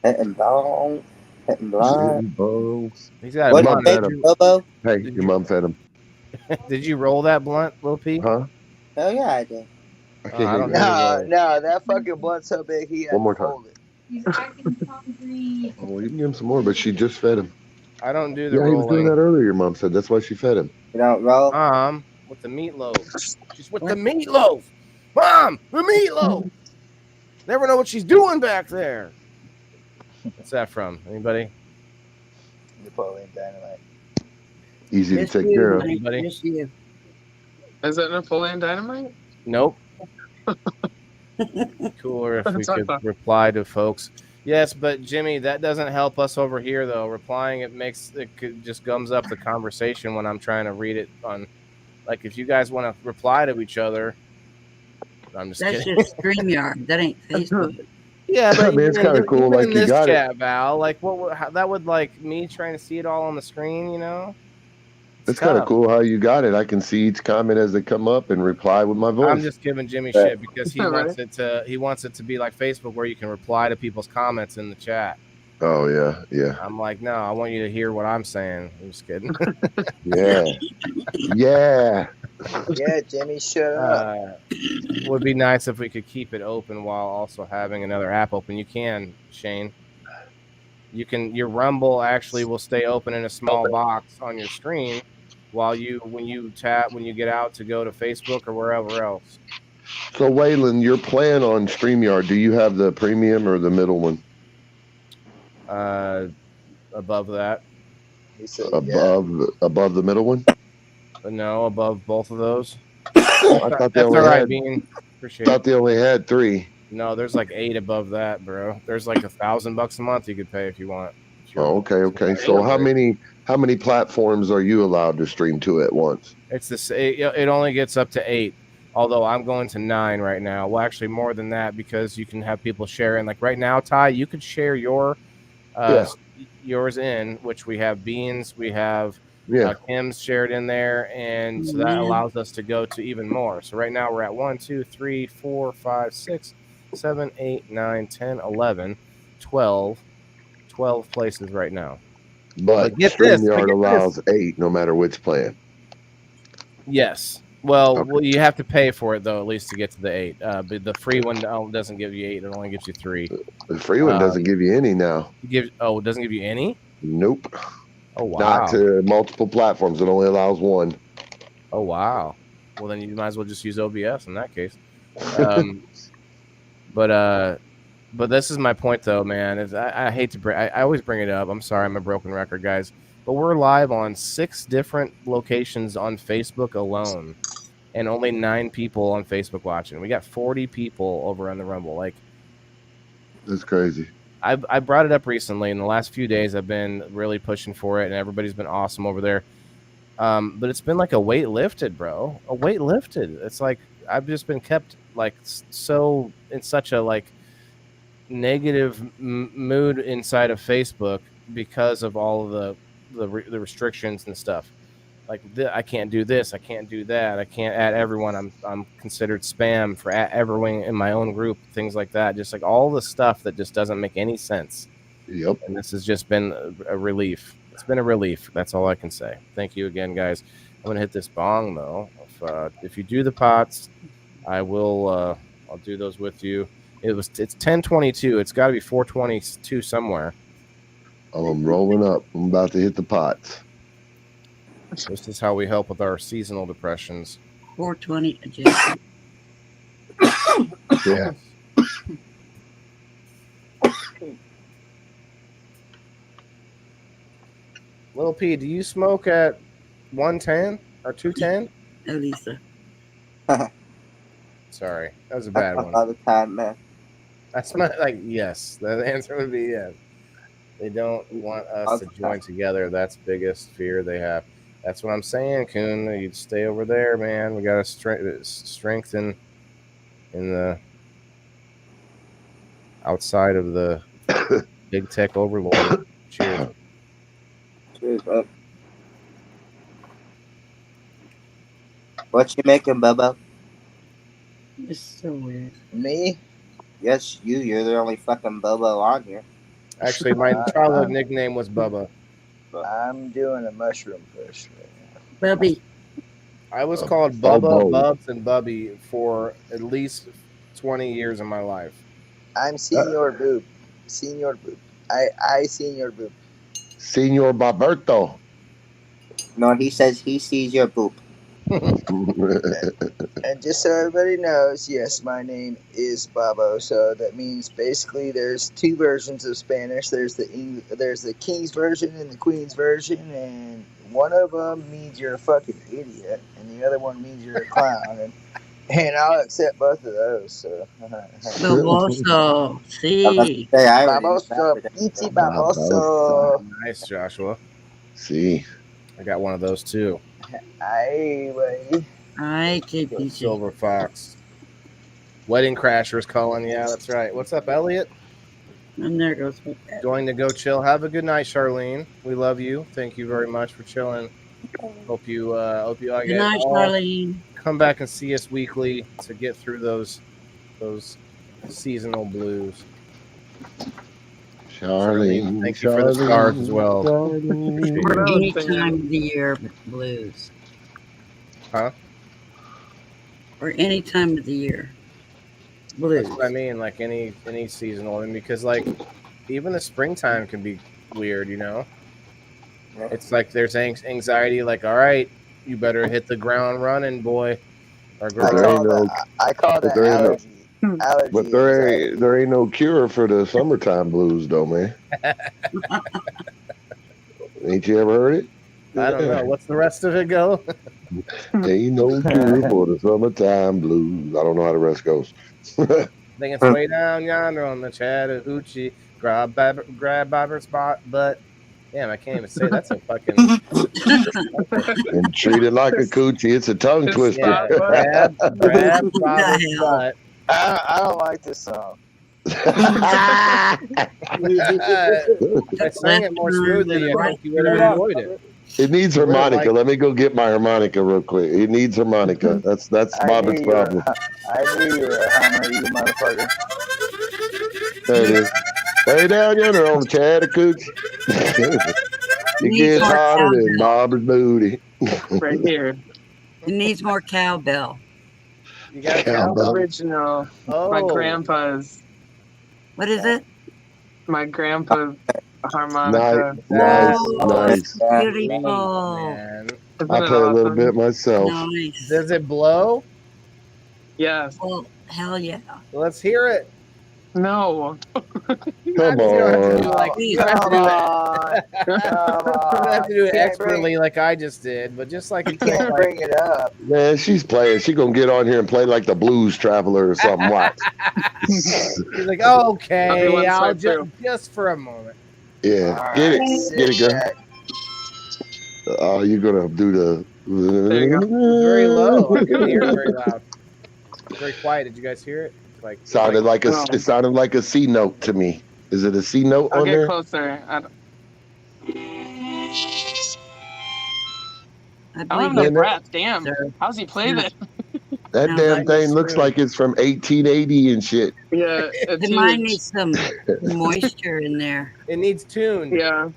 Hitting bombs. Hitting blunt. He's got a blunt. Hey, your mom fed him. Did you roll that blunt, Lil P? Huh? Oh yeah, I did. No, that fucking blunt's so big he had One more to time. hold it. He's acting hungry. Well, you can give him some more, but she just fed him. I don't do the Yeah, he was doing rolling. that earlier. Your mom said that's why she fed him. You don't roll? With the meatloaf. She's with the meatloaf. Mom, the meatloaf. Never know what she's doing back there. What's that from? Anybody? Napoleon Dynamite. Easy to take care of. Anybody? Is that Napoleon Dynamite? Nope. Cooler if we could reply to folks. Yes, but Jimmy, that doesn't help us over here though. Replying just gums up the conversation when I'm trying to read it on. Like if you guys want to reply to each other, I'm just That's kidding. just StreamYard. That ain't Facebook. Yeah, but I mean, it's kind of cool. Like in you this got chat, it. Val. Like that would like me trying to see it all on the screen. It's kind of tough. cool how you got it. I can see each comment as they come up and reply with my voice. I'm just giving Jimmy shit because he wants it to be like Facebook where you can reply to people's comments in the chat. Oh yeah. I'm like, no, I want you to hear what I'm saying. I'm just kidding. Yeah. Yeah, Jimmy, shut up. Would be nice if we could keep it open while also having another app open. You can, Shane. Your Rumble actually will stay open in a small box on your screen while when you get out to go to Facebook or wherever else. So, Waylon, your plan on StreamYard, do you have the premium or the middle one? Above that. He said, above the middle one? No, above both of those. I thought they That's only all right, had. Bean. Appreciate Thought they only had 3. No, there's like 8 above that, bro. There's like $1,000 a month you could pay if you want. Oh, okay. So how many platforms are you allowed to stream to at once? It's this. It only gets up to 8. Although I'm going to 9 right now. Well, actually more than that because you can have people sharing. Like right now, Ty, you could share yours in, which we have Beans, we have Kim's shared in there, and so that allows us to go to even more. So right now we're at 1, 2, 3, 4, 5, 6, 7, 8, 9, 10, 11, 12 places right now. But StreamYard allows 8 no matter which plan. Yes. Well, you have to pay for it though, at least to get to the 8. But the free one doesn't give you 8; it only gives you 3. The free one doesn't give you any now. It doesn't give you any? Nope. Oh wow. Not to multiple platforms. It only allows 1. Oh wow. Well, then you might as well just use OBS in that case. But this is my point though, man. Is I hate to bring. I always bring it up. I'm sorry, I'm a broken record, guys. But we're live on 6 different locations on Facebook alone. And only 9 people on Facebook watching. We got 40 people over on the Rumble. Like, that's crazy. I brought it up recently. In the last few days, I've been really pushing for it, and everybody's been awesome over there. But it's been like a weight lifted, bro. A weight lifted. It's like I've just been kept like so in such a like negative mood inside of Facebook because of all of the restrictions and stuff. Like I can't do this, I can't do that, I can't add everyone. I'm considered spam for everyone in my own group, things like that. Just like all the stuff that just doesn't make any sense. Yep. And this has just been a relief. It's been a relief. That's all I can say. Thank you again, guys. I'm gonna hit this bong though. If you do the pots, I will. I'll do those with you. It's 10:22. It's got to be 4:22 somewhere. I'm rolling up. I'm about to hit the pots. This is how we help with our seasonal depressions. 420. Yeah. Little P, do you smoke at 110 or 210? No, Lisa. Sorry, that was a bad one. All the time, man. That's not like yes. The answer would be yes. They don't want us to join together. That's the biggest fear they have. That's what I'm saying, Kuhn. You'd stay over there, man. We got to strengthen in the outside of the big tech overlord. Cheers. Cheers, man. What you making, Bubba? It's so weird. Me? Yes, you. You're the only fucking Bobo on here. Actually, my childhood nickname was Bubba. I'm doing a mushroom push right now. Bubby. I was called Bubba, Bubs, and Bubby for at least 20 years of my life. I'm Senor Boop. Senor Boop. I Senor Boop. Senor Baberto. No, he says he sees your boop. And just so everybody knows, yes, my name is Babo. So that means basically there's 2 versions of Spanish. There's the King's version and the Queen's version, and one of them means you're a fucking idiot, and the other one means you're a clown. And I'll accept both of those. So. Baboso. See. Baboso. Pizzi baboso. Nice, Joshua. See. I got one of those too. Aye, buddy. Aye, KPG. Silver Fox. Wedding Crashers calling. Yeah, that's right. What's up, Elliot? And there goes. Going to go chill. Have a good night, Charlene. We love you. Thank you very much for chilling. Hope you Good night, Charlene. Come back and see us weekly to get through those seasonal blues. Charlene, thank you for the stars as well. For any time of the year blues. Huh? or any time of the year. Blues. That's what I mean, like any seasonal. I mean, because like even the springtime can be weird, you know. It's like there's anxiety, like, all right, you better hit the ground running, boy or girl. I call that allergy. Allergy. But there ain't no cure for the summertime blues, though, man. Ain't you ever heard it? I don't know. What's the rest of it go? Ain't no cure for the summertime blues. I don't know how the rest goes. I think it's way down yonder on the Chattahoochee. Grab Bobber's butt. Damn, I can't even say that's a fucking. And treat it like a coochie. It's a tongue twister. Yeah, grab Bobber's butt. I don't like this song. I sang it more smoothly. I think you would have enjoyed it. It needs harmonica. Let me go get my harmonica real quick. It needs harmonica. That's Bobber's problem. I knew you were a hammer, you motherfucker. There it is. Way down yonder on the Chattahoochee. It gets hotter than Bobber's booty. Right here. It needs more cowbell. You got cowbell. Original. Oh. My grandpa's. What is it? My grandpa's harmonica. Nice. Beautiful. Man. I play a little bit myself. Nice. Does it blow? Yes. Well, hell yeah. Let's hear it. No. Come on. You don't have to do it expertly like I just did, but just like you can't bring it up. Man, she's playing. She's gonna get on here and play like the Blues Traveler or something. Watch. He's like, oh, okay, I'll just for a moment. Yeah, get it, girl. Oh, you're gonna do the. There you go. Very low. I couldn't hear it very loud. Very quiet. Did you guys hear it? Like it sounded like a C note to me. Is it a C note I'll on there? get closer. I don't have no breath. Damn. How's he play that? That damn thing looks like it's from 1880 and shit. Yeah. Mine needs some moisture in there. It needs tuned. Yeah.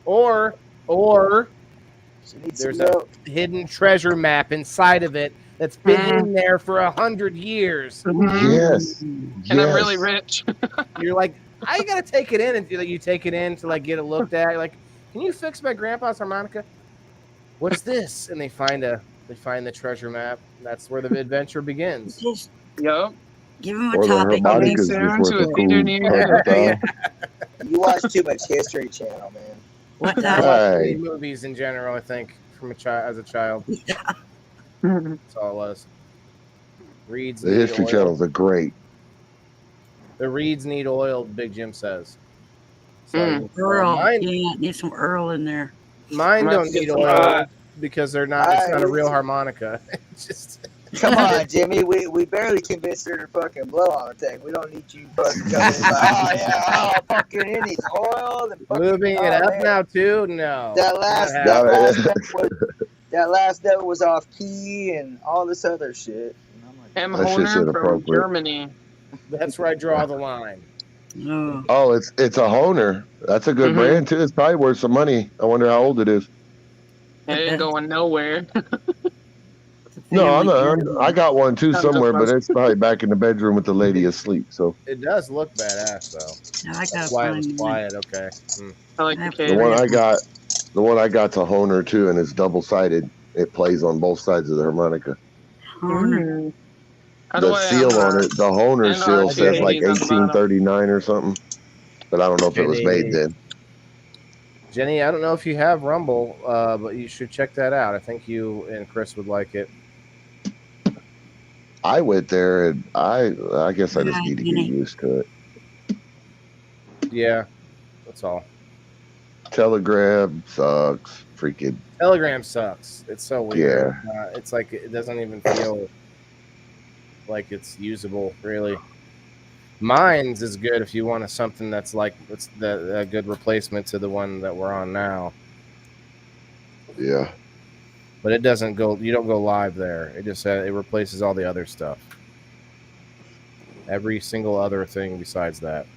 Or there's a hidden treasure map inside of it that's been in there for 100 years. Yes. And I'm really rich. You're like, I gotta take it in, and you take it in to like get it looked at. You're like, can you fix my grandpa's harmonica? What's this? And they find the treasure map. That's where the adventure begins. Yup. Give him a topic. Coming soon to a theater near you. You watch too much History Channel, man. What movies in general, I think, from as a child. Yeah. That's all it was. Reeds. The History Channels are great. The reeds need oil, Big Jim says. So Earl. Need some Earl in there. Mine don't need oil because they're not. It's not a real harmonica. It's just. Come on, Jimmy. We barely convinced her to fucking blow on the tank. We don't need you fucking coming in like, fucking it needs oil. And moving it up now too. No. That last note was off key and all this other shit. M. Honer from Germany. That's where I draw the line. Oh, it's a Honer. That's a good brand too. It's probably worth some money. I wonder how old it is. It ain't going nowhere. No, I got one too somewhere, but it's probably back in the bedroom with the lady asleep. So it does look badass though. I got That's why it was quiet. Okay. I like the one I got's a Honer too, and it's double sided. It plays on both sides of the harmonica. Honer. The seal on it, the Honer seal says like 1839 or something, but I don't know if it was made then. Jenny, I don't know if you have Rumble, but you should check that out. I think you and Chris would like it. I went there, and I guess I just need to get used to it. Yeah, that's all. Telegram sucks. Freaking Telegram sucks. It's so weird. Yeah. It's like it doesn't even feel like it's usable, really. Mine's is good if you want something that's like it's a good replacement to the one that we're on now. Yeah. But it doesn't go. You don't go live there. It just it replaces all the other stuff. Every single other thing besides that.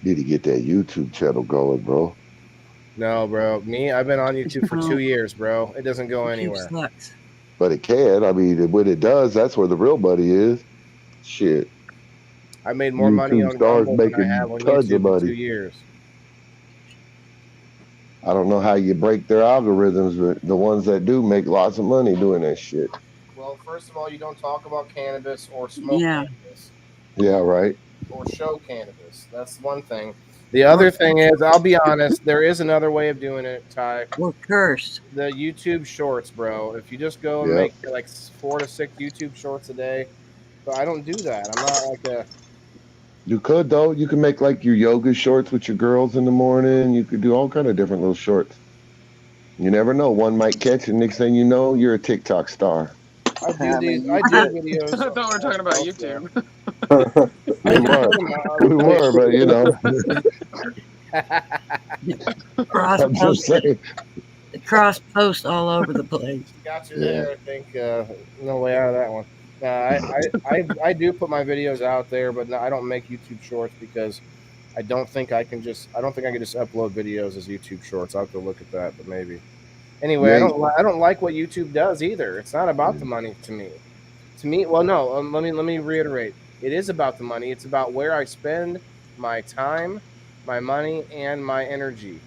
Need to get that YouTube channel going, bro. No, bro. I've been on YouTube for 2 years, bro. It doesn't go anywhere. But it can. I mean, when it does, that's where the real money is. Shit. I made more money YouTube on stars Rumble than I making have on tons of YouTube in money. 2 years. I don't know how you break their algorithms, but the ones that do make lots of money doing that shit. Well, first of all, you don't talk about cannabis or smoke cannabis. Yeah, right. Or show cannabis. That's one thing. The other thing is, I'll be honest, there is another way of doing it, Ty. Or curse. The YouTube shorts, bro. If you just go and Yep. make like 4 to 6 YouTube shorts a day, but I don't do that. I'm not like a. You could though. You can make like your yoga shorts with your girls in the morning. You could do all kind of different little shorts. You never know. One might catch, and next thing you know, you're a TikTok star. I do these. I do videos. I thought we were talking about YouTube. We were, but you know. I'm just saying. Cross post all over the place. Got you there. I think no way out of that one. I do put my videos out there, but I don't make YouTube shorts because I don't think I can just upload videos as YouTube shorts. I'll have to look at that, but maybe. Anyway, I don't like what YouTube does either. It's not about the money to me. To me, well, no. Let me reiterate. It is about the money. It's about where I spend my time, my money, and my energy,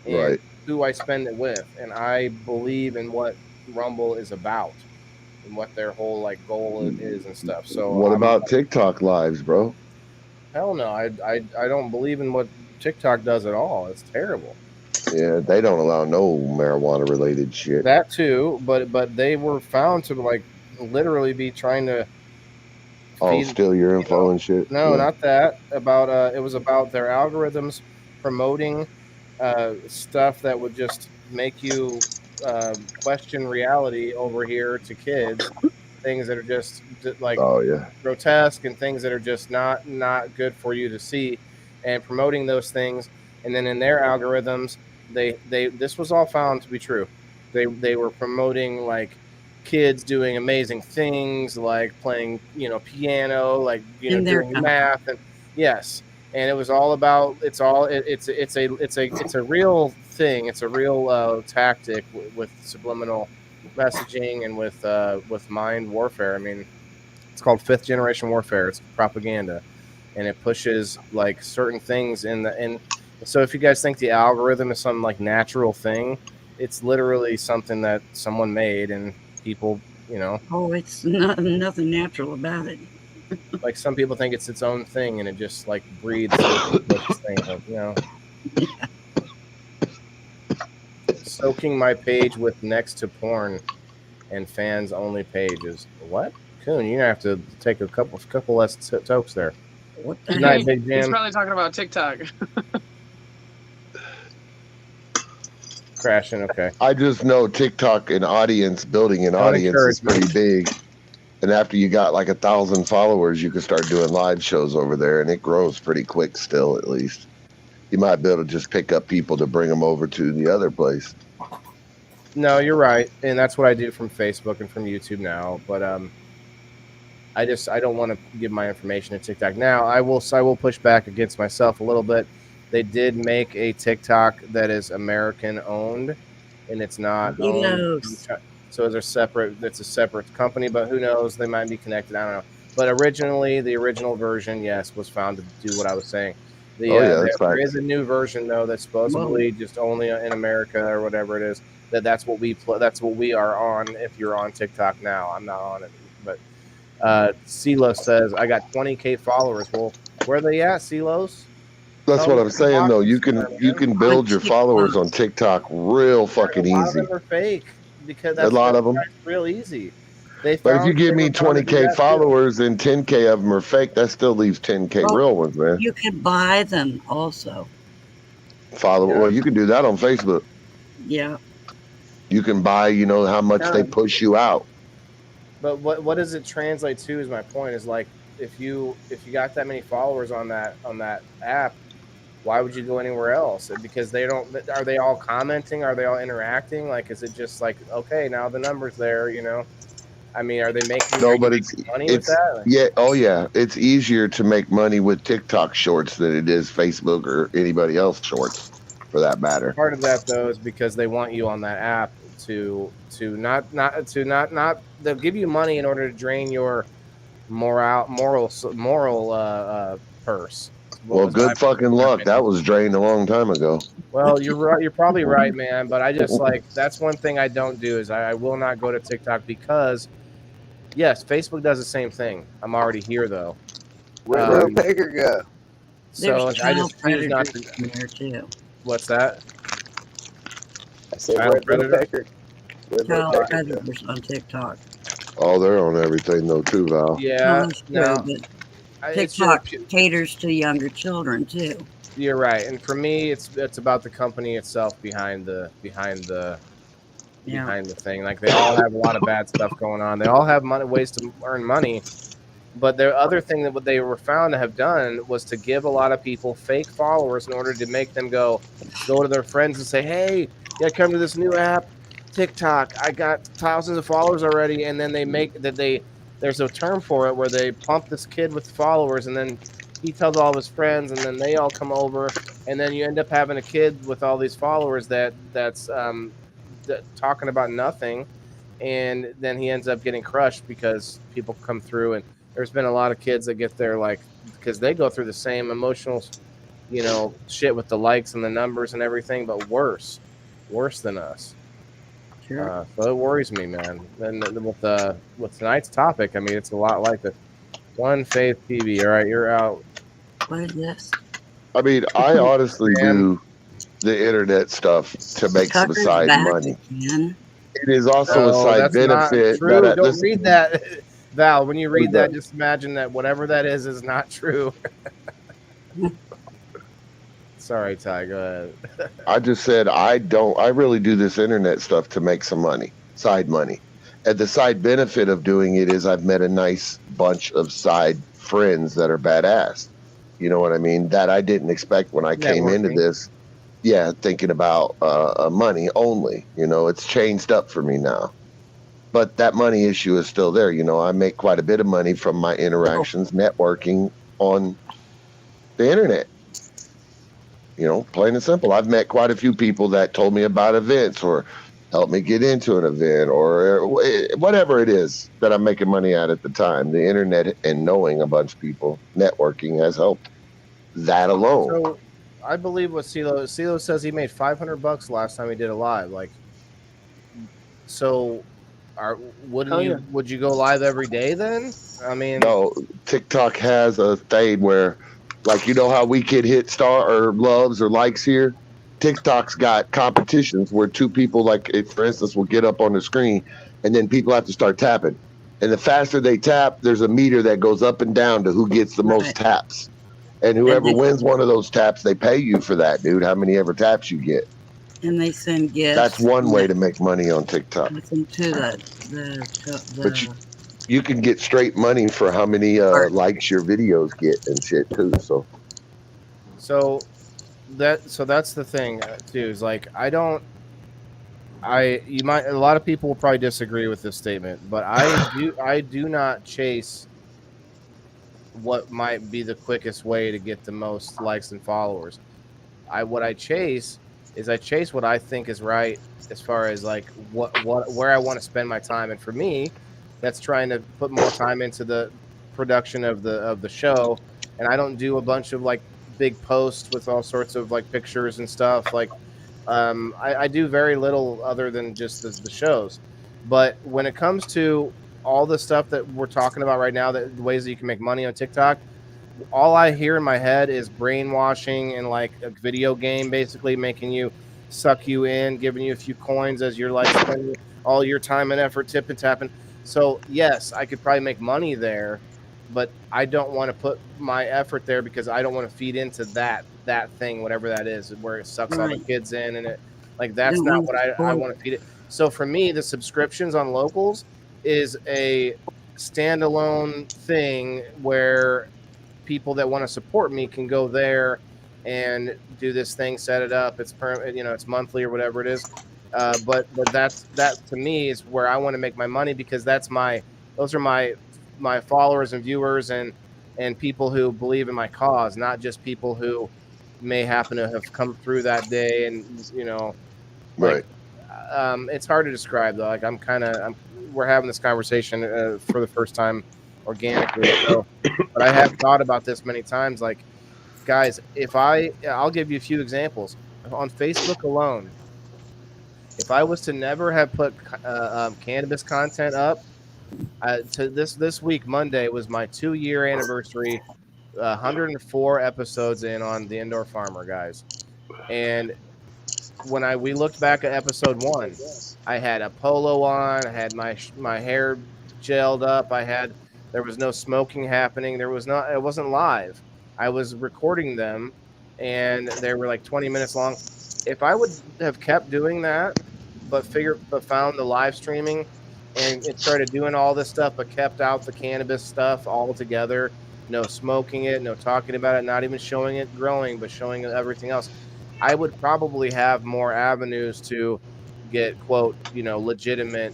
and who I spend it with. And I believe in what Rumble is about and what their whole like goal is and stuff. So what about TikTok lives, bro? Hell no. I don't believe in what TikTok does at all. It's terrible. Yeah, they don't allow no marijuana related shit. That too, but they were found to like literally be trying to steal your info and shit. No, not that. About it was about their algorithms promoting stuff that would just make you question reality over here to kids. Things that are just like grotesque and things that are just not good for you to see, and promoting those things. And then in their algorithms, they this was all found to be true. They were promoting like kids doing amazing things, like playing piano, like doing math, and yes, and it was all about it's a real thing. It's a real tactic with subliminal messaging and with mind warfare. I mean, it's called 5th generation warfare. It's propaganda, and it pushes like certain things in. So if you guys think the algorithm is some like natural thing, it's literally something that someone made and people, Oh, it's nothing natural about it. Like some people think it's its own thing and it just like breathes this thing of, Soaking my page with next to porn and fans only pages. What? Coon, you're gonna have to take a couple less tokes there. What the night, Big Jim? He's probably talking about TikTok. Crashing, okay. I just know TikTok and building an audience is pretty big. And after you got like 1,000 followers, you can start doing live shows over there, and it grows pretty quick still, at least. You might be able to just pick up people to bring them over to the other place. No, you're right. And that's what I do from Facebook and from YouTube now. But I don't want to give my information to TikTok. Now, I will push back against myself a little bit. They did make a TikTok that is American owned, and it's not owned. So it's a separate company, but who knows? They might be connected. I don't know. But originally, the original version, yes, was found to do what I was saying. There is a new version though that's supposedly just only in America or whatever it is. That's what we are on. If you're on TikTok now, I'm not on it. But CeeLo says I got 20K followers. Well, where are they at, CeeLos? That's what I'm saying though. You can build your followers on TikTok real fucking easy. A lot of them are fake because that's real easy. But if you give me 20K followers and 10K of them are fake, that still leaves 10K real ones, man. You can buy them also. Well, you can do that on Facebook. Yeah. You can buy, how much they push you out. But what does it translate to? Is my point is like if you got that many followers on that app, why would you go anywhere else? Because are they all commenting? Are they all interacting? Like, is it just like, okay, now the number's there, I mean, are they making money with that? Yeah. Oh yeah. It's easier to make money with TikTok shorts than it is Facebook or anybody else shorts. for that matter. Part of that though is because they want you on that app to not they'll give you money in order to drain your moral purse. Well, good fucking luck. That was drained a long time ago. Well, you're right. You're probably right, man. But I just that's one thing I don't do is I will not go to TikTok because, yes, Facebook does the same thing. I'm already here though. Where'd Bill Baker go? So I just choose not to. In there too. What's that? I said, where'd Bill Baker? Child predators on TikTok. Oh, they're on everything though too, Val. Yeah, no. TikTok caters to younger children too. You're right, and for me, it's about the company itself behind the thing. Like they all have a lot of bad stuff going on. They all have ways to earn money, but the other thing that what they were found to have done was to give a lot of people fake followers in order to make them go to their friends and say, "Hey, you gotta come to this new app, TikTok. I got thousands of followers already," and then they make that there's a term for it where they pump this kid with followers, and then he tells all of his friends, and then they all come over, and then you end up having a kid with all these followers that's talking about nothing, and then he ends up getting crushed because people come through, and there's been a lot of kids that get there because they go through the same emotional, shit with the likes and the numbers and everything, but worse than us. Sure. So it worries me, man. And with tonight's topic, I mean, it's a lot like the one Faith PB. All right, you're out. What is this? I mean, I honestly do the internet stuff to make some side money. Again. It is also a side benefit. Don't read that, Val. When you read that, just imagine that whatever that is not true. Sorry, Ty. Go ahead. I just said I really do this internet stuff to make some money, side money. And the side benefit of doing it is I've met a nice bunch of side friends that are badass. You know what I mean? That I didn't expect when I came into this. Yeah, thinking about money only. It's changed up for me now. But that money issue is still there. I make quite a bit of money from my interactions, networking on the internet. Plain and simple. I've met quite a few people that told me about events or helped me get into an event or whatever it is that I'm making money at the time. The internet and knowing a bunch of people, networking has helped that alone. So I believe what CeeLo says he made $500 last time he did a live. Would you go live every day then? I mean, no, TikTok has a thing where, how we could hit star or loves or likes here. TikTok's got competitions where two people, for instance, will get up on the screen, and then people have to start tapping. And the faster they tap, there's a meter that goes up and down to who gets the most taps. And whoever wins one of those taps, they pay you for that, dude. How many ever taps you get? And they send gifts. That's one way to make money on TikTok. Listen to But you can get straight money for how many likes your videos get and shit too. So that's the thing too. Is a lot of people will probably disagree with this statement, but I do not chase what might be the quickest way to get the most likes and followers. What I chase what I think is right as far as where I want to spend my time, and for me, that's trying to put more time into the production of the show. And I don't do a bunch of big posts with all sorts of pictures and stuff. I do very little other than just the shows. But when it comes to all the stuff that we're talking about right now, the ways that you can make money on TikTok, all I hear in my head is brainwashing and a video game, basically making you suck you in, giving you a few coins as you're spending all your time and effort tipping tapping. So yes, I could probably make money there, but I don't want to put my effort there because I don't want to feed into that thing, whatever that is, where it sucks all the kids in, and it that's not what I want to feed it. So for me, the subscriptions on Locals is a standalone thing where people that want to support me can go there and do this thing, set it up. It's it's monthly or whatever it is. But that to me is where I want to make my money, because those are my followers and viewers and people who believe in my cause, not just people who may happen to have come through that day, and like, it's hard to describe though. Like we're having this conversation for the first time organically. So, but I have thought about this many times. Like, guys, I'll give you a few examples on Facebook alone. If I was to never have put cannabis content up, to this week, Monday was my 2-year anniversary, 104 episodes in on the Indoor Farmer, guys. And when we looked back at episode 1, I had a polo on, I had my hair gelled up, there was no smoking happening, it wasn't live. I was recording them, and they were like 20 minutes long. If I would have kept doing that, but found the live streaming and started doing all this stuff, but kept out the cannabis stuff altogether, no smoking it, no talking about it, not even showing it growing, but showing everything else, I would probably have more avenues to get, quote, legitimate,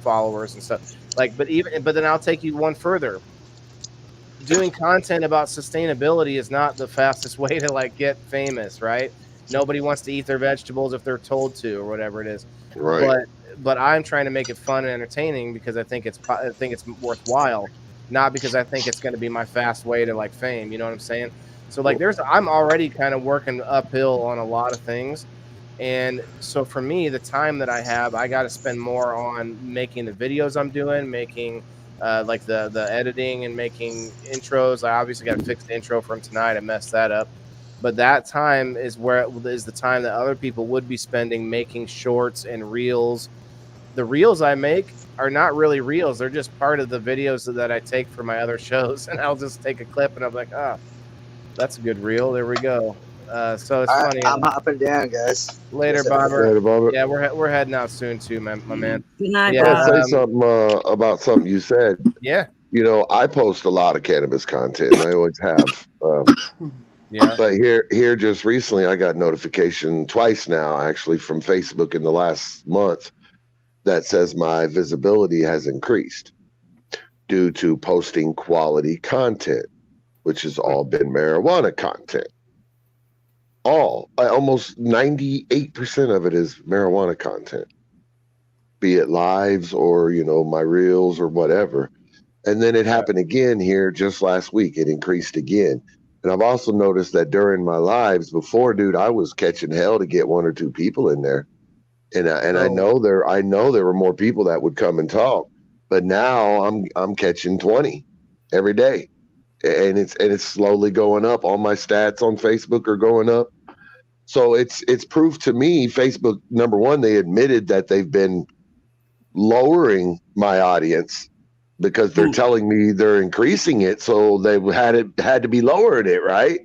followers and stuff. Like, but then I'll take you one further. Doing content about sustainability is not the fastest way to like get famous, right? Nobody wants to eat their vegetables if they're told to, or whatever it is. Right. But I'm trying to make it fun and entertaining because I think it's worthwhile, not because I think it's going to be my fast way to like fame. You know what I'm saying? So like, I'm already kind of working uphill on a lot of things. And so for me, the time that I have, I got to spend more on making the videos I'm doing, making like the editing and making intros. I obviously got to fix the intro from tonight. I messed that up. But that time is the time that other people would be spending making shorts and reels. The reels I make are not really reels. They're just part of the videos that I take for my other shows. And I'll just take a clip and I'm like, that's a good reel. There we go. So it's funny. I'm hopping down, guys. Later, Bobber. Later, Bobber. Yeah, we're heading out soon too, my man. Good night, I want to Bob. say something about something you said. Yeah. I post a lot of cannabis content, and I always have. Yeah. But here, just recently, I got notification twice now, actually, from Facebook in the last month that says my visibility has increased due to posting quality content, which has all been marijuana content. Almost 98% of it is marijuana content, be it lives or, my reels or whatever. And then it happened again here just last week. It increased again. And I've also noticed that during my lives before, dude, I was catching hell to get 1 or 2 people in there. And I know there were more people that would come and talk, but now I'm catching 20 every day. And it's slowly going up. All my stats on Facebook are going up. So it's proof to me. Facebook, number one, they admitted that they've been lowering my audience because they're telling me they're increasing it. So they had to be lowering it, right?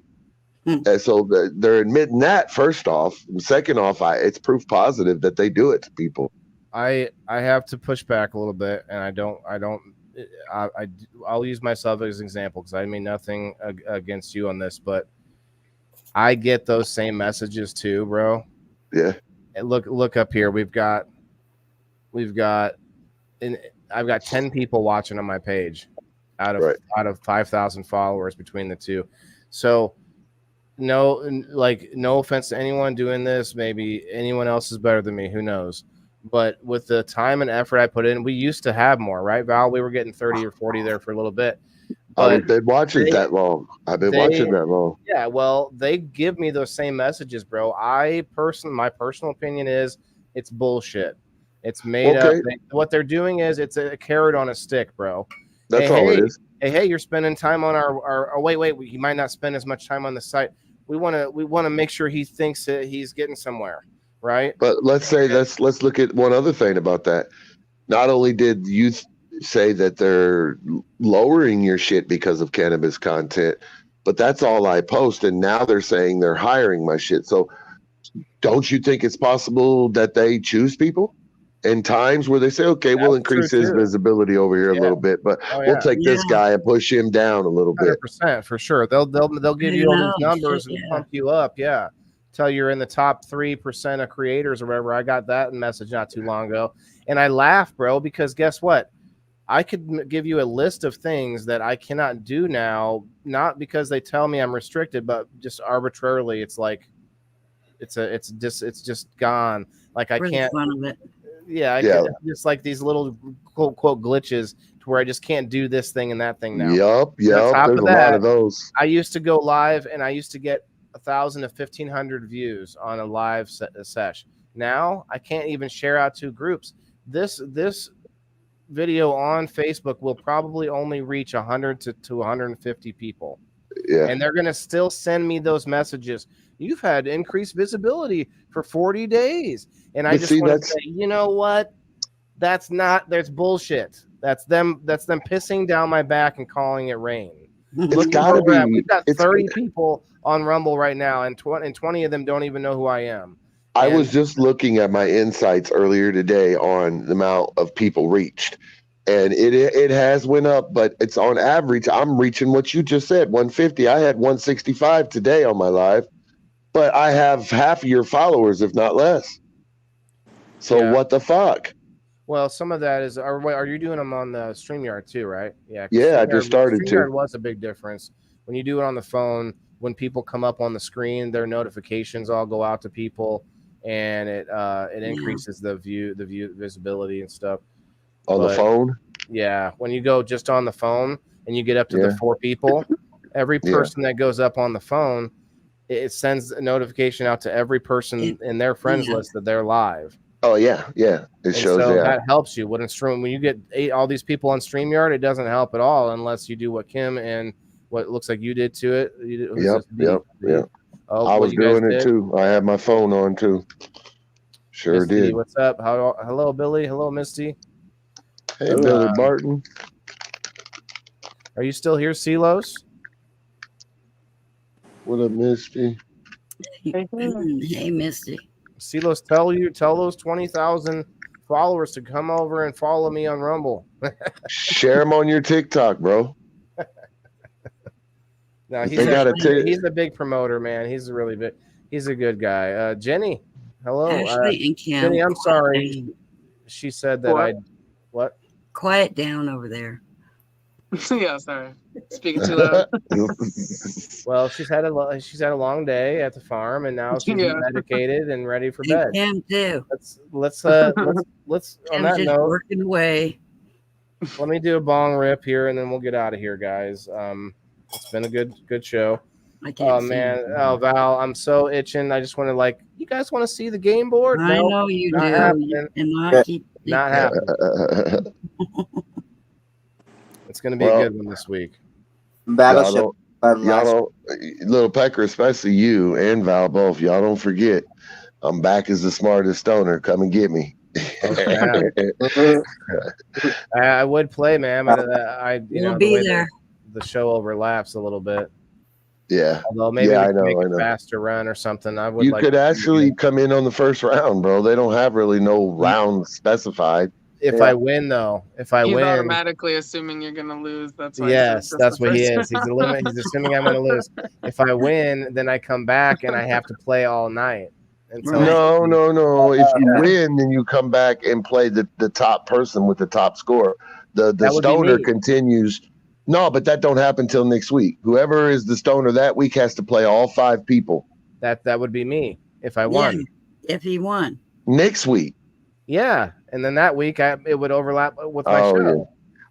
And so they're admitting that, first off. And second off, it's proof positive that they do it to people. I have to push back a little bit, and I'll use myself as an example because I mean nothing against you on this, but I get those same messages too, bro. Yeah. And look up here. I've got 10 people watching on my page out of 5,000 followers between the two. So no offense to anyone doing this. Maybe anyone else is better than me. Who knows? But with the time and effort I put in, we used to have more, right, Val? We were getting 30 or 40 there for a little bit. I've been watching that long. Yeah, well, they give me those same messages, bro. My personal opinion is it's bullshit. It's made up. What they're doing is it's a carrot on a stick, bro. That's all it is. Hey, you're spending time on our wait, you might not spend as much time on the site. We want to make sure he thinks that he's getting somewhere, right? But let's look at one other thing about that. Not only did you say that they're lowering your shit because of cannabis content, but that's all I post, and now they're saying they're hiring my shit. So don't you think it's possible that they choose people in times where they say, okay, we'll increase his visibility over here a little bit, but we'll take this guy and push him down a little bit? 100% for sure. They'll give you all these numbers and pump you up. Yeah. Tell you're in the top 3% of creators or whatever. I got that message not too long ago. And I laugh, bro, because guess what? I could give you a list of things that I cannot do now, not because they tell me I'm restricted, but just arbitrarily. It's like it's just gone. Like I For the can't. fun of it. Yeah, I could just like these little quote glitches to where I just can't do this thing and that thing now. Yup. On top There's of a that, lot of those. I used to go live and I used to get 1,000 to 1,500 views on a live sesh. Now I can't even share out to groups. This video on Facebook will probably only reach 100 to 150 people. Yeah. And they're going to still send me those messages. You've had increased visibility for 40 days. And I just want to say, you know what? That's bullshit. That's them pissing down my back and calling it rain. It's gotta be. We've got 30 people on Rumble right now, and 20 of them don't even know who I am. I was just looking at my insights earlier today on the amount of people reached, and it has went up, but it's on average. I'm reaching what you just said, 150. I had 165 today on my live, but I have half of your followers, if not less. So what the fuck? Well, some of that is. Are you doing them on the StreamYard too, right? Yeah. Yeah, I just started to. StreamYard was a big difference when you do it on the phone. When people come up on the screen, their notifications all go out to people, and it increases the visibility and stuff. On the phone? Yeah, when you go just on the phone and you get up to the 4 people, every person that goes up on the phone, it sends a notification out to every person in their friends list that they're live. Oh yeah. It shows. So that helps you. When you get all these people on StreamYard, it doesn't help at all unless you do what Kim and what looks like you did to it. Yep. Oh, I was doing it too. I had my phone on too. Sure Misty, did. what's up? Hello, Billy. Hello, Misty. Hey, Billy Barton. Are you still here, Silos? What up, Misty? Hey, Misty. Silos, tell those 20,000 followers to come over and follow me on Rumble. Share them on your TikTok, bro. No, he's a big promoter, man. He's a good guy. Jenny, hello. Ashley and Kim, Jenny, I'm sorry. She said that what? Quiet down over there. Yeah, sorry. Speaking too loud. Well, she's had a long day at the farm, and now she's medicated and ready for bed. Kim too. Let's on that note, working away. Let me do a bong rip here, and then we'll get out of here, guys. It's been a good show. Oh man, Val, I'm so itching. I just want to you guys want to see the game board? I know you do. Happening. Not happening. It's going to be a good one this week. Battleship. Y'all don't, Little Pecker, especially you and Val both. Y'all don't forget, I'm back as the smartest stoner. Come and get me. I would play, man. But We'll be there. The show overlaps a little bit. Yeah. Although maybe we can make a faster run or something. You could actually come in on the first round, bro. They don't have really no round specified. If I win, though, he's automatically assuming you're going to lose. That's why. Yes, that's what he is. He's assuming I'm going to lose. If I win, then I come back and I have to play all night. No. If you win, then you come back and play the top person with the top score. The stoner continues. No, but that don't happen till next week. Whoever is the stoner that week has to play all 5 people. That would be me if I won. Yeah, if he won. Next week. Yeah, and then that week it would overlap with my show. Yeah.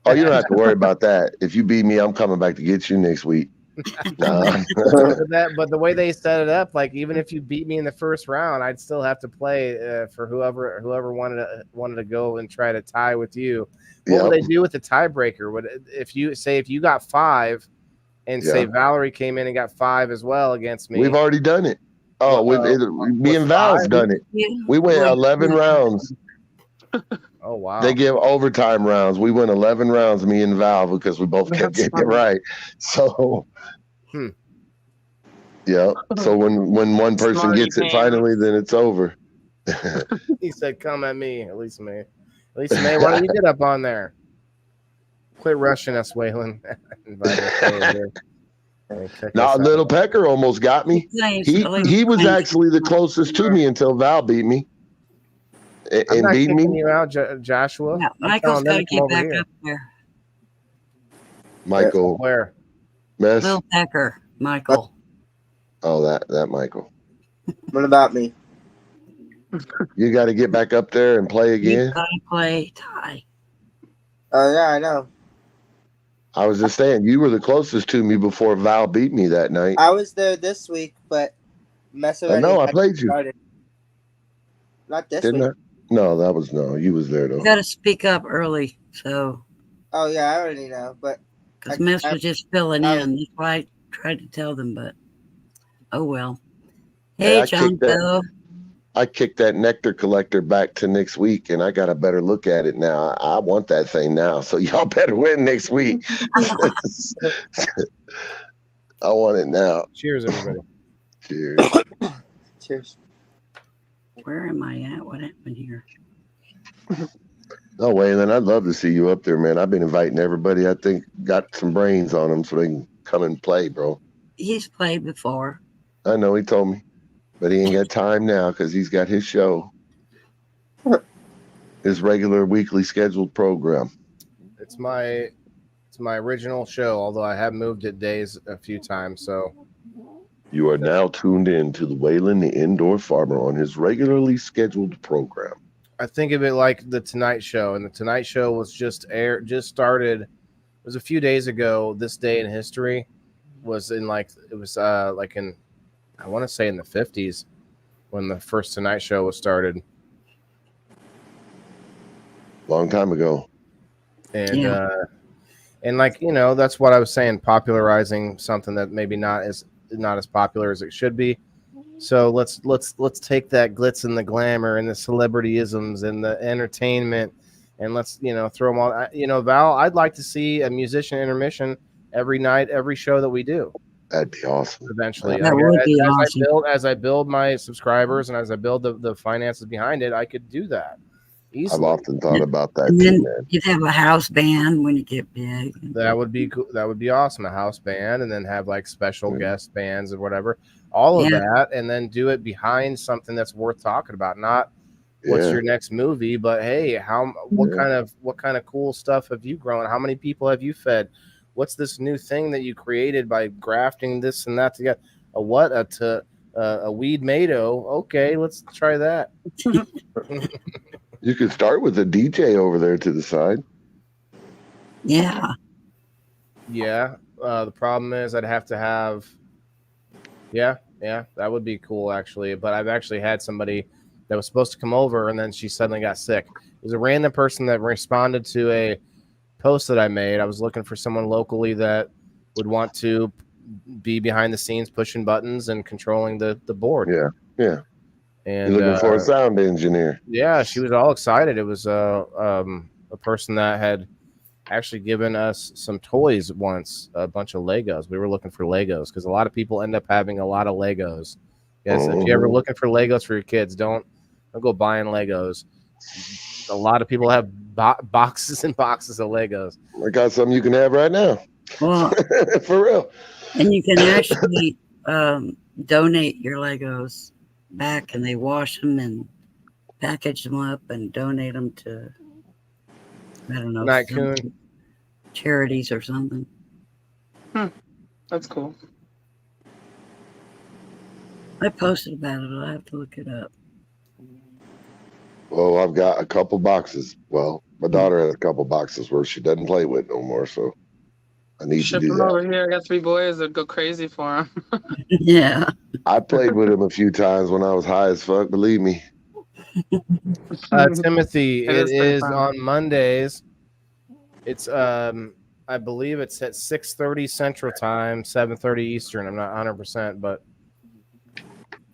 Oh, you don't have to worry about that. If you beat me, I'm coming back to get you next week. But the way they set it up, even if you beat me in the first round, I'd still have to play for whoever wanted to go and try to tie with you. What would they do with the tiebreaker? If you got 5, and say Valerie came in and got 5 as well against me? We've already done it. Oh, me and Val's done it. We went 11 rounds. Oh wow! They give overtime rounds. We went 11 rounds, me and Val, because we both kept getting it right. So, yeah. So when one person gets it finally, then it's over. He said, "Come at me, Elisa May. Elisa May, why don't you get up on there? Quit rushing us, Waylon." Now, Little Pecker almost got me. He was actually the closest to me until Val beat me. I'm not beat kicking me, you out, Joshua. Yeah, I'm Michael's telling them got to to come get over back here. up there. Michael. Where? Mess. Lil Pecker, Michael. Oh, that Michael. What about me? You got to get back up there and play You again. got to play Ty. Oh yeah, I know. I was just saying, you were the closest to me before Val beat me that night. I was there this week, but Mess I already know, I had played you. started. Not this Didn't week. I? No, that was no. You was there though. You got to speak up early, so. Oh yeah, I already know, but because Mess was just filling I in. That's why I tried to tell them, but oh well. Hey, Hey, I John Doe. kicked that nectar collector back to next week, and I got a better look at it now. I want that thing now, so y'all better win next week. I want it now. Cheers, everybody. Cheers. Cheers. Where am I at? What happened here? No, Waylon, I'd love to see you up there, man. I've been inviting everybody I think got some brains on them so they can come and play, bro. He's played before. I know, he told me, but he ain't got time now because he's got his show, his regular weekly scheduled program. It's my original show, although I have moved it days a few times. So you are now tuned in to the Waylon, the Indoor Farmer, on his regularly scheduled program. I think of it like the Tonight Show, and the Tonight Show was just started. It was a few days ago. This day in history was in like in, I want to say in the 50s when the first Tonight Show was started. Long time ago. And and like, you know, that's what I was saying, popularizing something that maybe not as popular as it should be. So let's take that glitz and the glamour and the celebrityisms and the entertainment, and let's, you know, throw them all. You know, Val, I'd like to see a musician intermission every night, every show that we do. That'd be awesome. Eventually, that would be awesome. As I build my subscribers and as I build the finances behind it, I could do that easily. I've often thought about that and too, then man. you'd have a house band when you get big. That would be cool. That would be awesome. A house band, and then have like special guest bands or whatever. All of that, and then do it behind something that's worth talking about. Not what's your next movie, but hey, what kind of cool stuff have you grown? How many people have you fed? What's this new thing that you created by grafting this and that together? A weed mado? Okay, let's try that. You could start with a DJ over there to the side. Yeah. Yeah. The problem is I'd have to have. Yeah, that would be cool actually. But I've actually had somebody that was supposed to come over and then she suddenly got sick. It was a random person that responded to a post that I made. I was looking for someone locally that would want to be behind the scenes pushing buttons and controlling the board. Yeah. And you're looking for a sound engineer. Yeah, she was all excited. It was a person that had actually given us some toys once, a bunch of Legos. We were looking for Legos because a lot of people end up having a lot of Legos. Yes, if you're ever looking for Legos for your kids, don't go buying Legos. A lot of people have boxes and boxes of Legos. I got some you can have right now. Well, for real. And you can actually donate your Legos back, and they wash them and package them up and donate them to, I don't know, charities or something. That's cool. I posted about it. I'll have to look it up. Well, I've got a couple boxes. Well, my daughter has a couple boxes where she doesn't play with no more, so I need Ship to do them that. over here. I got 3 boys that go crazy for them. Yeah. I played with him a few times when I was high as fuck, believe me. Timothy, it is on Mondays. It's I believe it's at 6:30 Central Time, 7:30 Eastern. I'm not 100%, but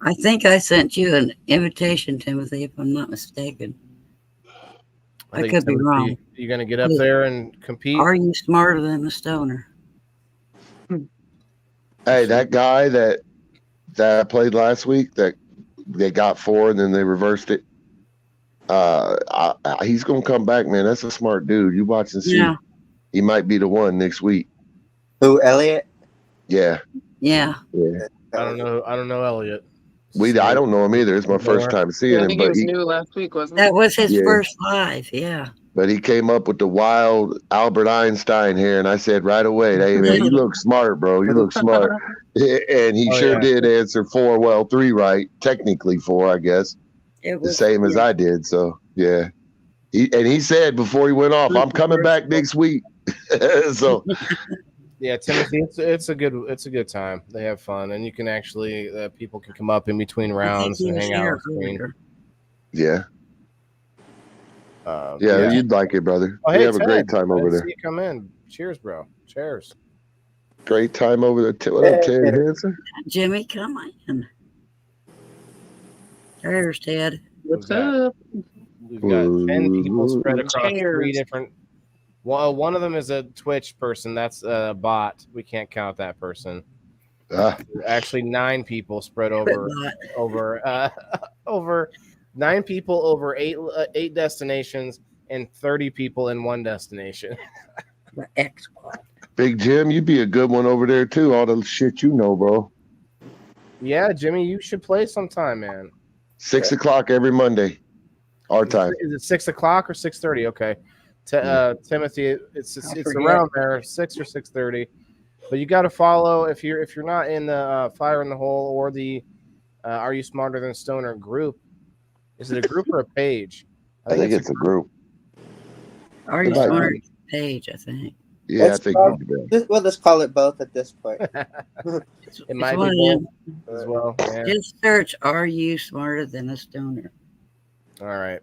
I think I sent you an invitation, Timothy, if I'm not mistaken. I could be wrong. You gonna get up there and compete? Are you smarter than the stoner? Hey, that guy that I played last week, that they got 4 and then they reversed it. He's gonna come back, man. That's a smart dude. You watch and see. Yeah. He might be the one next week. Who, Elliot? Yeah. Yeah. Yeah. I don't know Elliot. I don't know him either. It's my first time seeing I him, think he but was new last week, wasn't he? That was his first live, yeah. But he came up with the wild Albert Einstein here, and I said right away, "Hey man, you look smart, bro. You look smart." And he did answer 3 right, technically 4, I guess. The same as I did. So yeah, he said before he went off, "I'm coming back next week." So yeah, Timothy, it's a good time. They have fun, and you can actually people can come up in between rounds and hang out on screen. Yeah. You'd like it, brother. Oh, We have a great time over there. See you come in. Cheers, bro. Cheers. Great time over there. What up, Ted Hanson? Jimmy, come in. Cheers, Ted. What's up? We've got 10 people spread across 3 different. Well, one of them is a Twitch person. That's a bot. We can't count that person. Actually, 9 people spread over 9 people over 8 destinations and 30 people in 1 destination. Big Jim, you'd be a good one over there too. All the shit you know, bro. Yeah, Jimmy, you should play sometime, man. 6 o'clock every Monday, our time. Is it 6 o'clock or 6:30? Okay, Timothy, it's around there, 6 or 6:30. But you got to follow if you're not in the Fire in the Hole or the Are You Smarter Than Stoner group. Is it a group or a page? I think it's a group. Are You Smarter page? I think. Yeah, I think we'll just call it both at this point. It might be both as well. Yeah. Just search "Are You Smarter Than a Stoner?" All right.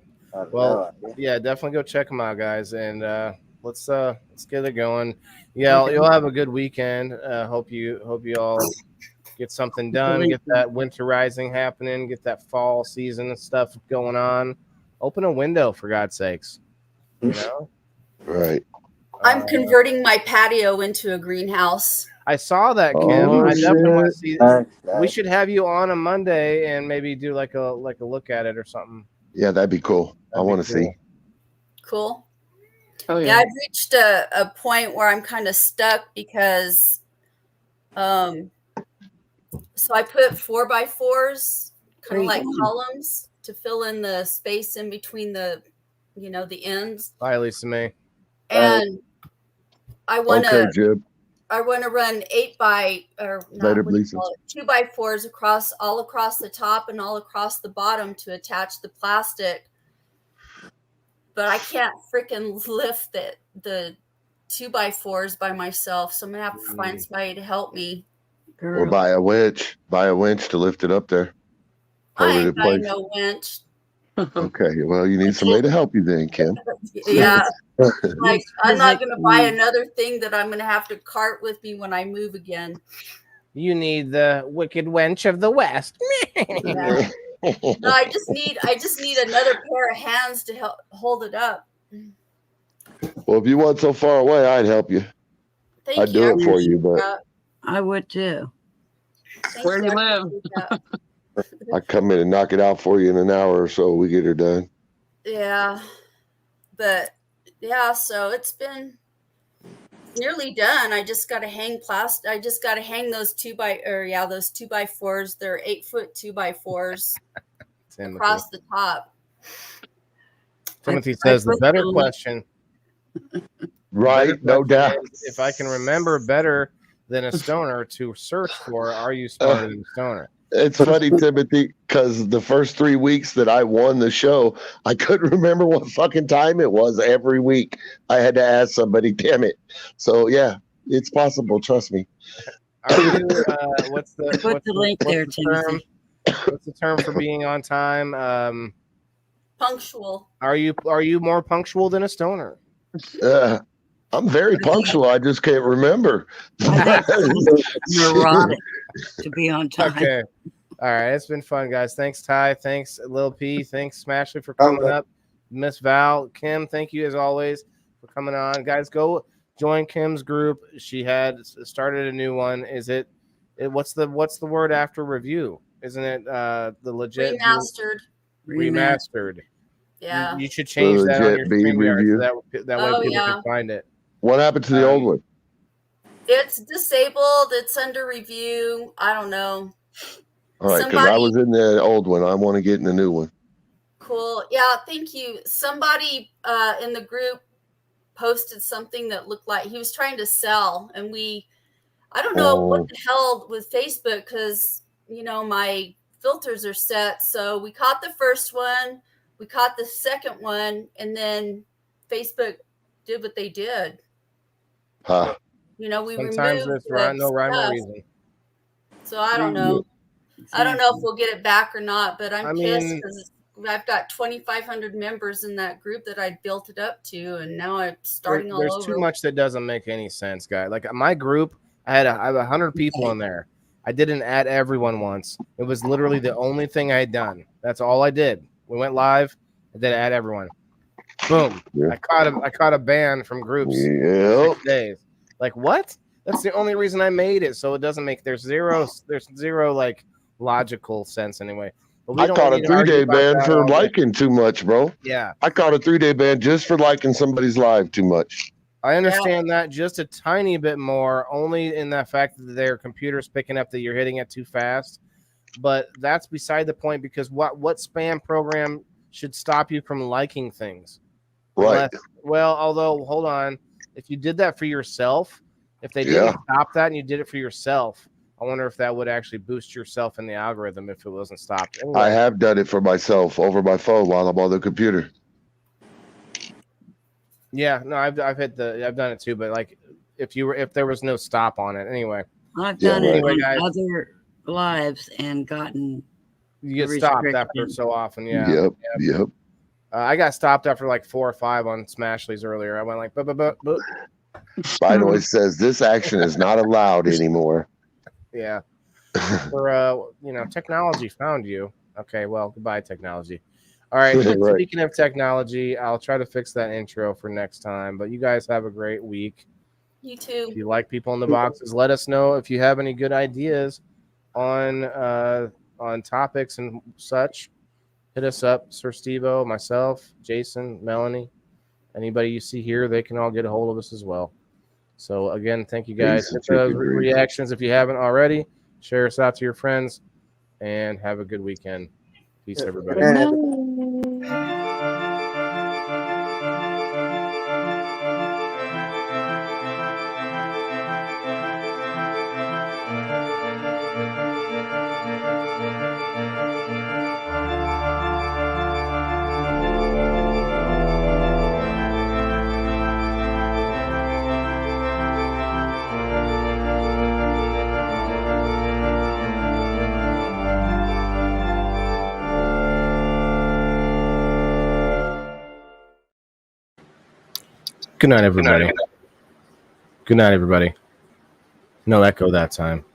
Well, yeah, definitely go check them out, guys, and let's get it going. Yeah, you'll have a good weekend. Hope you all get something done, get that winter rising happening, get that fall season and stuff going on. Open a window, for God's sakes. You know? Right. I'm converting my patio into a greenhouse. I saw that, Kim. I definitely want to see this. We should have you on a Monday and maybe do like a look at it or something. Yeah, that'd be cool. I want to see. Cool. Oh, yeah, I've reached a point where I'm kind of stuck because so I put 4x4s, kind of like columns, to fill in the space in between the ends. Bye, Lisa May. And I want to. Okay, Jib. I want to run 2x4s all across the top and all across the bottom to attach the plastic. But I can't freaking lift the 2x4s by myself, so I'm gonna have to find somebody to help me. Or buy a winch. Buy a winch to lift it up there. I ain't got no winch. Okay, well, you need somebody to help you then, Kim. Yeah. Like, I'm not going to buy another thing that I'm going to have to cart with me when I move again. You need the wicked wench of the West. Yeah. No, I just need another pair of hands to help hold it up. Well, if you weren't so far away, I'd help you. I'd do it for you, but I would too. Where do you live? I come in and knock it out for you in an hour or so. We get her done. Yeah, but yeah, so it's been nearly done. I just got to hang plastic. I just got to hang those 2x4s. They're 8-foot 2x4s across the top. Timothy says the better question. Right, no doubt. If I can remember better than a stoner to search for, are you smarter than a stoner? It's funny, Timothy, because the first 3 weeks that I won the show, I couldn't remember what fucking time it was every week. I had to ask somebody, damn it. So, yeah, it's possible. Trust me. Are you, what's the link there, Timothy? What's the term for being on time? Punctual. Are you more punctual than a stoner? I'm very punctual. I just can't remember. Neurotic to be on time. Okay. All right. It's been fun, guys. Thanks, Ty. Thanks, Lil P. Thanks, Smashley, for coming up. Miss Val, Kim, thank you as always for coming on. Guys, go join Kim's group. She had started a new one. Is it what's the word after review? Isn't it the legit remastered? Yeah. You should change that on your StreamYard so that way people can find it. What happened to the old one? It's disabled. It's under review. I don't know. All right, because I was in the old one. I want to get in the new one. Cool. Yeah, thank you. Somebody in the group posted something that looked like he was trying to sell, and I don't know what the hell with Facebook, because my filters are set. So we caught the first one, we caught the second one, and then Facebook did what they did. Huh. We Sometimes removed there's no rhyme or reason. So I don't know. I don't know if we'll get it back or not, but I'm pissed because I've got 2,500 members in that group that I built it up to, and now I'm starting all over. There's too much that doesn't make any sense, guys. Like my group, I have 100 people in there. I didn't add everyone once. It was literally the only thing I had done. That's all I did. We went live, and then add everyone. Boom. Yeah. I caught a ban from groups for 6 days. Like what? That's the only reason I made it. So it doesn't make there's zero like logical sense anyway. I caught a 3-day ban for liking too much, bro. Yeah. I caught a 3-day ban just for liking somebody's live too much. I understand that just a tiny bit more, only in that fact that their computer's picking up that you're hitting it too fast. But that's beside the point, because what spam program should stop you from liking things? Right. Although, hold on. If you did that for yourself, if they didn't stop that and you did it for yourself, I wonder if that would actually boost yourself in the algorithm if it wasn't stopped. Anyway. I have done it for myself over my phone while I'm on the computer. Yeah, no, I've done it too, but like if there was no stop on it. Anyway. I've done it on other lives and gotten you get stopped after so often, yeah. Yep. I got stopped after like 4 or 5 on Smashleys earlier. I went like, but. Binoy says this action is not allowed anymore. Yeah. For technology found you. Okay, well, goodbye, technology. All right. Right. Speaking of technology, I'll try to fix that intro for next time. But you guys have a great week. You too. If you like people in the boxes, let us know if you have any good ideas on topics and such. Hit us up, Sir Steve-O, myself, Jason, Melanie. Anybody you see here, they can all get a hold of us as well. So again, thank you guys. Hit those reactions if you haven't already. Share us out to your friends, and have a good weekend. Peace, everybody. Good night, everybody. Good night, everybody. No echo that time.